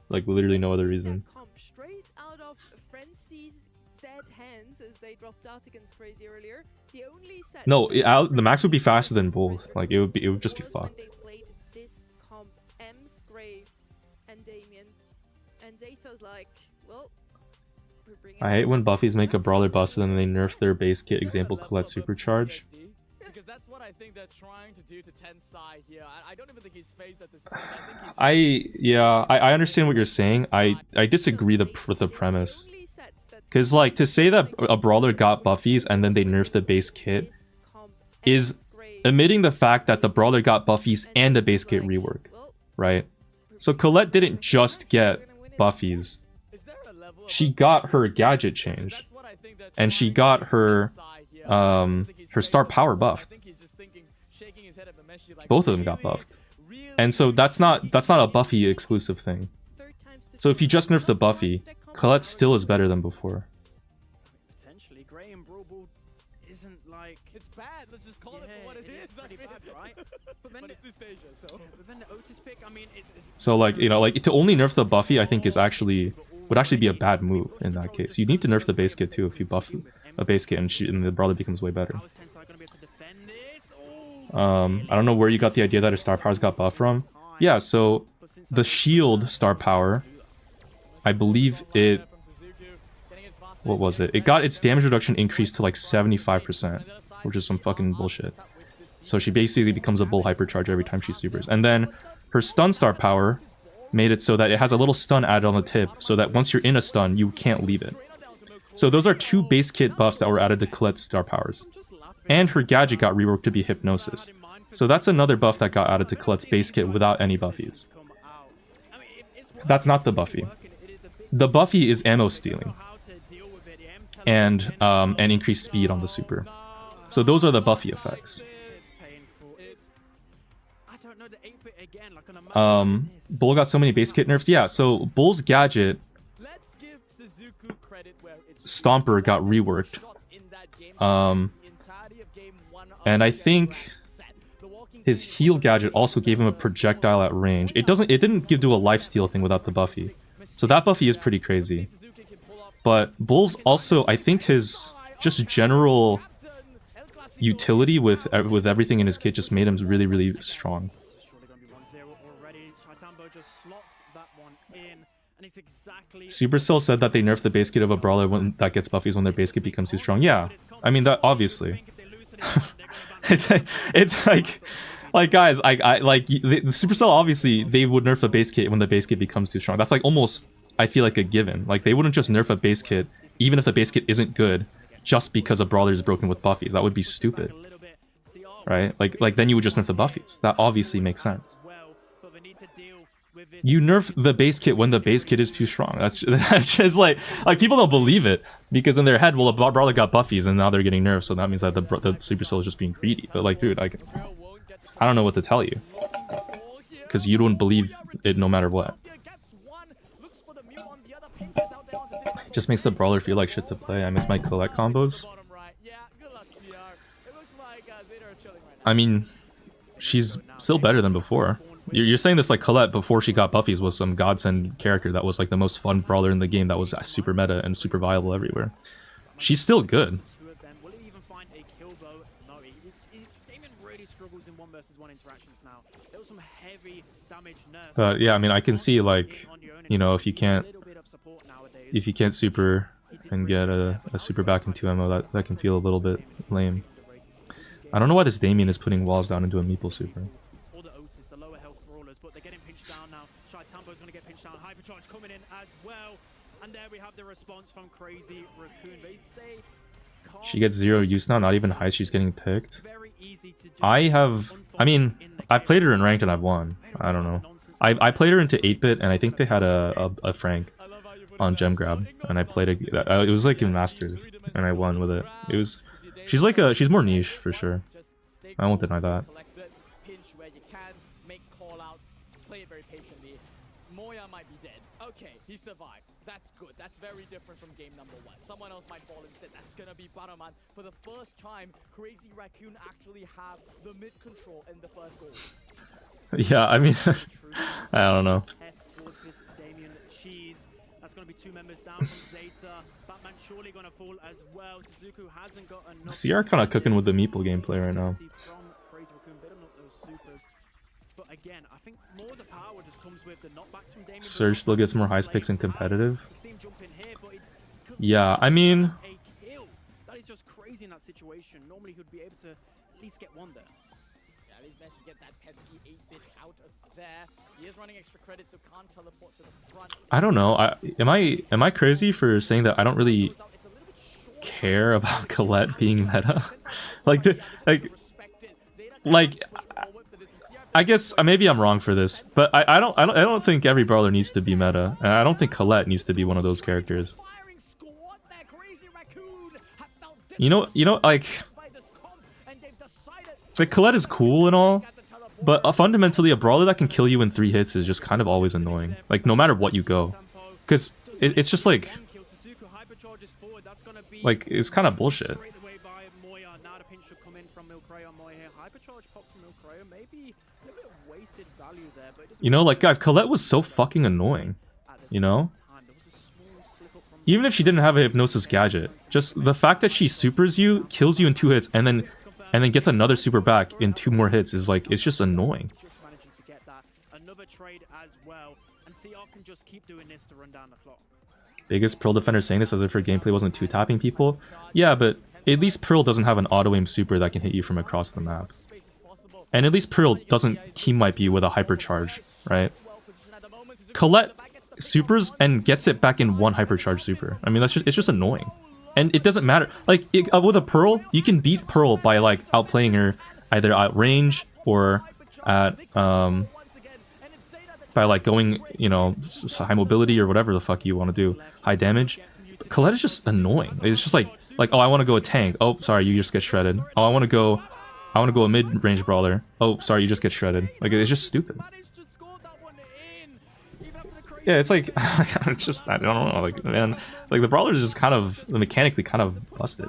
Like literally no other reason. No, the Max would be faster than both. Like it would just be fucked. I hate when buffies make a brawler busted and they nerf their base kit. Example, Colette Supercharge. Because that's what I think they're trying to do to Tensai here. I don't even think he's phased at this point. I think he's I understand what you're saying. I disagree with the premise. Because like to say that a brawler got buffies and then they nerf the base kit is omitting the fact that the brawler got buffies and a base kit rework, right? So Colette didn't just get buffies. She got her gadget changed, and she got her star power buffed. Both of them got buffed, and so that's not a Buffy exclusive thing. So if you just nerf the Buffy, Colette still is better than before. Potentially, Grey and Brawl isn't like it's bad. Let's just call it for what it is. Pretty bad, right? But it's Eastasia, so. But then the Otis pick, I mean, it's so like like to only nerf the Buffy, I think would actually be a bad move in that case. You need to nerf the base kit too if you buff a base kit and the brawler becomes way better. I don't know where you got the idea that his star powers got buffed from. Yeah, so the shield star power, I believe it... What was it? It got its damage reduction increased to like 75%, which is some fucking bullshit. So she basically becomes a bull hypercharge every time she supers. And then her stun star power made it so that it has a little stun added on the tip, so that once you're in a stun, you can't leave it. So those are two base kit buffs that were added to Colette's star powers. And her gadget got reworked to be Hypnosis. So that's another buff that got added to Colette's base kit without any buffies. That's not the Buffy. The Buffy is ammo stealing. And increased speed on the super. So those are the Buffy effects. know, the 8-bit again, like on a Bull got so many base kit nerfs. Yeah, so Bull's gadget Let's give Suzuku credit where it's Stomper got reworked. shots in that game. Um, The entirety of game 1 of and I the think set. The walking his heal gadget also gave him a projectile at range. It didn't do a lifesteal thing without the Buffy. So that Buffy is pretty crazy. But Bull's also, I think his just general utility with everything in his kit just made him really, really strong. surely going to be 1-0 already. Shaitambo just slots that one in, and it's exactly Supercell said that they nerf the base kit of a brawler when that gets buffies when their base kit becomes too strong. Yeah, I mean that obviously. it's like guys, I like the Supercell obviously they would nerf a base kit when the base kit becomes too strong. That's like almost, I feel like, a given. Like they wouldn't just nerf a base kit even if the base kit isn't good just because a brawler is broken with buffies. That would be stupid, right? Like then you would just nerf the buffies. That obviously makes sense. You nerf the base kit when the base kit is too strong. That's just like people don't believe it because in their head, well, a brawler got buffies and now they're getting nerfed, so that means that the Supercell is just being greedy. But like, dude, I don't know what to tell you because you don't believe it no matter what. It just makes the brawler feel like shit to play. I miss my Colette combos. I mean, she's still better than before. You're saying this like Colette before she got buffies was some godsend character that was like the most fun brawler in the game that was super meta and super viable everywhere. She's still good. But yeah, I mean, I can see like, you know, if you can't super and get a super back into ammo, that can feel a little bit lame. I don't know why this Damien is putting walls down into a meeple super. But they're getting pinched down now. Shaitambo's going to get pinched down. Hypercharge coming in as well. And there we have the response from Crazy Raccoon. They say she gets 0 use now, not even high, she's getting picked. I mean, I've played her in ranked and I've won. I don't know. I played her into 8-bit and I think they had a Frank on gem grab and I played it was like in Masters and I won with it. She's more niche for sure. I won't deny that. Play it very patiently. Moya might be dead. Okay, he survived. That's good. That's very different from game number 1. Someone else might fall instead. That's gonna be Butterman. For the first time, Crazy Raccoon actually have the mid control in the first goal. Yeah, I mean, I don't know. That's going to be 2 members down from Zeta. Batman surely going to fall as well. Suzuku hasn't got enough. CR kind of cooking with the meeple gameplay right now. But again, I think more of the power just comes with the knockbacks from Damien. Surge still gets more heist picks in competitive. Yeah, I mean, that is just crazy in that situation. Normally he would be able to at least get one there. Yeah, at least managed to get that pesky 8-bit out of there. He is running extra credits, so can't teleport to the front. I don't know. Am I crazy for saying that I don't really care about Colette being meta? like I guess maybe I'm wrong for this, but I don't think every brawler needs to be meta, and I don't think Colette needs to be one of those characters. You know, like Colette is cool and all, but fundamentally a brawler that can kill you in 3 hits is just kind of always annoying. Like no matter what you go, because it's just like it's kind of bullshit. You know, like guys, Colette was so fucking annoying. You know, even if she didn't have a hypnosis gadget, just the fact that she supers you, kills you in 2 hits, and then gets another super back in 2 more hits is like, it's just annoying. Biggest Pearl defender saying this as if her gameplay wasn't 2-tapping people. Yeah, but at least Pearl doesn't have an auto-aim super that can hit you from across the map. And at least Pearl doesn't team wipe you with a hypercharge, right? Colette supers and gets it back in 1 hypercharge super. I mean, it's just annoying. And it doesn't matter. Like, with a Pearl, you can beat Pearl by, like, outplaying her either at range or at, by, like, going, you know, high mobility or whatever the fuck you want to do. High damage. Colette is just annoying. It's just like, oh, I want to go a tank. Oh, sorry, you just get shredded. Oh, I want to go I want to go a mid-range brawler. Oh, sorry, you just get shredded. Like, it's just stupid. Yeah, it's like, I don't know, like, man, like, the brawler is just kind of, mechanically kind of busted.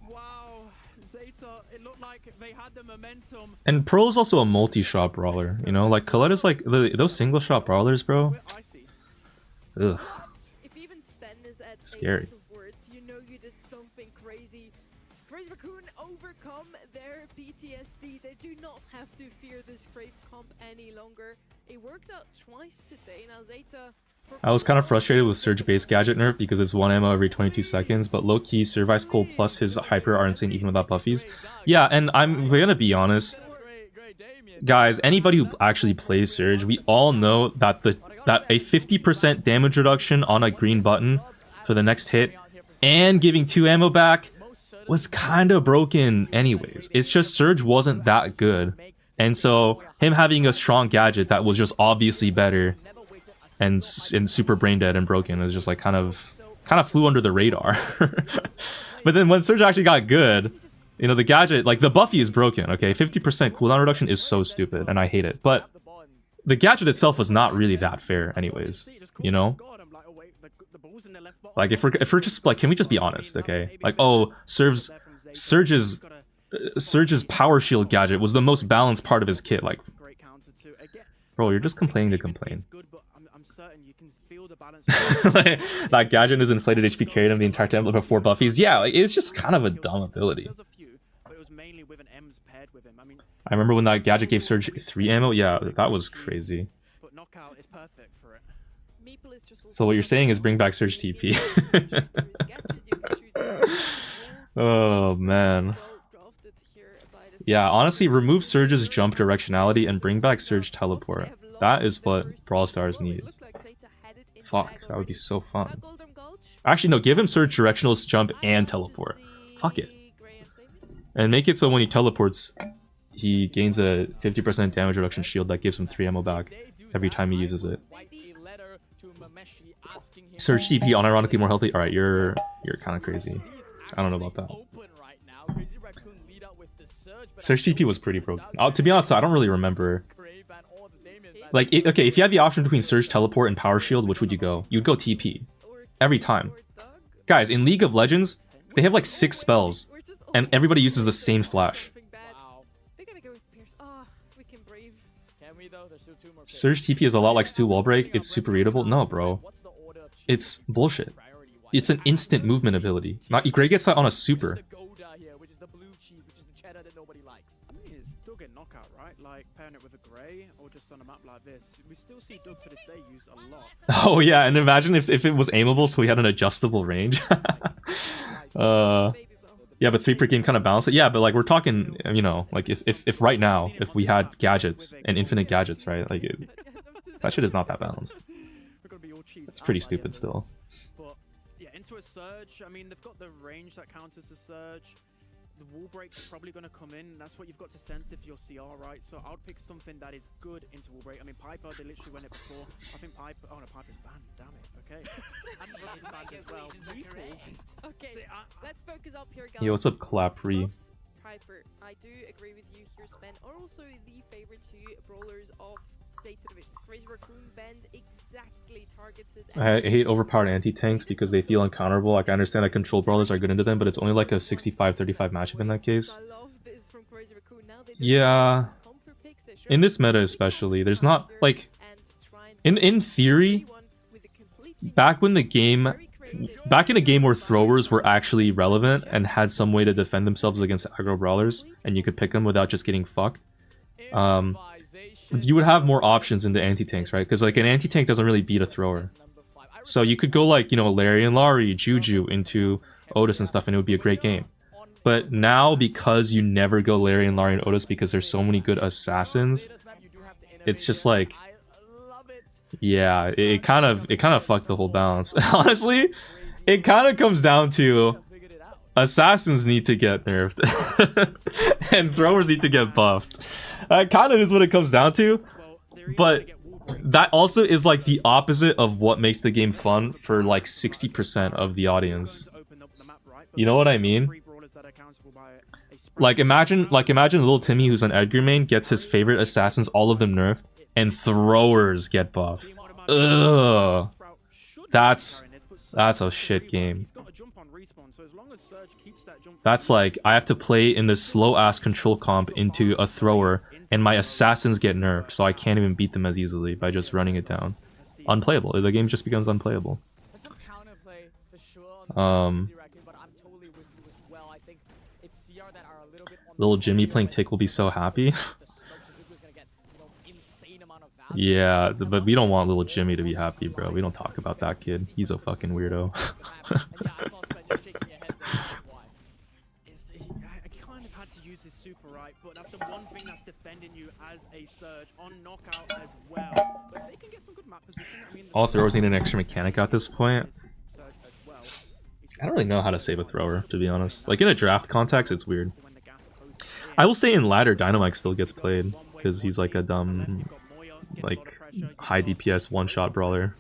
Wow, Zeta, it looked like they had the momentum. And Pro is also a multi-shot brawler, you know? Like, Coletta's like, those single-shot brawlers, bro. Ugh. If even Spen is at Scary. a of words, you know you did something crazy. Crazy Raccoon overcome their PTSD. They do not have to fear this Crave comp any longer. It worked out twice today. Now Zeta... I was kind of frustrated with Surge base gadget nerf because it's 1 ammo every 22 seconds, but low-key, Surge Ice Cold plus his Hyper are insane even without buffies. Yeah, and I'm gonna be honest, guys, anybody who actually plays Surge, we all know that a 50% damage reduction on a green button for the next hit and giving 2 ammo back was kind of broken anyways. It's just Surge wasn't that good. And so him having a strong gadget that was just obviously better and super brain dead and broken is just like kind of flew under the radar. But then when Surge actually got good, you know, the gadget, like the Buffy is broken, okay? 50% cooldown reduction is so stupid and I hate it. But the gadget itself was not really that fair anyways, you know? Like if we're just like, can we just be honest, okay? Like, oh, Surge's power shield gadget was the most balanced part of his kit. Like, bro, you're just complaining to complain. Like, that gadget is inflated HP carried him the entire time before buffies. Yeah, like, it's just kind of a dumb ability. I remember when that gadget gave Surge 3 ammo. Yeah, that was crazy. So what you're saying is bring back Surge TP. Oh man. Yeah, honestly, remove Surge's jump directionality and bring back Surge teleport. That is what Brawl Stars need. Fuck, that would be so fun. Actually, no, give him Surge directional jump and teleport. Fuck it. And make it so when he teleports, he gains a 50% damage reduction shield that gives him 3 ammo back every time he uses it. Surge TP unironically more healthy. Alright, you're kind of crazy. I don't know about that. Surge TP was pretty broken. To be honest, I don't really remember. Like, okay, if you had the option between Surge Teleport and Power Shield, which would you go? You'd go TP. Every time. Guys, in League of Legends, they have like 6 spells, and everybody uses the same flash. Surge TP is a lot like Stu Wall Break. It's super readable. No, bro. It's bullshit. It's an instant movement ability. Gray gets that on a super. Oh yeah, and imagine if it was aimable so we had an adjustable range. Yeah, but 3 per game kind of balance it. Yeah, but like we're talking, you know, like if right now, if we had gadgets and infinite gadgets, right? Like that shit is not that balanced. It's pretty stupid still. But yeah, into a Surge, I mean, they've got the range that counters the Surge. The wall break's probably going to come in. That's what you've got to sense if you're CR, right? So I would pick something that is good into wall break. I mean, Piper, they literally went it before. I think Piper... Oh, no, Piper's banned. Damn it. Okay. And Rubber's banned as well. Okay, let's focus up here, guys. Yo, what's up, Clapry? Piper, I do agree with you here, Spen. Are also the favorite 2 brawlers of Zeta Division. Crazy Raccoon band exactly targeted. I hate overpowered anti-tanks because they feel uncounterable. Like, I understand that control brawlers are good into them, but it's only like a 65-35 matchup in that case. Yeah. In this meta especially, there's not, like... In theory, back in a game where throwers were actually relevant and had some way to defend themselves against aggro brawlers, and you could pick them without just getting fucked, you would have more options in the anti-tanks, right? Because like an anti-tank doesn't really beat a thrower. So you could go like, you know, Larry and Laurie, Juju into Otis and stuff, and it would be a great game. But now, because you never go Larry and Laurie and Otis because there's so many good assassins, it's just like, yeah, it kind of fucked the whole balance. Honestly, it kind of comes down to assassins need to get nerfed and throwers need to get buffed. Kind of is what it comes down to. But that also is like the opposite of what makes the game fun for like 60% of the audience. You know what I mean? Like imagine little Timmy who's an Edgar main gets his favorite assassins, all of them nerfed, and throwers get buffed. Ugh. That's a shit game. That's like I have to play in this slow ass control comp into a thrower and my assassins get nerfed, so I can't even beat them as easily by just running it down. Unplayable. The game just becomes unplayable. Little Jimmy playing Tick will be so happy. Yeah, but we don't want little Jimmy to be happy, bro. We don't talk about that kid. He's a fucking weirdo. Super right, but that's the one thing that's defending you as a surge on knockout as well. But they can get some good map position. I mean, all throwers need an extra mechanic at this point. I don't really know how to save a thrower, to be honest. Like in a draft context, it's weird. I will say in ladder, Dynamite still gets played because he's like a dumb, like high DPS one-shot brawler.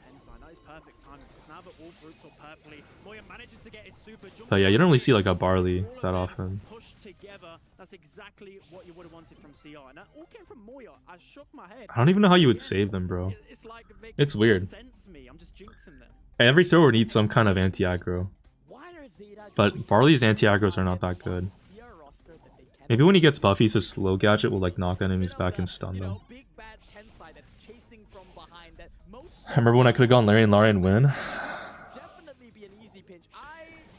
But yeah, you don't really see like a Barley that often. That's exactly what you would have wanted from CR. And that all came from Moya. I shook my head. I don't even know how you would save them, bro. It's weird. Every thrower needs some kind of anti-aggro. But Barley's anti-aggros are not that good. Maybe when he gets buff, his slow gadget will like knock enemies back and stun them. I remember when I could have gone Larry and win.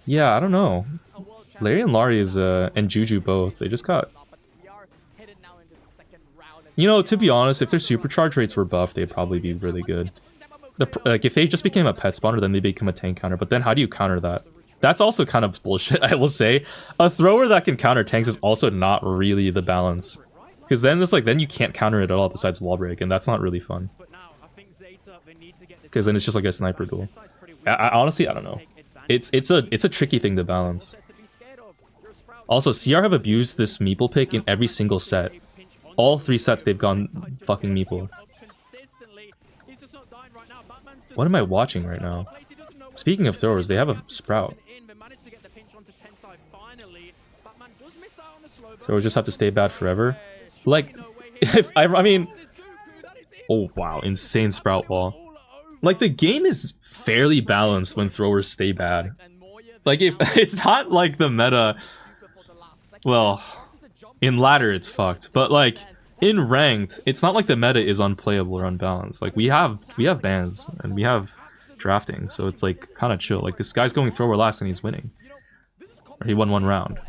Yeah, I don't know. Larry and Laurie is and Juju both. They just got. You know, to be honest, if their supercharge rates were buffed, they'd probably be really good. Like if they just became a pet spawner, then they become a tank counter. But then how do you counter that? That's also kind of bullshit, I will say. A thrower that can counter tanks is also not really the balance. Because then it's like then you can't counter it at all besides wall break, and that's not really fun. Because then it's just like a sniper duel. I honestly, I don't know. It's a tricky thing to balance. Also, CR have abused this Meeple pick in every single set. All 3 sets they've gone fucking Meeple. What am I watching right now? Speaking of throwers, they have a Sprout. Throwers just have to stay bad forever. Like, if I mean... Oh wow, insane Sprout wall. Like, the game is fairly balanced when throwers stay bad. Like, if it's not like the meta... Well, in ladder it's fucked, but like in ranked, it's not like the meta is unplayable or unbalanced. Like we have bans and we have drafting, so it's like kind of chill. Like this guy's going thrower last and he's winning, or he won 1 round.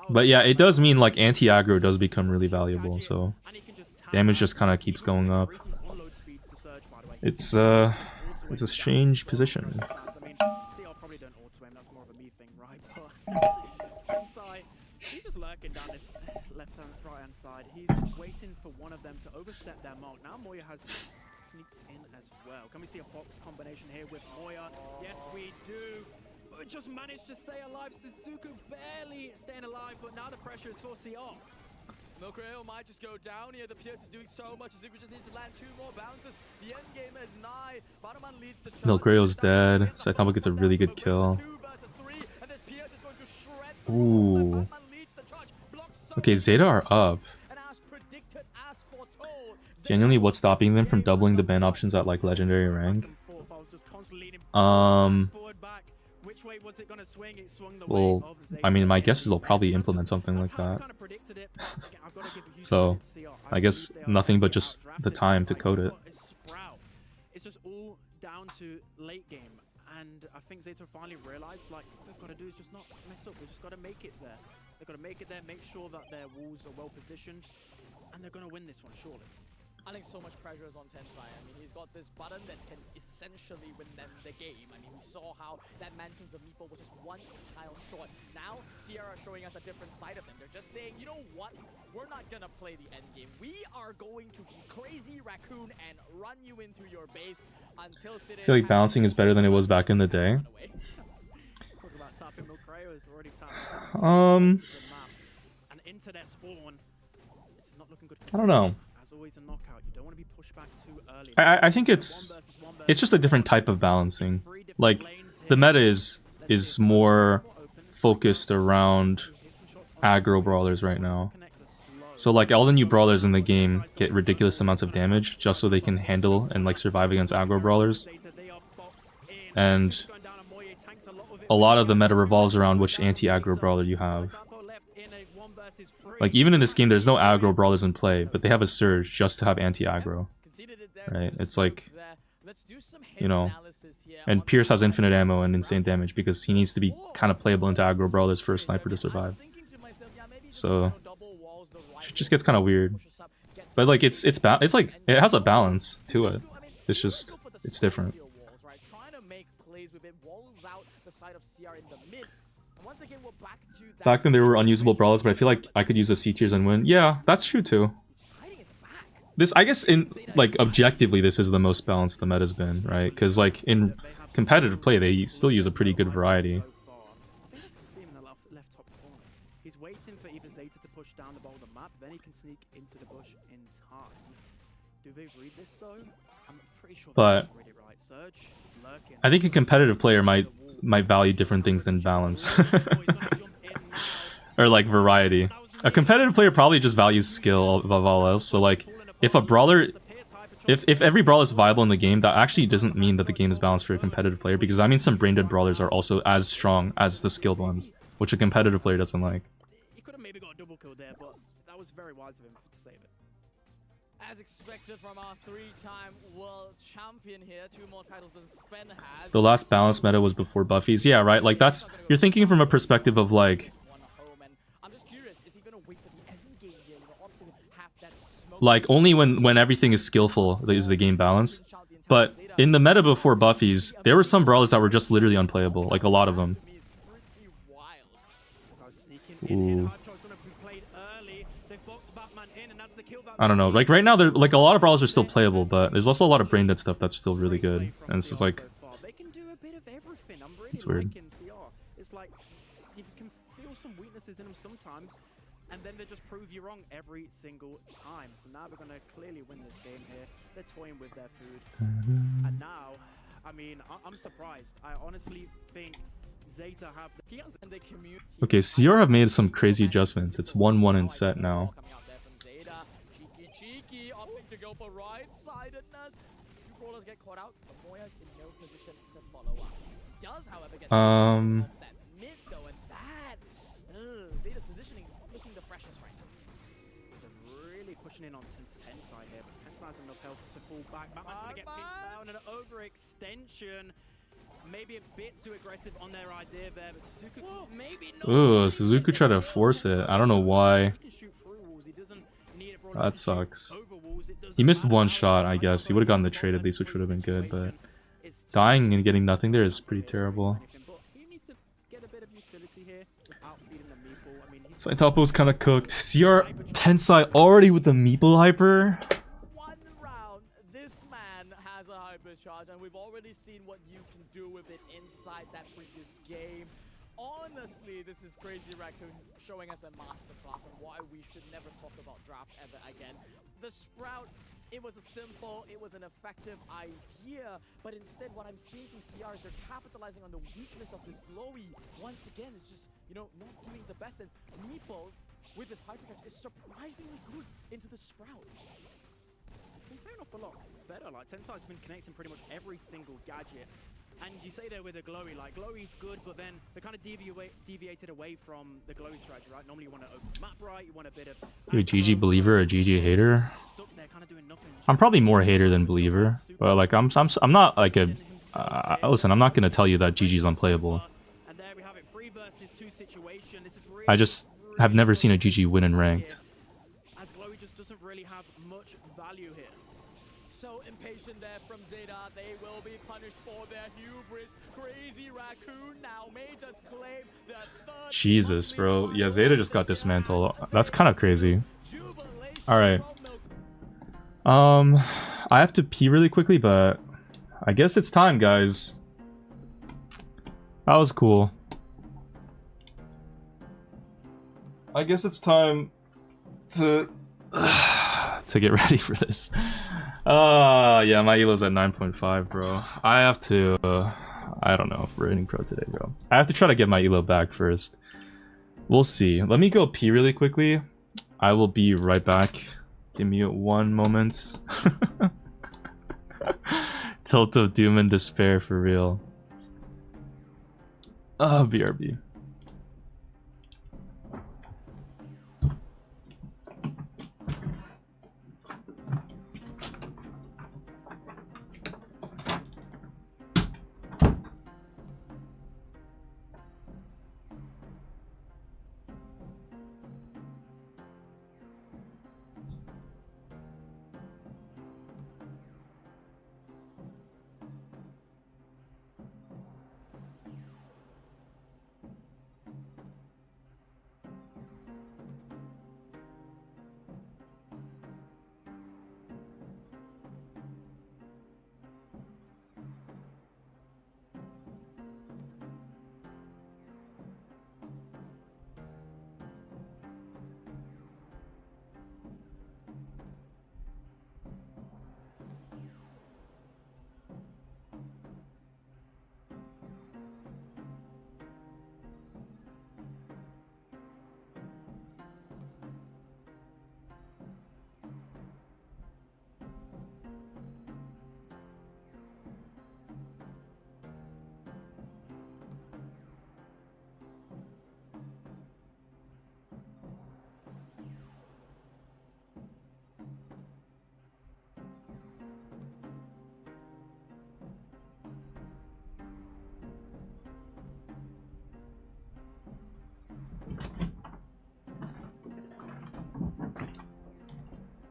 But yeah, it does mean like anti-aggro does become really valuable, so damage just kind of keeps going up. It's a strange position. He's just lurking down this left-hand, right-hand side. He's just waiting for one of them to overstep their mark. Now Moya has sneaked in as well. Can we see a Fox combination here with Moya? Yes, we do. We just managed to stay alive. Suzuku barely staying alive, but now the pressure is for CR. Milkrail might just go down here. The Pierce is doing so much. Suzuku just needs to land 2 more bounces. The end game is nigh. Bottomman leads the Milkrail's dead. Saitama gets a really good kill. Ooh. Okay, Zeta are up. Genuinely, what's stopping them from doubling the ban options at like legendary rank? Well, I mean, my guess is they'll probably implement something like that. So, I guess nothing but just the time to code it. It's just all down to late game, and I think Zeta finally realized, like, what they've got to do is just not mess up. They've just got to make it there. They've got to make it there, make sure that their walls are well positioned, and they're going to win this one, surely. I think so much pressure is on Tensai. I mean, he's got this button that can essentially win them the game. I mean, we saw how that Mansions of Meeple was just 1 tile short. Now, Sierra showing us a different side of them. They're just saying, you know what? We're not gonna play the end game. We are going to be crazy raccoon and run you into your base until City. I feel like balancing is better than it was back in the day. Criminal Crayo is already tapped. Um, And into their spawn. This is not looking good I for don't know. As always, a knockout. You don't want to be pushed back too early. I think it's just a different type of balancing. Like the meta is more focused around aggro brawlers right now. So like all the new brawlers in the game get ridiculous amounts of damage just so they can handle and like survive against aggro brawlers. And a lot of the meta revolves around which anti-aggro brawler you have. Like even in this game there's no aggro brawlers in play, but they have a surge just to have anti-aggro. Right? It's like, you know, and Pierce has infinite ammo and insane damage because he needs to be kind of playable into aggro brawlers for a sniper to survive. So it just gets kind of weird. But like it's like it has a balance to it. It's just it's different. Back then they were unusable brawlers, but I feel like I could use the C tiers and win. Yeah, that's true too. This, I guess, in like objectively, this is the most balanced the meta's been, right? Because like in competitive play, they still use a pretty good variety. He's waiting for either Zeta to push down the ball of the map, then he can sneak into the bush in time. Do they read this though? I'm pretty sure But read it right. Surge is lurking. I think a competitive player might value different things than balance. Or like variety. A competitive player probably just values skill above all else. So like if a brawler, if every brawler is viable in the game, that actually doesn't mean that the game is balanced for a competitive player, because I mean some brain dead brawlers are also as strong as the skilled ones, which a competitive player doesn't like. He could have maybe got a double kill there, but that was very wise of him to save it. As expected from our 3-time world champion here, 2 more titles than Spen has. The last balanced meta was before Buffy's. Yeah, right. Like that's, you're thinking from a perspective of like, only when everything is skillful is the game balanced. But in the meta before Buffy's, there were some brawlers that were just literally unplayable, like a lot of them. Ooh. I don't know. Like right now, there like a lot of brawlers are still playable, but there's also a lot of brain dead stuff that's still really good, and it's just like, it's weird. It's like you can feel some weaknesses in them sometimes, and then they just prove you wrong every single time. So now we're going to clearly win this game here. They're toying with their food. And now, I mean, I'm surprised. I honestly think Zeta have the and they commute. Okay, CR have made some crazy adjustments. It's 1-1 in set now. Cheeky, opting to go for right-sidedness. 2 brawlers get caught out, but Moya's in no position to follow up. He does, however, get that mid though, and that Zeta's positioning looking the freshest right now. They're really pushing in on Tensai here, but Tensai has enough health to fall back. Batman's gonna get pinned down, and an overextension. Maybe a bit too aggressive on their idea there, but Suzuki maybe not. Ooh, Suzuki tried to force it. I don't know why. That sucks. He missed one shot, I guess. He would have gotten the trade at least, which would have been good, but dying and getting nothing there is pretty terrible. Saitopo's kind of cooked. CR Tensai already with the Meeple hyper? One round, this man has a hyper charge, and we've already seen what you can do with it inside that previous game. Honestly, this is Crazy Raccoon showing us a masterclass on why we should never talk about draft ever again. The Sprout, it was a simple, it was an effective idea, but instead what I'm seeing from CR is they're capitalizing on the weakness of this Glowy. Once again, it's just, you know, not doing the best, and Meeple, with this hypercatch, is surprisingly good into the Sprout. It's been fair enough a lot better. Like, Tensai's been connecting pretty much every single gadget. And you say there with a Glowy, like, Glowy's good, but then they kind of deviated away from the Glowy strategy, right? Normally you want to open the map right, you want a bit of... You a GG believer or a GG hater? I'm probably more hater than believer, but like I'm not like a... listen, I'm not going to tell you that GG's unplayable. I just have never seen a GG win in ranked. As Glowy just doesn't really have much value here. So impatient there from Zeta, they will be punished for their hubris. Crazy Raccoon now may just claim their third. Jesus, bro. Yeah, Zeta just got dismantled. That's kind of crazy. Alright. I have to pee really quickly, but I guess it's time, guys. That was cool. I guess it's time to get ready for this. Yeah, my elo's at 9.5, bro. I have to. I don't know if we're hitting pro today, bro. I have to try to get my elo back first. We'll see. Let me go pee really quickly. I will be right back. Give me 1 moment. Tilt of doom and despair for real. BRB.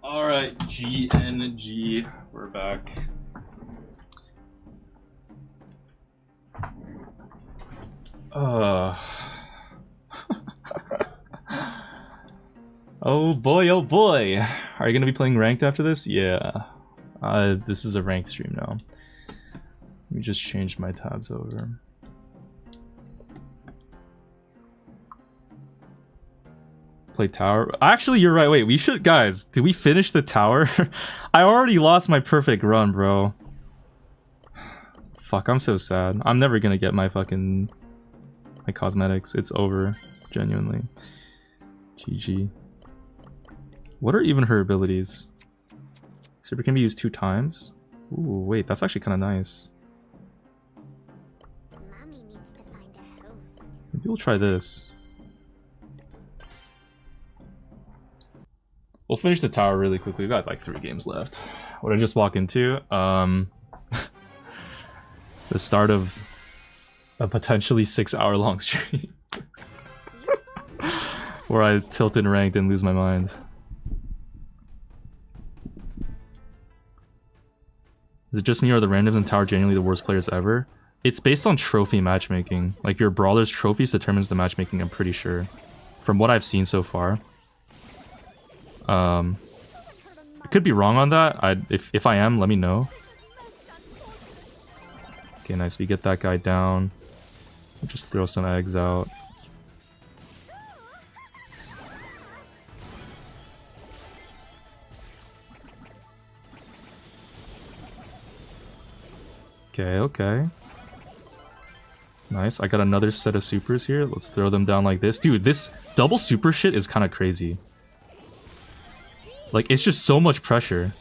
Alright, GNG, we're back. Oh boy, oh boy. Are you gonna be playing ranked after this? Yeah. This is a ranked stream now. Let me just change my tabs over. Play tower. Actually, you're right. Wait, we should, guys. Did we finish the tower? I already lost my perfect run, bro. Fuck, I'm so sad. I'm never gonna get my fucking my cosmetics. It's over, genuinely. GG. What are even her abilities? Super can be used 2 times. Ooh, wait, that's actually kind of nice. Mommy needs to find a host. Maybe we'll try this. We'll finish the tower really quickly. We got like 3 games left. What did I just walk into? The start of a potentially 6-hour-long stream. Where I tilt in ranked and lose my mind. Is it just me or the randoms in tower genuinely the worst players ever? It's based on trophy matchmaking. Like your brawler's trophies determines the matchmaking, I'm pretty sure. From what I've seen so far. I could be wrong on that. If I am, let me know. Okay, nice. We get that guy down. We'll just throw some eggs out. Okay, okay. Nice. I got another set of supers here. Let's throw them down like this. Dude, this double super shit is kind of crazy. Like, it's just so much pressure.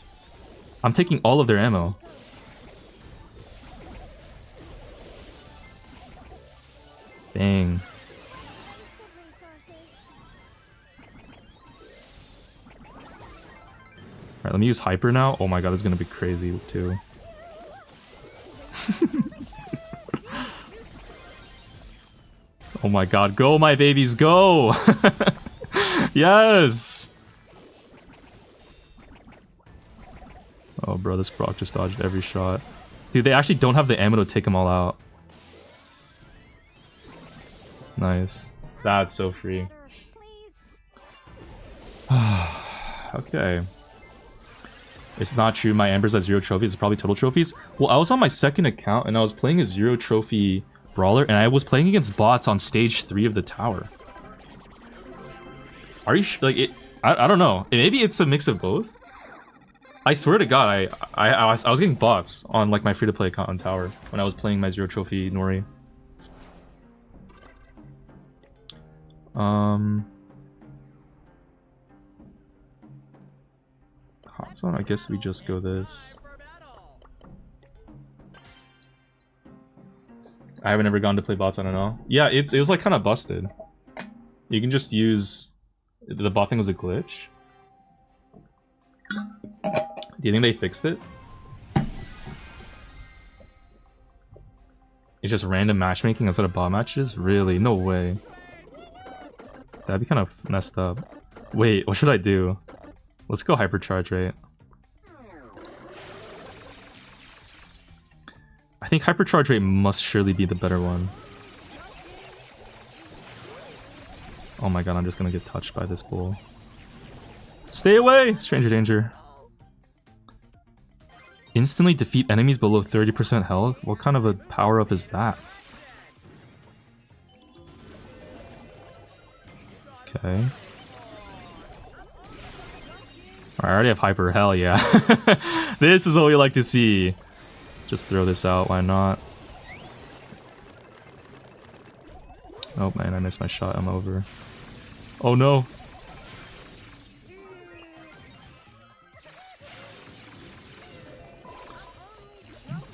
I'm taking all of their ammo. Dang. Alright, let me use Hyper now. Oh my god, this is gonna be crazy too. Oh my god, go my babies, go! Yes! Oh bro, this Brock just dodged every shot. Dude, they actually don't have the ammo to take them all out. Nice. That's so free. Okay. It's not true, my Amber's at 0 trophies, it's probably total trophies. Well, I was on my second account and I was playing a 0 trophy brawler and I was playing against bots on stage 3 of the tower. Are you like it? I don't know. Maybe it's a mix of both. I swear to God, I was getting bots on like my free-to-play account on Tower when I was playing my 0 trophy Nori. Hot zone. I guess we just go this. I haven't ever gone to play bots. I don't know. Yeah, it was like kind of busted. You can just use the bot thing was a glitch. Do you think they fixed it? It's just random matchmaking instead of bot matches? Really? No way. That'd be kind of messed up. Wait, what should I do? Let's go hypercharge rate. I think hypercharge rate must surely be the better one. Oh my god, I'm just gonna get touched by this bull. Stay away! Stranger danger. Instantly defeat enemies below 30% health? What kind of a power-up is that? Okay. I already have hyper, hell yeah. This is what we like to see. Just throw this out, why not? Oh man, I missed my shot, I'm over. Oh no!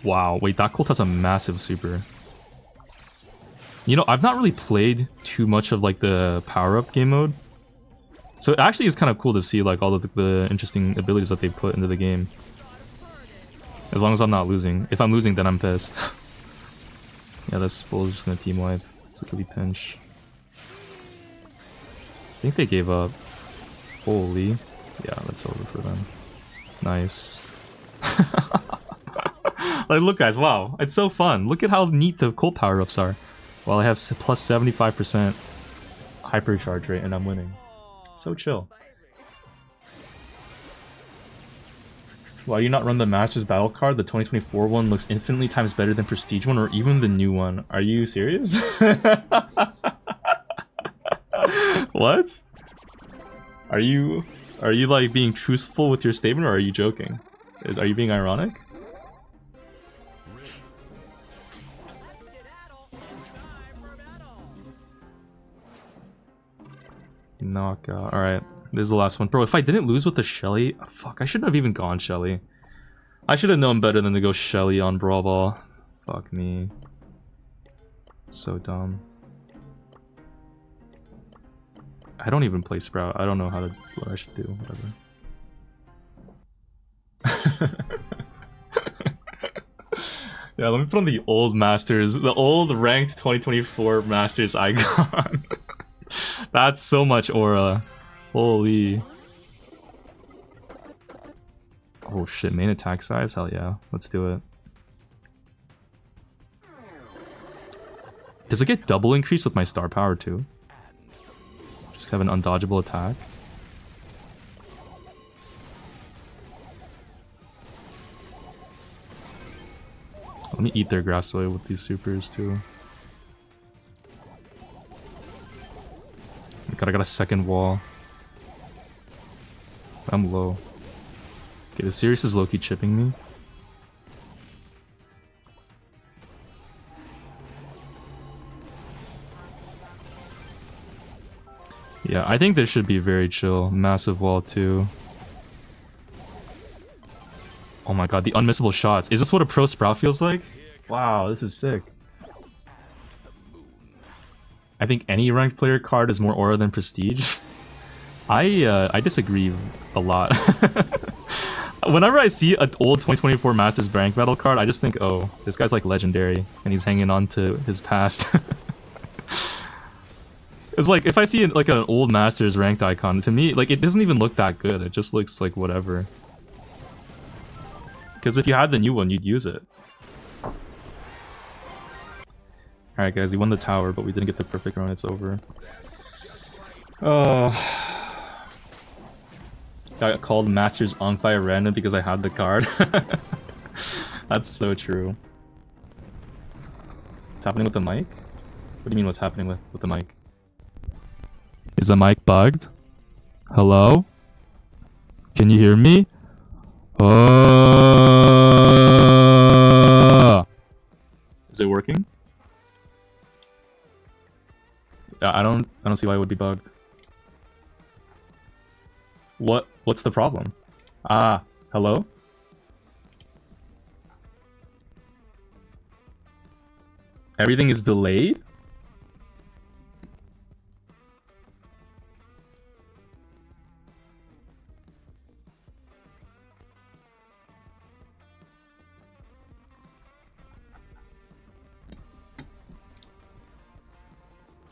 Wow, wait, that cult has a massive super. You know, I've not really played too much of like the power-up game mode. So it actually is kind of cool to see like all of the interesting abilities that they put into the game. As long as I'm not losing. If I'm losing, then I'm pissed. Yeah, this bull is just gonna team wipe. So it could be pinch. I think they gave up. Holy. Yeah, that's over for them. Nice. Like, look guys, wow. It's so fun. Look at how neat the cult power-ups are. While I have plus 75% hypercharge rate and I'm winning. So chill. Why do you not run the Masters Battle card? The 2024 one looks infinitely times better than Prestige one or even the new one. Are you serious? What? Are you like being truthful with your statement or are you joking? Are you being ironic? Knockout. Alright. This is the last one. Bro, if I didn't lose with the Shelly... Fuck, I shouldn't have even gone Shelly. I should have known better than to go Shelly on Brawl Ball. Fuck me. So dumb. I don't even play Sprout. I don't know what I should do. Whatever. Yeah, let me put on the old Masters. The old ranked 2024 Masters icon. That's so much aura. Holy. Oh shit, main attack size? Hell yeah. Let's do it. Does it get double increase with my star power too? Just have an undodgeable attack. Let me eat their grass lily with these supers too. God, I got a second wall. I'm low. Okay, the Sirius is low-key chipping me. Yeah, I think this should be very chill. Massive wall too. Oh my god, the unmissable shots. Is this what a pro Sprout feels like? Wow, this is sick. I think any ranked player card is more aura than Prestige. I disagree a lot. Whenever I see an old 2024 Masters rank battle card, I just think, oh, this guy's like legendary, and he's hanging on to his past. It's like, if I see like an old Masters ranked icon, to me, like, it doesn't even look that good. It just looks like whatever. Because if you had the new one, you'd use it. Alright guys, we won the tower, but we didn't get the perfect run. It's over. Oh. Got called Masters on Fire random because I had the card. That's so true. What's happening with the mic? What do you mean what's happening with the mic? Is the mic bugged? Hello? Can you hear me? Is it working? I don't see why it would be bugged. What's the problem? Ah, hello? Everything is delayed?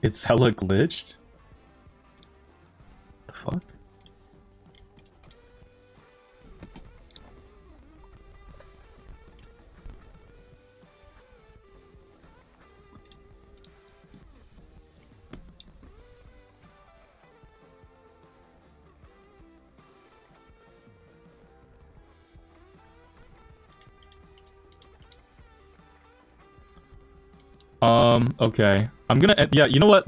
It's hella glitched? The fuck? Okay. I'm gonna, yeah, you know what?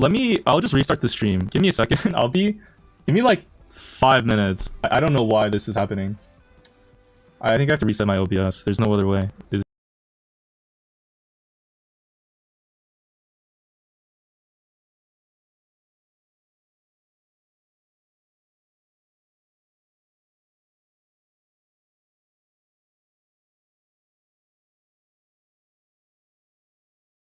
I'll just restart the stream. Give me a second. Give me like 5 minutes. I don't know why this is happening. I think I have to reset my OBS. There's no other way.